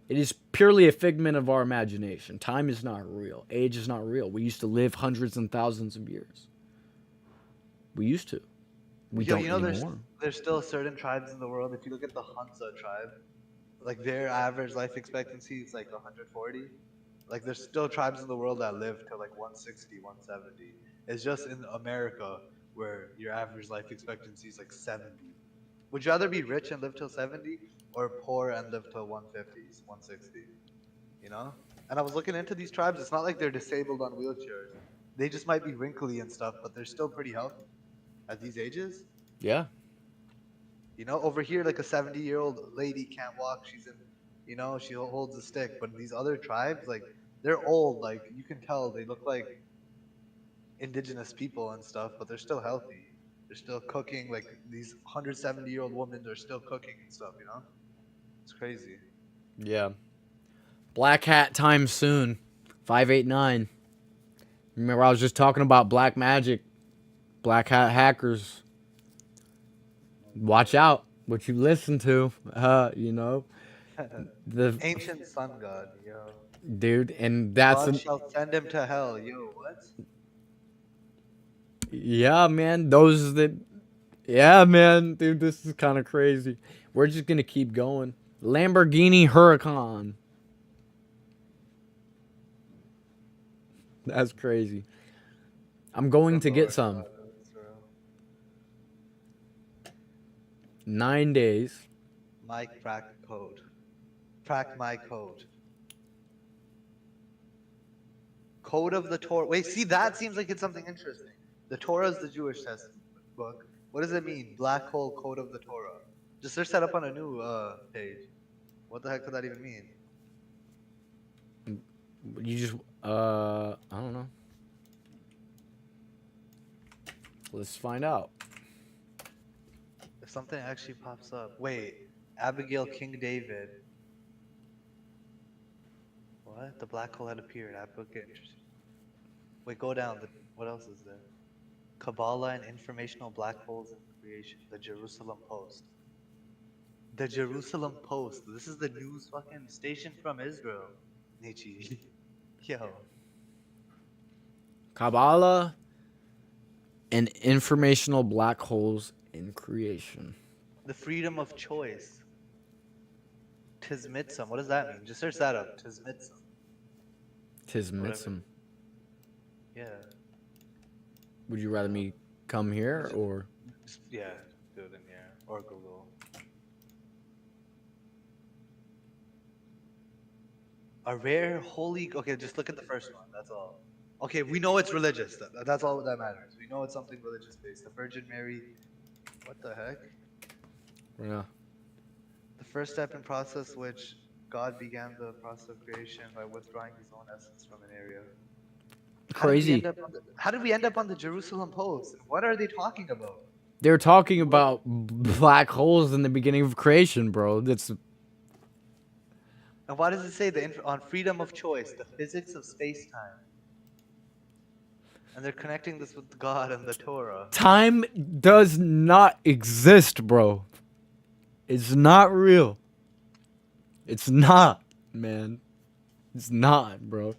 It is purely a figment of our imagination. Time is not real. Age is not real. We used to live hundreds and thousands of years. We used to. We Yo, don't you know, anymore. there's still certain tribes in the world. If you look at the Hunza tribe, like their average life expectancy is like 140. Like there's still tribes in the world that live to like 160, 170. It's just in America where your average life expectancy is like 70. Would you rather be rich and live till 70 or poor and live till 150s, 160? You know? And I was looking into these tribes. It's not like they're disabled on wheelchairs. They just might be wrinkly and stuff, but they're still pretty healthy at these ages. Yeah. You know, over here, like a 70-year-old lady can't walk. She's in, she holds a stick. But these other tribes, like, they're old. Like, you can tell they look like indigenous people and stuff, but they're still healthy. They're still cooking. Like, these 170-year-old women are still cooking and stuff, you know? It's crazy. Yeah. Black hat time soon. 589. Remember I was just talking about black magic. Black hat hackers. Watch out what you listen to. The Ancient sun god, yo. dude, and that's God shall send him to hell, yo. What? yeah, man. Those that yeah, man, dude, this is kind of crazy. We're just gonna keep going. Lamborghini Huracan. That's crazy. I'm going to get some. 9 days. My crack code. Crack my code. Code of the Torah. Wait, see, that seems like it's something interesting. The Torah is the Jewish Testament book. What does it mean? Black hole code of the Torah. Just search that up on a new page. What the heck could that even mean? You just I don't know. Let's find out. If something actually pops up. Wait, Abigail King David. What? The black hole had appeared. Abigail. Wait, go down. What else is there? Kabbalah and informational black holes in creation. The Jerusalem Post. The Jerusalem Post. This is the news fucking station from Israel. Nicci. Yo. Kabbalah and informational black holes in creation. The freedom of choice. Tismitzum. What does that mean? Just search that up. Tismitzum. Tismitzum. Yeah. Would you rather me come here or? Yeah. Do it in here. Or Google. A rare holy. Okay, just look at the first one. That's all. Okay, we know it's religious. That's all that matters. We know it's something religious based. The Virgin Mary. What the heck? Yeah. The first step in process which God began the process of creation by withdrawing his own essence from an area. Crazy. How did we end up on the Jerusalem Post? What are they talking about? They're talking about black holes in the beginning of creation, bro. That's And why does it say on freedom of choice, the physics of space-time? And they're connecting this with God and the Torah. time does not exist, bro. It's not real. It's not, man. It's not, bro.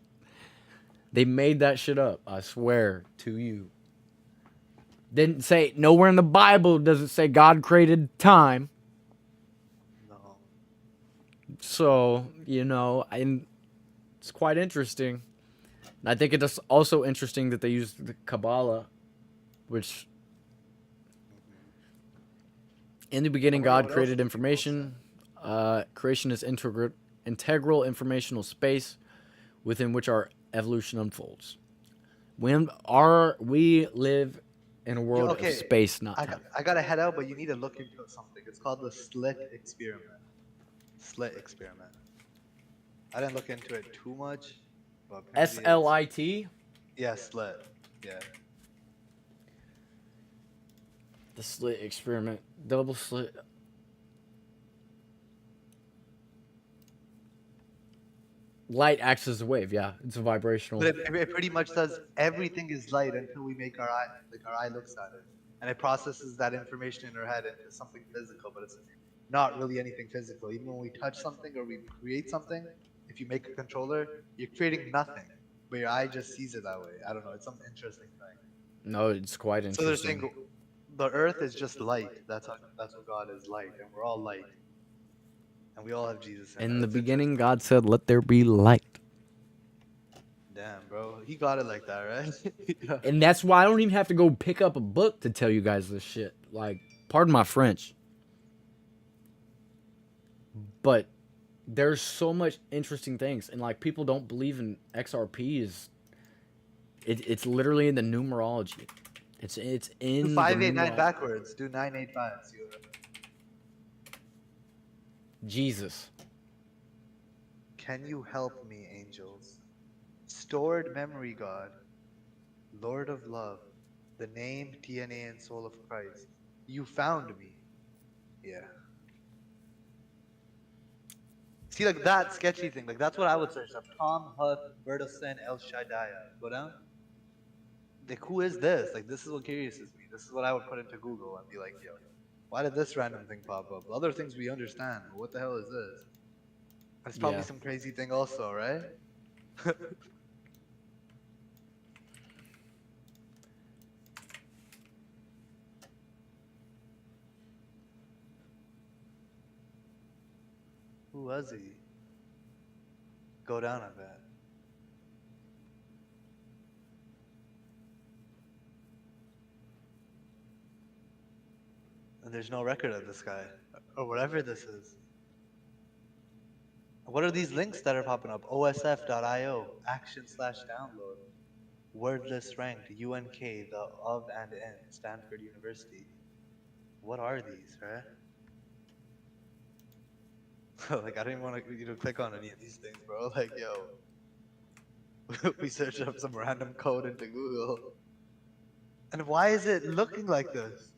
They made that shit up. I swear to you. Didn't say nowhere in the Bible does it say God created time. No. So, it's quite interesting. And I think it's also interesting that they used the Kabbalah, which in the beginning God created information. Creation is integral informational space within which our evolution unfolds. We live in a world okay, of space, not I time. gotta head out, but you need to look into something. It's called the slit experiment. Slit experiment. I didn't look into it too much, but apparently it's SLIT. yeah, slit. Yeah. The slit experiment. Double slit. Light acts as a wave. Yeah, it's a vibrational. But it pretty much does everything is light until we make our eye like our eye looks at it, and it processes that information in our head into something physical. But it's not really anything physical. Even when we touch something or we create something, if you make a controller, you're creating nothing, but your eye just sees it that way. I don't know. It's some interesting thing. No, it's quite So they're interesting. saying the Earth is just light. That's what God is, light, and we're all light, and we all have Jesus in In us. the It's beginning, interesting. God said, "Let there be light," Damn, bro, he got it like that, right? Yeah. and that's why I don't even have to go pick up a book to tell you guys this shit. Like, pardon my French, but there's so much interesting things, and like people don't believe in XRP is. It's literally in the numerology. It's Do in the 589 numerology. backwards. Do 985. See what Jesus. Can you help me, angels? Stored memory God, Lord of love, the name, DNA, and soul of Christ. You found me. Yeah. See, like that sketchy thing, like that's what I would search up. Tom Huth, Bertelsen, El Shaddai. Go down. Like, who is this? Like, this is what curiouses me. This is what I would put into Google and be like, yo, why did this random thing pop up? Other things we understand. But what the hell is this? It's probably Yeah. some crazy thing also, right? Who was he? Go down, I bet. And there's no record of this guy, or whatever this is. What are these links that are popping up? OSF.io, action/download. Wordless ranked, UNK, the of and in, Stanford University. What are these, right? Like, I don't even want to click on any of these things, bro. Like, yo, we search up some random code into Google. And why is it looking like this?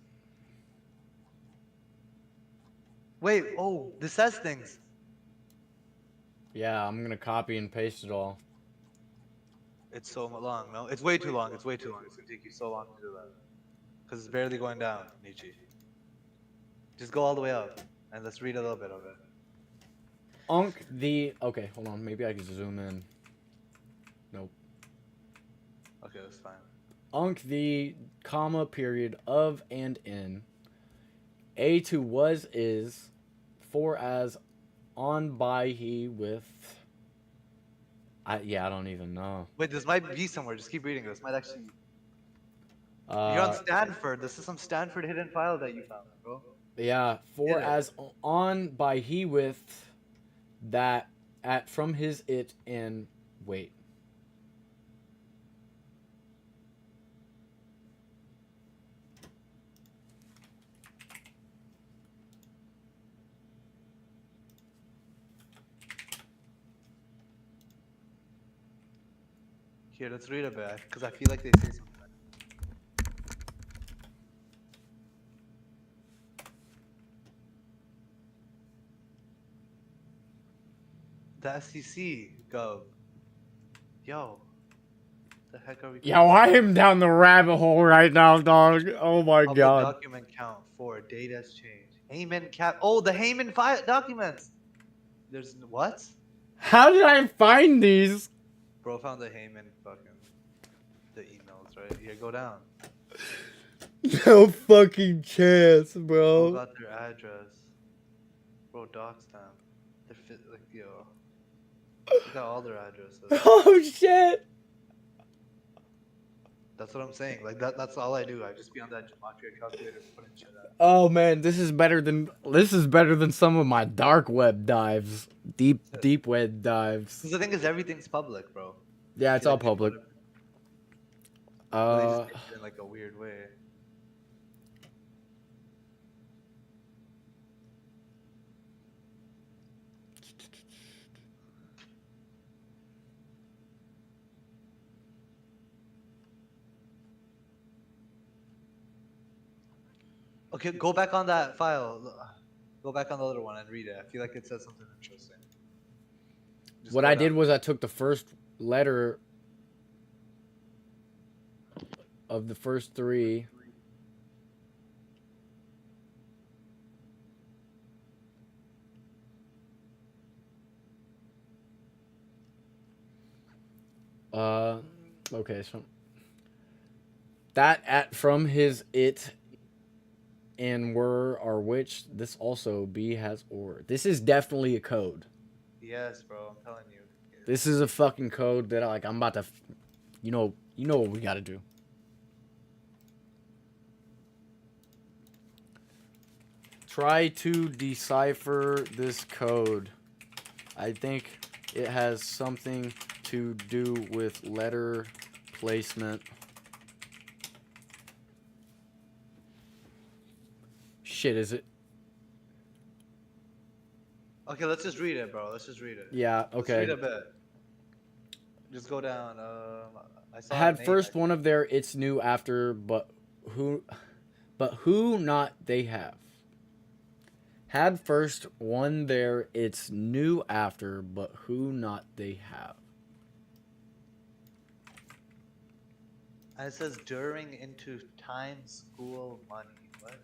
Wait, oh, this says things. Yeah, I'm gonna copy and paste it all. It's so long, no? It's way too long. It's way too long. It's gonna take you so long to do that. Because it's barely going down, Nicci. Just go all the way up, and let's read a little bit of it. Okay, hold on. Maybe I can zoom in. Nope. Okay, that's fine. The comma period of and in. A to was is. For as on by he with. I don't even know. Wait, this might be somewhere. Just keep reading. This might actually. You're on Uh, Stanford. This is some Stanford hidden file that you found, bro. yeah. For Yeah. as on by he with that at from his it and wait. Here, let's read a bit, because I feel like they say something. The SEC, Gov. Yo. The heck are we? Yo, I am down the rabbit hole right now, dog. Oh my Public god. document count 4. Date has changed. Heyman cap. Oh, the Heyman file documents. There's what? How did I find these? Bro found the Heyman fucking the emails, right? Here, go down. No fucking chance, Bro bro. got their address. Bro doxed them. They're like, yo. They got all their addresses. Oh shit. That's what I'm saying. Like that's all I do. I just be on that gematria calculator putting shit out. Oh man, this is better than some of my dark web dives. Deep web dives. Because the thing is, everything's public, bro. Yeah, I it's feel all like people public. but they just make it in like a weird way. Okay, go back on that file. Go back on the other one and read it. I feel like it says something interesting. Just What go I did down. was I took the first letter of the first three. Okay, so that at from his it and were are which this also be has or. This is definitely a code. Yes, bro. I'm telling you. This is a fucking code that I'm about to, you know what we gotta do. Try to decipher this code. I think it has something to do with letter placement. Shit, is it? Okay, let's just read it, bro. Let's just read it. Yeah, Let's read okay. a bit. Just go down. I saw a Had name. first one of their it's new after, who not they have. Had first one there it's new after, but who not they have. And it says during into time, school, money. What?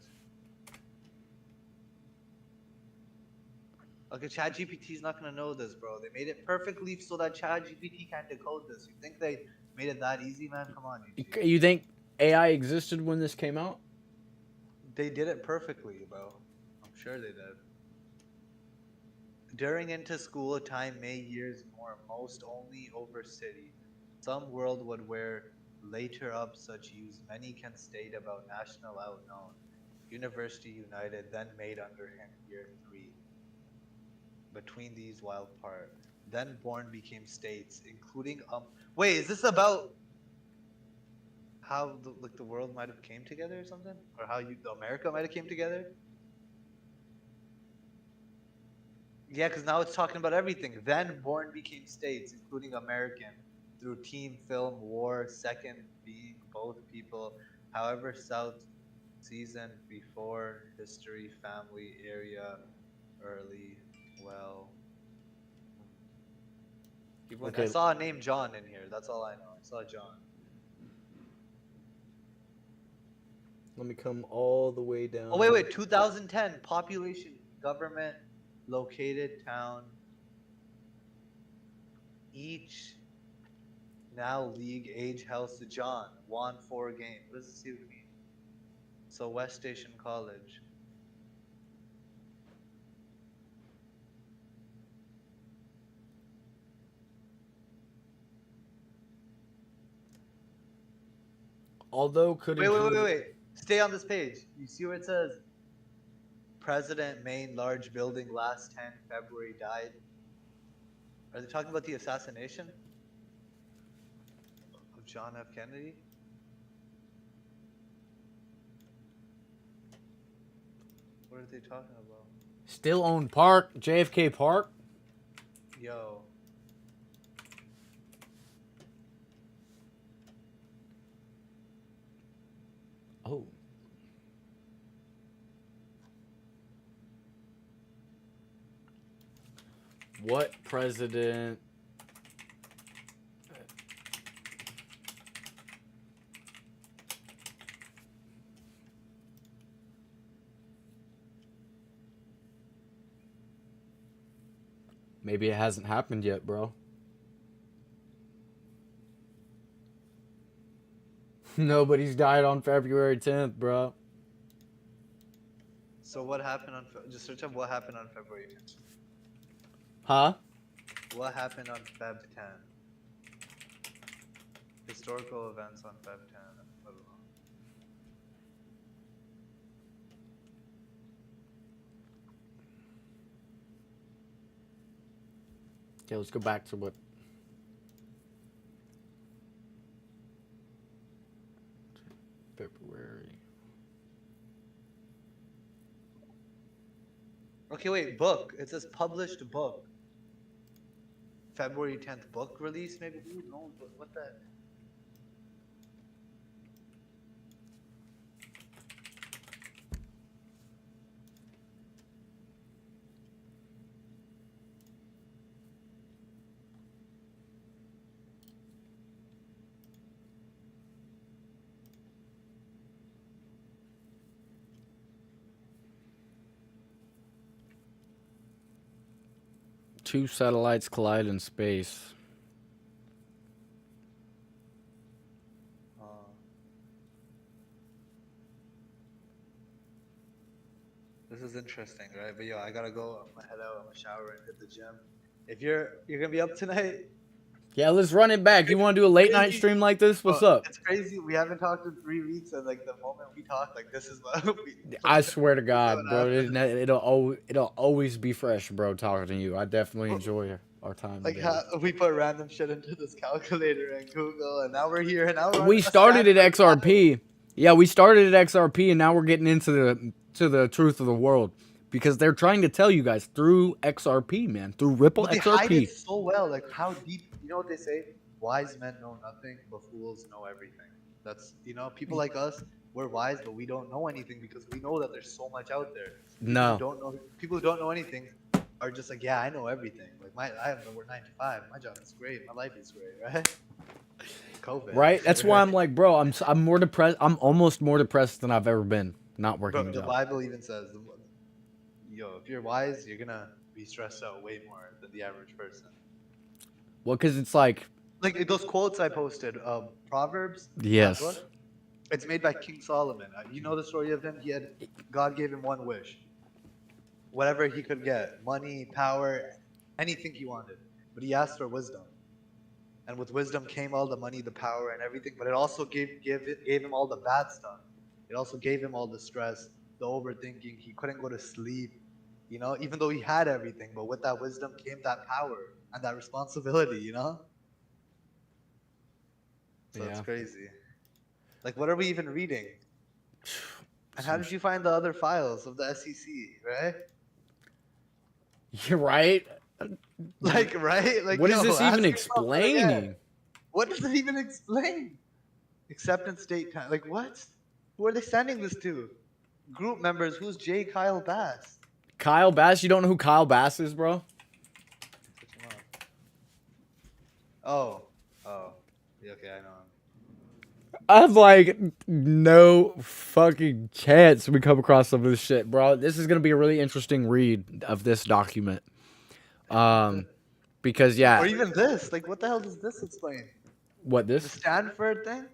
Okay, ChatGPT is not gonna know this, bro. They made it perfectly so that ChatGPT can't decode this. You think they made it that easy, man? Come on, Nicci. You think AI existed when this came out? They did it perfectly, bro. I'm sure they did. During into school time, May years more, most only over city. Some world would wear later up such use. Many can state about national outknown. University united, then made under him year 3. Between these wild part. Then born became states, including wait, is this about how the world might have came together or something? Or how America might have came together? Yeah, because now it's talking about everything. Then born became states, including American, through team, film, war, second being both people. However, South season, before, history, family, area, early, well. Keep going. I Okay. saw a name John in here. That's all I know. I saw John. Let me come all the way down. Oh, wait. 2010. Population, government, located, town. Each now league, age, house to John. Won 4 games. What does this even mean? So West Station College. Although could Wait. Stay on this page. You see where it says President, main large building, last 10 February died? Are they talking about the assassination of John F. Kennedy? What are they talking about? Still own Park, JFK Park. Yo. Oh. What president? Maybe it hasn't happened yet, bro. Nobody's died on February 10th, bro. So what happened on just search up what happened on February 10th. Huh? What happened on Feb 10? Historical events on Feb 10. Okay, let's go back to what. February. Okay, wait, book. It says published book. February 10th book release, maybe? Who knows what the... 2 satellites collide in space. This is interesting, right? But yo, I gotta go. I'm gonna head out. I'm gonna shower and hit the gym. If you're gonna be up tonight, Yeah, let's run it back. You want to do a late night crazy. stream like this? What's Bro, up? It's crazy. We haven't talked in 3 weeks, and like the moment we talk, like this is what we. I swear to what God, bro, happened. it'll always be fresh, bro. Talking to you, I definitely enjoy our time Like together. how we put random shit into this calculator and Google, and now we're here. And now we're We on a started at Stanford XRP. Yeah, we started at XRP, and now we're getting into the truth of the world because they're trying to tell you guys through XRP, man, through Ripple But they hide XRP. it so well. Like how deep? You know what they say? Wise men know nothing, but fools know everything. That's people like us. We're wise, but we don't know anything because we know that there's so much out there. No. People who don't know anything are just like, yeah, I know everything. Like I have to work 9 to 5. My job is great. My life is great, right? COVID. Right? That's why I'm like, bro, I'm more depressed. I'm almost more depressed than I've ever been not working Bro, a the job. Bible even says, yo, if you're wise, you're gonna be stressed out way more than the average person. Well, because it's like, Those quotes I posted, Proverbs. yes. That book, it's made by King Solomon. You know the story of him. God gave him one wish, whatever he could get, money, power, anything he wanted. But he asked for wisdom, and with wisdom came all the money, the power, and everything. But it also gave him all the bad stuff. It also gave him all the stress, the overthinking. He couldn't go to sleep. Even though he had everything, but with that wisdom came that power and that responsibility. So it's Yeah. crazy. Like, what are we even reading? And how did you find the other files of the SEC, right? You're right. Right? Like, What is this ask even yourself that again. explaining? What does it even explain? Acceptance date time. Like, what? Who are they sending this to? Group members. Who's J. Kyle Bass? Kyle Bass? You don't know who Kyle Bass is, bro? Oh. Yeah, okay, I know him. I have like no fucking chance we come across some of this shit, bro. This is gonna be a really interesting read of this document. Because yeah, Or even this. Like, what the hell does this explain? what The this? Stanford thing?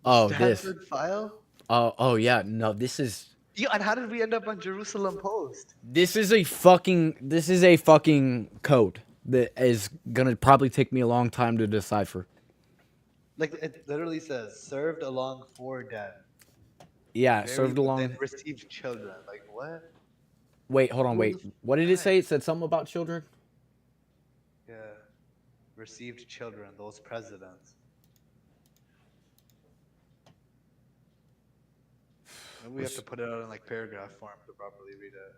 Oh, Stanford this. file? Oh yeah, no, this is Yeah, and how did we end up on Jerusalem Post? this is a fucking code that is gonna probably take me a long time to decipher. Like, it literally says, served along 4 dead. Yeah, Buried served along. within, received children. Like, what? Wait, hold on, Who wait. the What did it fuck? say? It said something about children. Yeah. Received children, those presidents. Maybe we have to put it out in like paragraph form to properly read it.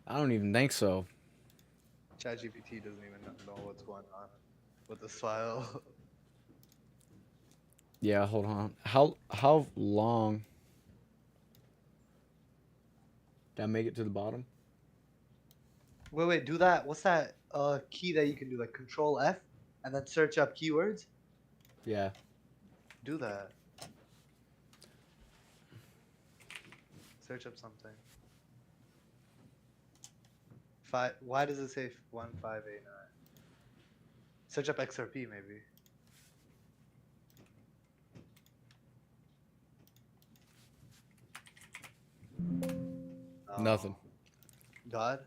I don't even think so. ChatGPT doesn't even know what's going on with this file. Yeah, hold on. How long? Did I make it to the bottom? Wait, do that. What's that key that you can do? Like Control F and then search up keywords? Yeah. Do that. Search up something. Why does it say 1589? Search up XRP maybe. No. Nothing. God?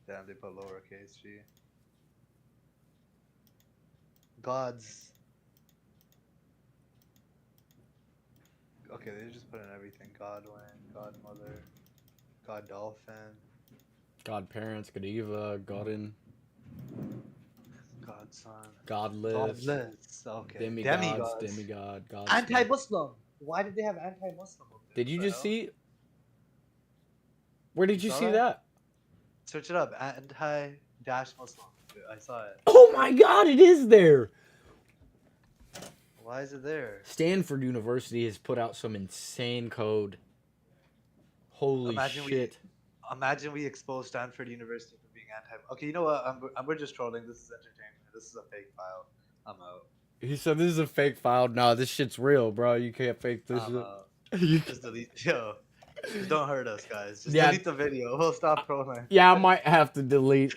Damn, they put lowercase g. Gods. Okay, they just put in everything. Godwin, Godmother, God Dolphin, Godparents, Godiva, Godin. God Son. God lives. Godless. Okay. Demigods. Demigod. God. Anti-Muslim. Why did they have anti-Muslim up there? Did you What the just hell? see? Where did you saw see that? that? Search it up. Anti-Muslim. I saw it. Oh my God! It is there. Why is it there? Stanford University has put out some insane code. Holy Imagine shit! Imagine we expose Stanford University for being anti. Okay, you know what? We're just trolling. This is entertainment. This is a fake file. I'm out. He said this is a fake file. No, this shit's real, bro. You can't fake this I'm shit. out. You Just delete. Yo, just don't hurt us, guys. Just Yeah. delete the video. We'll stop trolling. Yeah, I might have to delete.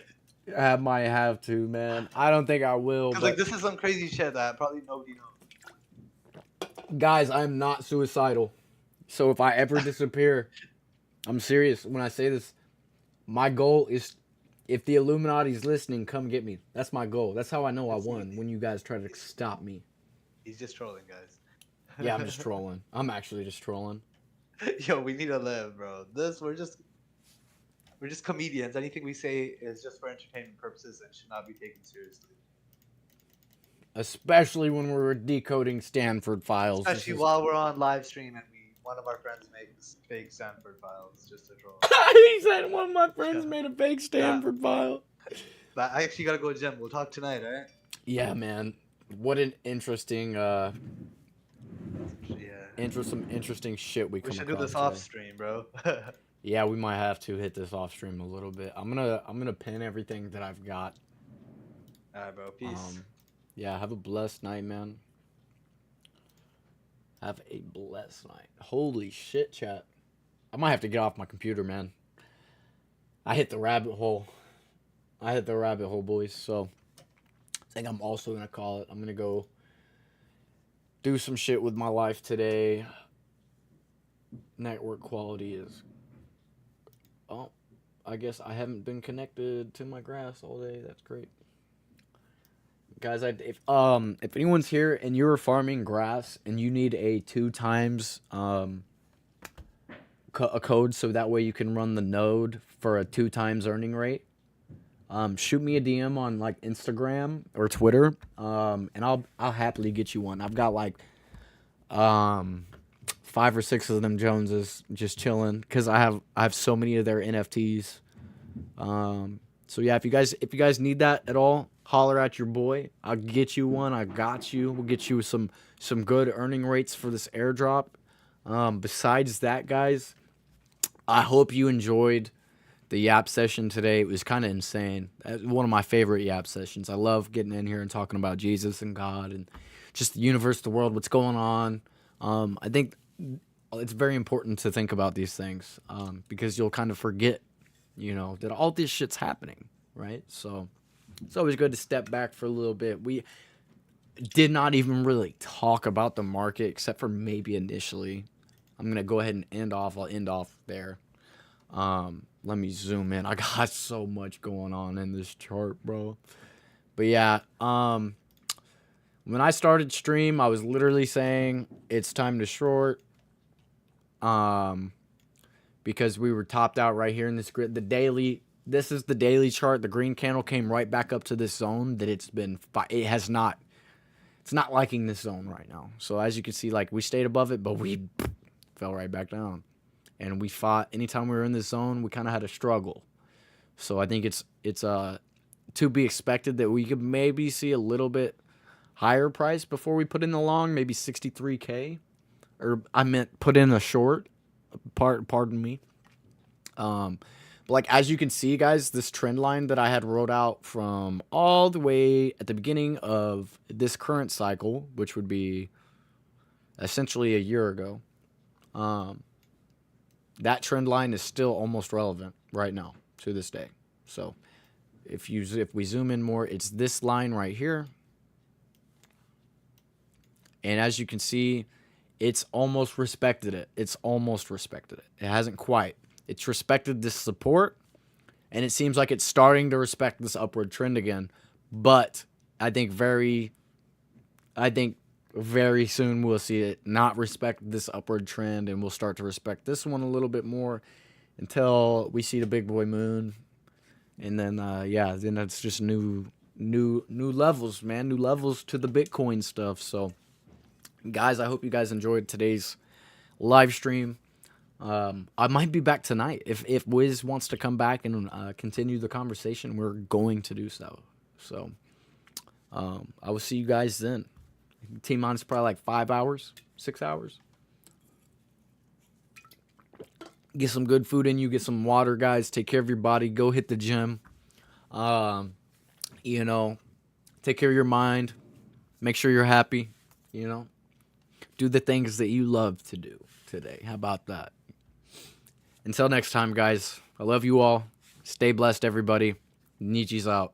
I might have to, man. I don't think I will. Cause But like this is some crazy shit that probably nobody knows. guys, I'm not suicidal. So if I ever disappear, I'm serious when I say this. My goal is, if the Illuminati's listening, come get me. That's my goal. That's how I know I won, when you guys try to stop me. He's just trolling, guys. Yeah, I'm just trolling. I'm actually just trolling. Yo, we need to live, bro. We're just comedians. Anything we say is just for entertainment purposes and should not be taken seriously. Especially when we're decoding Stanford files. This Especially is- while we're on live stream and one of our friends makes fake Stanford files just to troll. He said one of my friends made a fake Stanford file. But I actually gotta go to gym. We'll talk tonight, alright? Yeah, man. What an interesting, Yeah. some interesting shit we come We should across do this today. off stream, bro. Yeah, we might have to hit this off stream a little bit. I'm gonna pin everything that I've got. Alright, bro. Peace. Yeah, have a blessed night, man. Have a blessed night. Holy shit, chat. I might have to get off my computer, man. I hit the rabbit hole. Boys. So I think I'm also gonna call it. I'm gonna go do some shit with my life today. Network quality is. Oh, I guess I haven't been connected to my grass all day. That's great. Guys, if anyone's here and you're farming grass and you need a 2 times a code so that way you can run the node for a 2 times earning rate, shoot me a DM on like Instagram or Twitter, and I'll happily get you one. I've got like 5 or 6 of them Joneses just chilling because I have so many of their NFTs. So yeah, if you guys need that at all, holler at your boy. I'll get you one. I got you. We'll get you some good earning rates for this airdrop. Besides that, guys, I hope you enjoyed the Yap session today. It was kind of insane. One of my favorite Yap sessions. I love getting in here and talking about Jesus and God and just the universe, the world, what's going on. I think it's very important to think about these things because you'll kind of forget, that all this shit's happening, right? So it's always good to step back for a little bit. We did not even really talk about the market except for maybe initially. I'm going to go ahead and end off. I'll end off there. Let me zoom in. I got so much going on in this chart, bro. But yeah, when I started stream, I was literally saying it's time to short. Because we were topped out right here in this grid. This is the daily chart. The green candle came right back up to this zone that it's not liking this zone right now. So as you can see, like we stayed above it, but we fell right back down. And we fought. Anytime we were in this zone, we kind of had a struggle. So I think it's to be expected that we could maybe see a little bit higher price before we put in the long, maybe 63K. Or I meant put in a short. Pardon me. But like as you can see, guys, this trend line that I had wrote out from all the way at the beginning of this current cycle, which would be essentially a year ago, that trend line is still almost relevant right now to this day. So if we zoom in more, it's this line right here. And as you can see, it's almost respected it. It hasn't quite. It's respected this support, and it seems like it's starting to respect this upward trend again. But I think very soon we'll see it not respect this upward trend, and we'll start to respect this one a little bit more until we see the big boy moon. And then, then it's just new new levels, man. New levels to the Bitcoin stuff. So, guys, I hope you guys enjoyed today's live stream. I might be back tonight if Wiz wants to come back and continue the conversation. We're going to do so. So, I will see you guys then. T-minus probably like 5 hours, 6 hours. Get some good food in you. Get some water, guys. Take care of your body. Go hit the gym. You know, take care of your mind. Make sure you're happy. You know, do the things that you love to do today. How about that? Until next time, guys. I love you all. Stay blessed, everybody. Nicci's out.